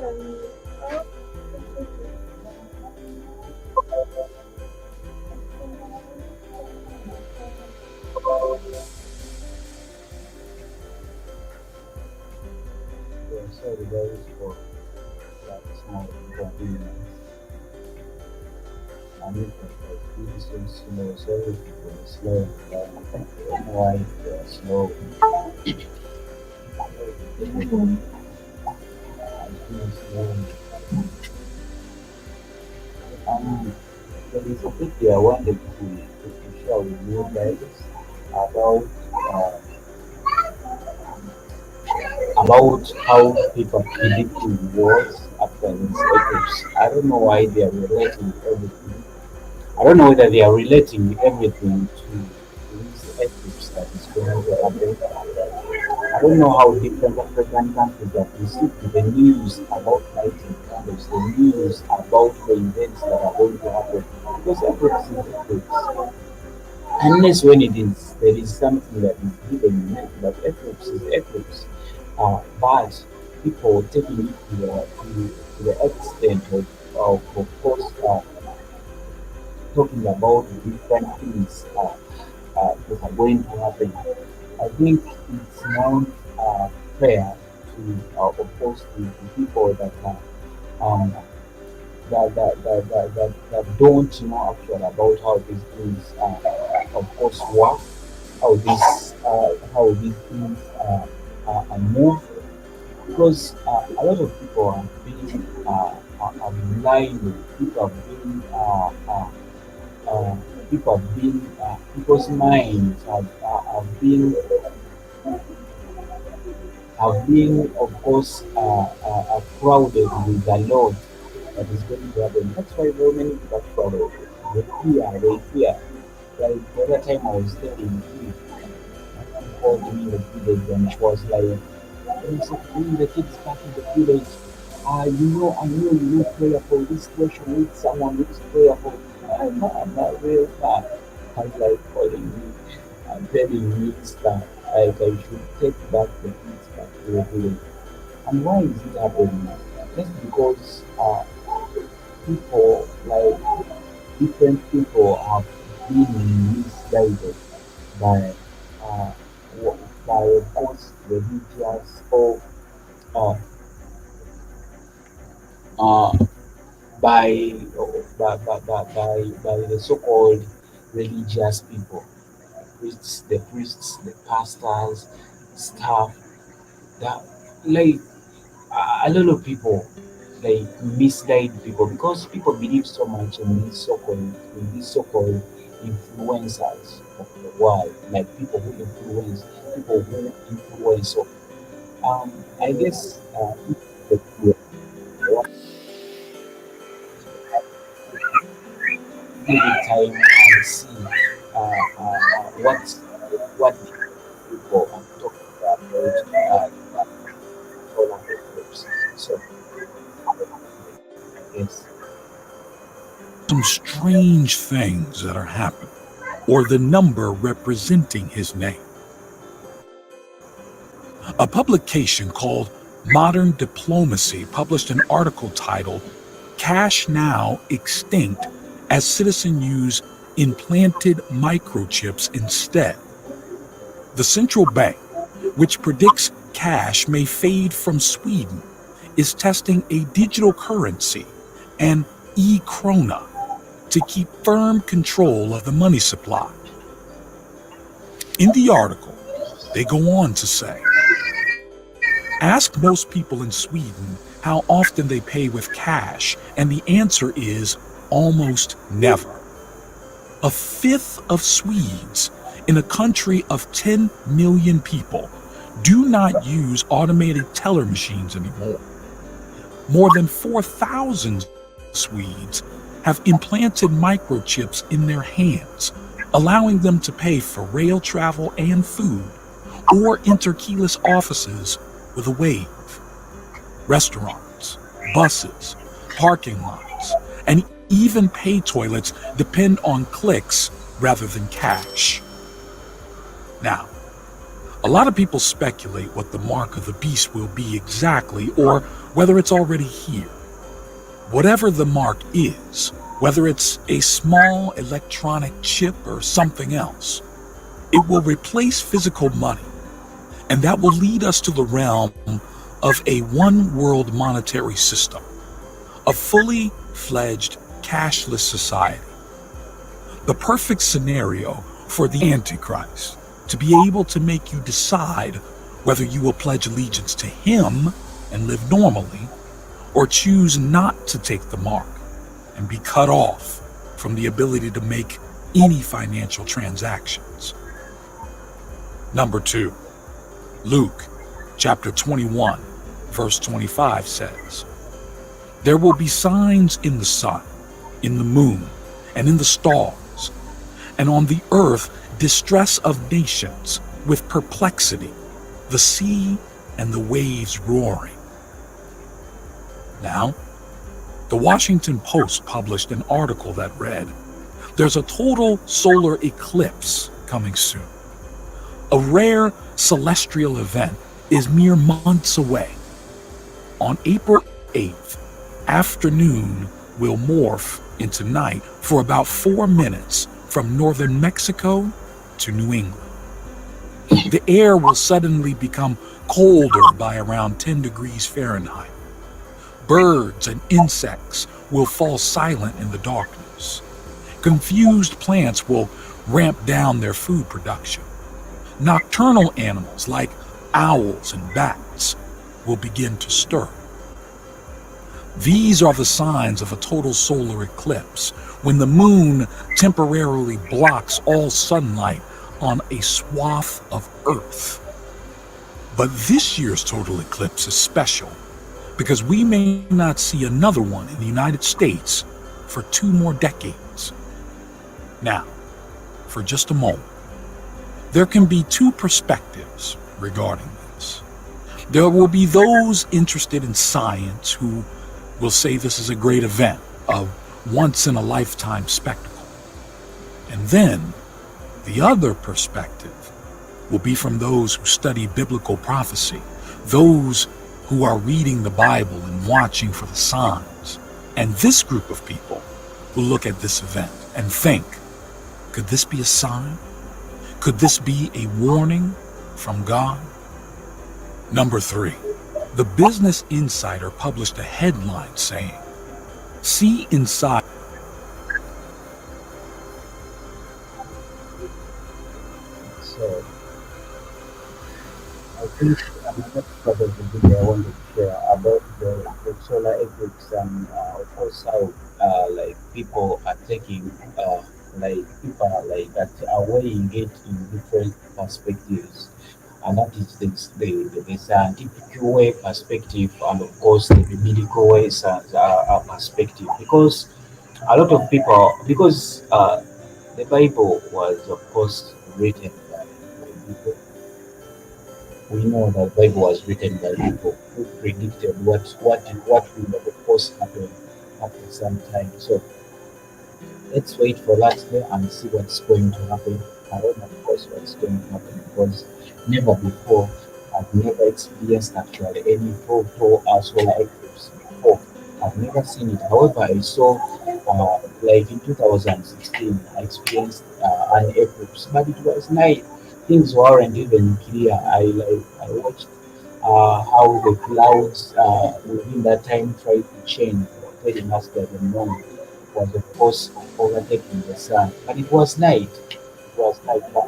Yeah, sorry guys for that small inconvenience. I mean, this is slow, sorry for the slow. I don't know why they are slow. I think slow. Um, there is a picture I wanted to share with you guys about uh, about how people predicting wars after this eclipse. I don't know why they are relating everything. I don't know whether they are relating everything to this eclipse that is going to happen. I don't know how different African countries have received the news about lighting candles, the news about the events that are going to happen. Because eclipse is eclipse. Unless when it is there is something that is hidden in it, but eclipse is eclipse. But people taking it to the extent of course, talking about different things that are going to happen. I think it's not fair to, of course, the people that um, that don't know actually about how these things, of course, work, how these things move, because a lot of people have been blinded. Uh, People have been people's minds have been, of course, crowded with a lot that is going to happen. That's why very many people are crowded. They fear. Like the other time I was telling you, he called me in the village and she was like, "He said, bring the kids back in the village. I know you need prayer for this situation, you need someone who is prayer for." I'm not real fat. I was like calling me and telling me that like I should take back the kids back to the village. And why is it happening? Just because people, like different people, have been misguided by uh, by, of course, religious or uh, uh, by, by the so-called religious people, priests, the pastors, staff, that, like, a lot of people, like, misguide people because people believe so much in these so-called influencers of the world, like people who influence. So I guess if the give it time and see what people are talking about solar eclipse. So yes. Some strange things that are happening, or the number representing his name. A publication called Modern Diplomacy published an article titled "Cash Now Extinct as Citizens Use Implanted Microchips Instead." The central bank, which predicts cash may fade from Sweden, is testing a digital currency, an e-krona, to keep firm control of the money supply. In the article, they go on to say, ask most people in Sweden how often they pay with cash, and the answer is almost never. A fifth of Swedes in a country of 10 million people do not use automated teller machines anymore. More than 4,000 Swedes have implanted microchips in their hands, allowing them to pay for rail travel and food, or enter keyless offices with a wave. Restaurants, buses, parking lots, and even pay toilets depend on clicks rather than cash. Now, A lot of people speculate what the mark of the beast will be exactly, or whether it's already here. Whatever the mark is, whether it's a small electronic chip or something else, it will replace physical money, and that will lead us to the realm of a one-world monetary system, a fully fledged cashless society. The perfect scenario for the Antichrist, to be able to make you decide whether you will pledge allegiance to him and live normally, or choose not to take the mark and be cut off from the ability to make any financial transactions. Number 2, Luke chapter 21, verse 25 says, "There will be signs in the sun, in the moon, and in the stars, and on the earth distress of nations with perplexity, the sea and the waves roaring." Now, the Washington Post published an article that read, "There's a total solar eclipse coming soon. A rare celestial event is mere months away. On April 8th, afternoon will morph into night for about 4 minutes from northern Mexico to New England. The air will suddenly become colder by around 10 degrees Fahrenheit. Birds and insects will fall silent in the darkness. Confused plants will ramp down their food production. Nocturnal animals like owls and bats will begin to stir. These are the signs of a total solar eclipse, when the moon temporarily blocks all sunlight on a swath of Earth. But this year's total eclipse is special because we may not see another one in the United States for 2 more decades. Now, for just a moment, there can be 2 perspectives regarding this. There will be those interested in science who will say this is a great event, a once-in-a-lifetime spectacle. And then, the other perspective will be from those who study biblical prophecy, those who are reading the Bible and watching for the signs. And this group of people will look at this event and think, could this be a sign? Could this be a warning from God? Number 3, the Business Insider published a headline saying, "See inside." So, I think another part of the video I want to share about the solar eclipse, and also like people are taking like people are like that are weighing it in different perspectives, and that is the scientific way perspective, and of course the biblical way perspective, because a lot of people, because the Bible was of course written by people. We know that Bible was written by people who predicted what will of course happen after some time. So let's wait for that day and see what's going to happen. I don't know, of course, what's going to happen, because never before, I've never experienced actually any total solar eclipse before. I've never seen it. However, I saw like in 2016, I experienced an eclipse, but it was night. Things weren't even clear. I watched how the clouds within that time tried to change, telling us that the moon was of course overtaking the sun. But it was night. It was night. But,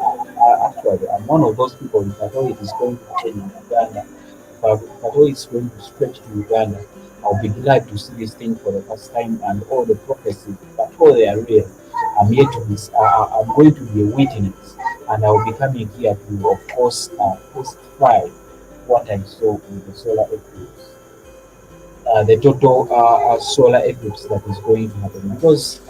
actually, I'm one of those people. If at all it is going to happen in Uganda, if at all it's going to stretch to Uganda, I'll be glad to see this thing for the first time, and all the prophecies, but all they are real. I'm here to be. I'm going to be a witness, and I'll be coming here to, of course, testify what I saw with the solar eclipse. The total solar eclipse that is going to happen, because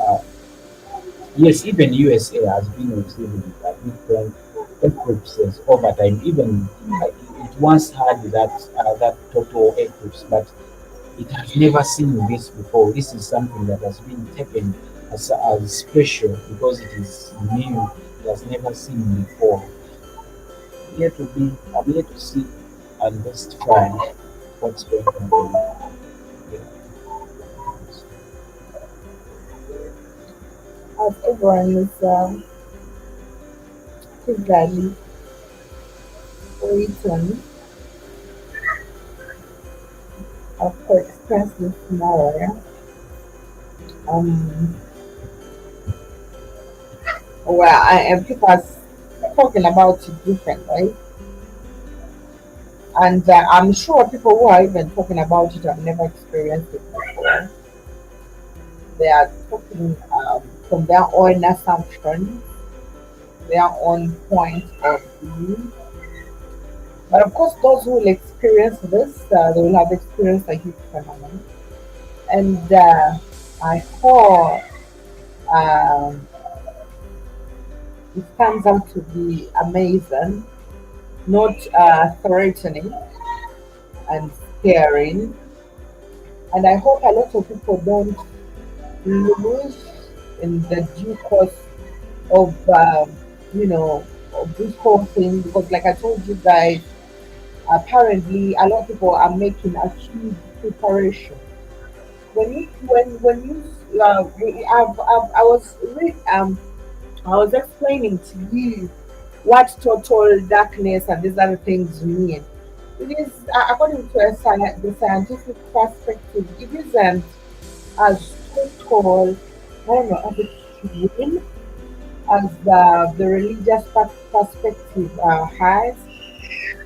yes, even USA has been receiving different eclipses over time. Even it once had that total eclipse, but it has never seen this before. This is something that has been taken as special because it is new. It has never seen before. here to be. I'm here to see and just try what's going on. You As everyone is eagerly waiting for express this tomorrow. Um, well, I am people are talking about it differently, and I'm sure people who are even talking about it have never experienced it before. They are talking from their own assumptions, their own point of view. But of course, those who will experience this, they will have experienced a huge phenomenon. And I hope um, it turns out to be amazing, not threatening and scaring. And I hope a lot of people don't lose in the due course of, of this whole thing. Because, like I told you guys, apparently a lot of people are making a huge preparation. I was I was explaining to you what total darkness and these other things mean. It is according to the scientific perspective, it isn't as total, I don't know, as extreme as the religious perspective has.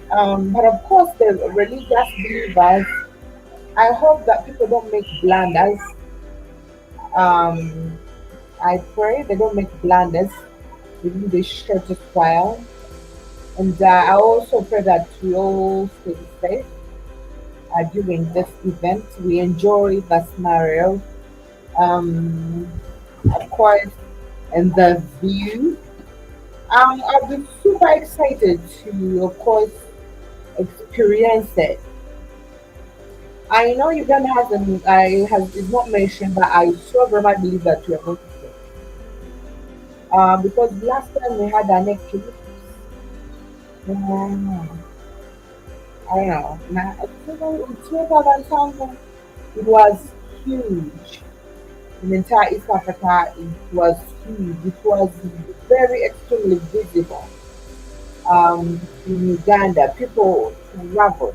But of course, the religious believers, I hope that people don't make blunders. Um, I pray they don't make blunders within this shortest while. And I also pray that we all stay safe during this event. We enjoy the scenario, um, of course, and the view. I'll be super excited to, of course, experience it. I know Uganda hasn't, I has is not mentioned, but I so very much believe that we are going to see. Because last time we had an eclipse, um, I don't know, it's 2000 something. It was huge. In entire East Africa, it was huge. It was very extremely visible. In Uganda, people traveled,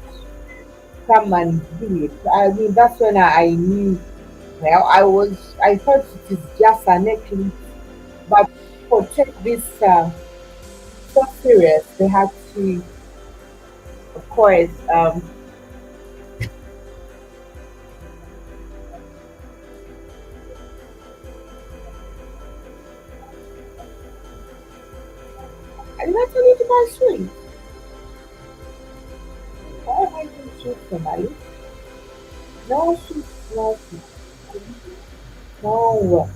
come and do it. I mean, that's when I knew. Well, I thought it is just an eclipse, but people take this so serious. They have to, of course, I did not tell you to buy sweet. Why am I doing sweet for my no sweet, no sweet, no.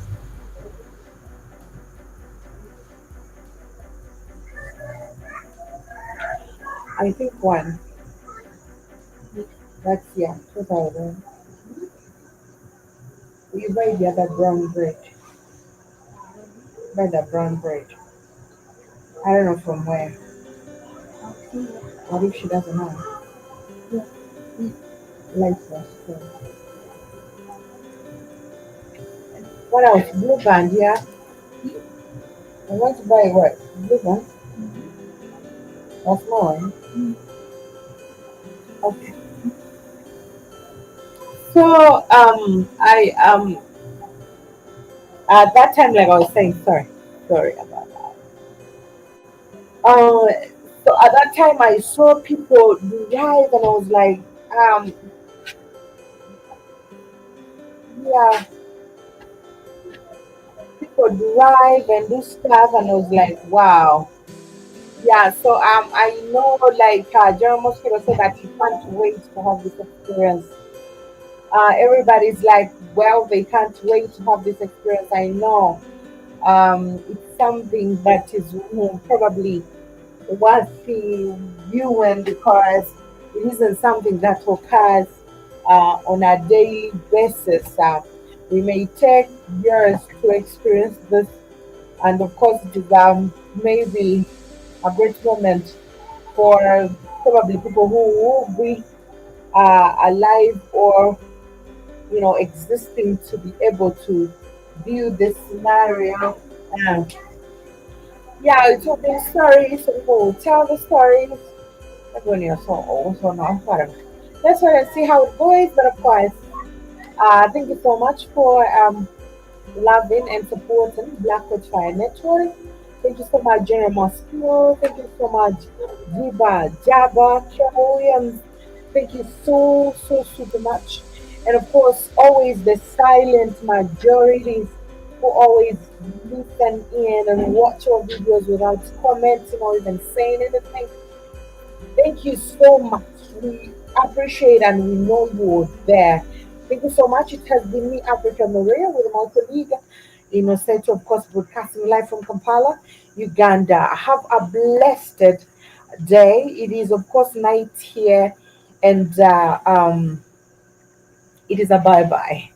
I think one. That's yeah, 2000. We buy the other brown bread. Buy the brown bread. I don't know from where. What if she doesn't know? Life was so. What else? Blue band, yeah. I want to buy what? Blue band? That's more. Okay. So I at that time, like I was saying, sorry about that. Uh, so at that time, I saw people drive, and I was like, yeah, people drive and do stuff, and I was like, wow. Yeah, so I know like General Mosquito said that he can't wait to have this experience. Everybody's like, well, they can't wait to have this experience. I know it's something that is probably worthy viewing because it isn't something that occurs on a daily basis. We may take years to experience this, and of course, it is maybe a great moment for probably people who will be alive or existing to be able to view this scenario. And yeah, it will be stories. So people will tell the stories. Like when you're so old, so now whatever. Let's wait and see how it goes. But of course, thank you so much for loving and supporting Black Witchfire Network. Thank you so much, Jenna Mosquito. Thank you so much, Viva Jabba, Trevor Williams. Thank you so, so super much. And of course, always the silent majorities who always listen in and watch our videos without commenting or even saying anything. Thank you so much. We appreciate and we know you're there. Thank you so much. It has been me, Africa Maria, with my colleague, INNOSSETU, of course, broadcasting live from Kampala, Uganda. Have a blessed day. It is, of course, night here, and it is a bye bye.